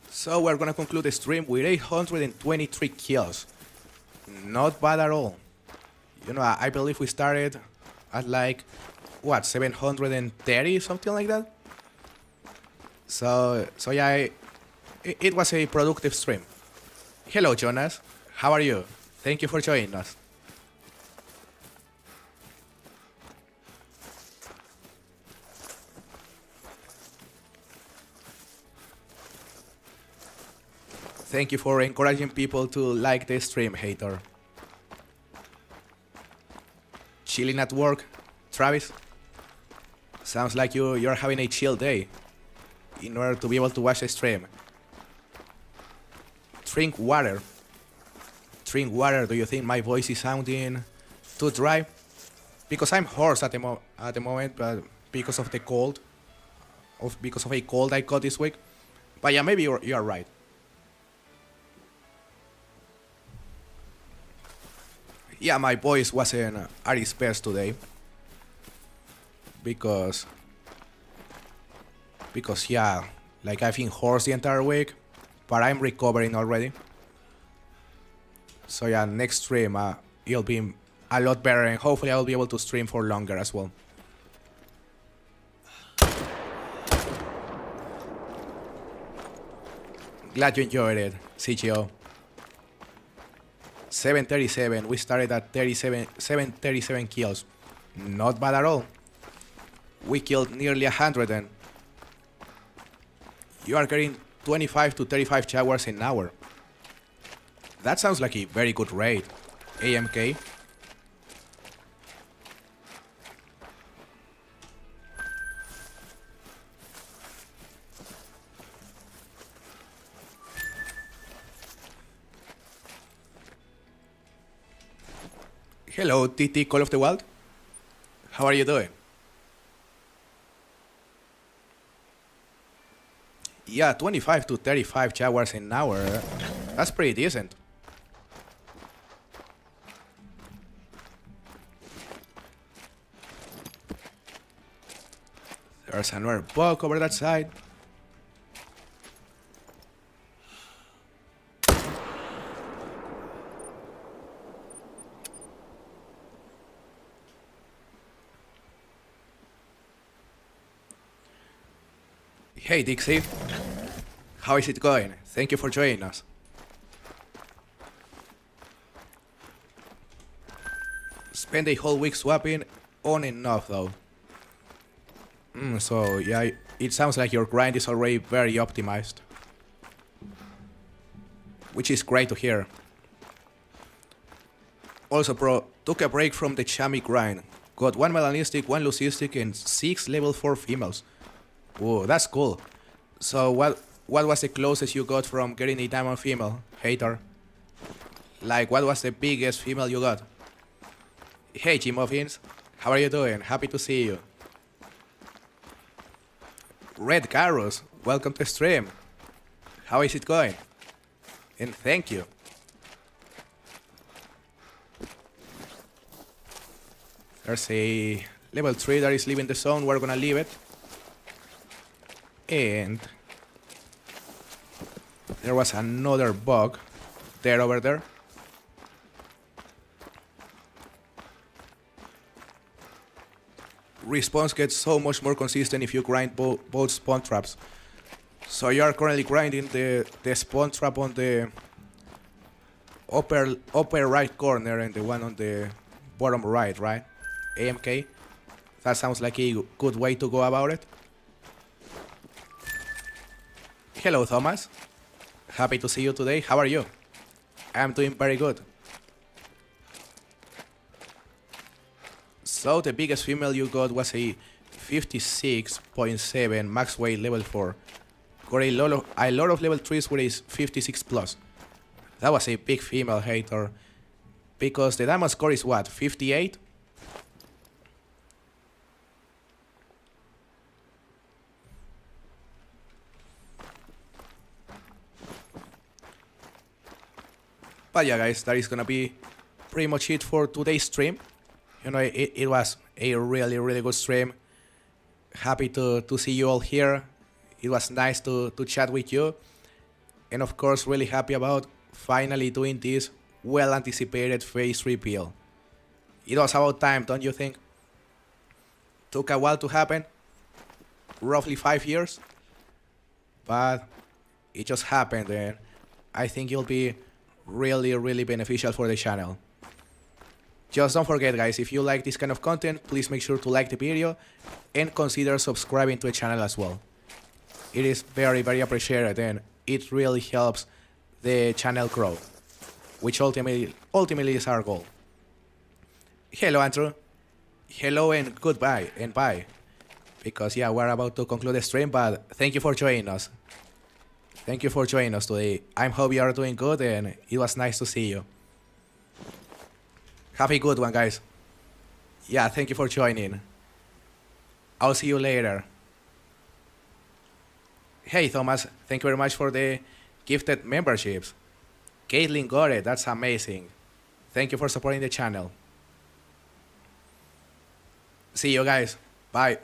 Speaker 1: So we're gonna conclude the stream with 823 kills. Not bad at all. I believe we started at like, what, 730, something like that? So yeah, it was a productive stream. Hello, Jonas. How are you? Thank you for joining us. Thank you for encouraging people to like the stream, hater. Chilling at work, Travis? Sounds like you're having a chill day in order to be able to watch the stream. Drink water. Drink water. Do you think my voice is sounding too dry? Because I'm hoarse at the moment, but because of the cold. Because of a cold I got this week. But yeah, maybe you're right. Yeah, my voice wasn't at its best today. Because yeah, like I've been hoarse the entire week, but I'm recovering already. So yeah, next stream it'll be a lot better, and hopefully I'll be able to stream for longer as well. Glad you enjoyed it, CGO. 737. We started at 737 kills. Not bad at all. We killed nearly 100 and you are getting 25 to 35 jaguars an hour. That sounds like a very good rate, AMK. Hello, TT Call of the Wild. How are you doing? Yeah, 25 to 35 jaguars an hour. That's pretty decent. There's another buck over that side. Hey Dixie, how is it going? Thank you for joining us. Spend a whole week swapping on and off though. So yeah, it sounds like your grind is already very optimized. Which is great to hear. Also bro, took a break from the chummy grind. Got 1 melanistic, 1 leucistic and 6 level 4 females. Whoa, that's cool. So what was the closest you got from getting a diamond female, hater? Like what was the biggest female you got? Hey G-Muffins, how are you doing? Happy to see you. Red Carros, welcome to the stream. How is it going? And thank you. There's a level 3 that is leaving the zone, we're gonna leave it. And there was another bug there over there. Response gets so much more consistent if you grind both spawn traps. So you are currently grinding the spawn trap on the upper right corner and the one on the bottom right, right? AMK. That sounds like a good way to go about it. Hello Thomas. Happy to see you today. How are you? I'm doing very good. So the biggest female you got was a 56.7 max weight level 4. Got a lot of level 3s with a 56 plus. That was a big female, hater. Because the diamond score is what, 58? But yeah guys, that is gonna be pretty much it for today's stream. You know, it was a really good stream. Happy to see you all here. It was nice to chat with you. And of course, really happy about finally doing this well-anticipated face reveal. It was about time, don't you think? Took a while to happen. Roughly 5 years. But it just happened and I think it'll be really beneficial for the channel. Just don't forget guys, if you like this kind of content, please make sure to like the video and consider subscribing to the channel as well. It is very appreciated and it really helps the channel grow, which ultimately is our goal. Hello Andrew. Hello and goodbye and bye. Because yeah, we're about to conclude the stream, but thank you for joining us. Thank you for joining us today. I hope you are doing good and it was nice to see you. Have a good one, guys. Yeah, thank you for joining. I'll see you later. Hey, Thomas, thank you very much for the gifted memberships. Caitlin got it, that's amazing. Thank you for supporting the channel. See you guys. Bye.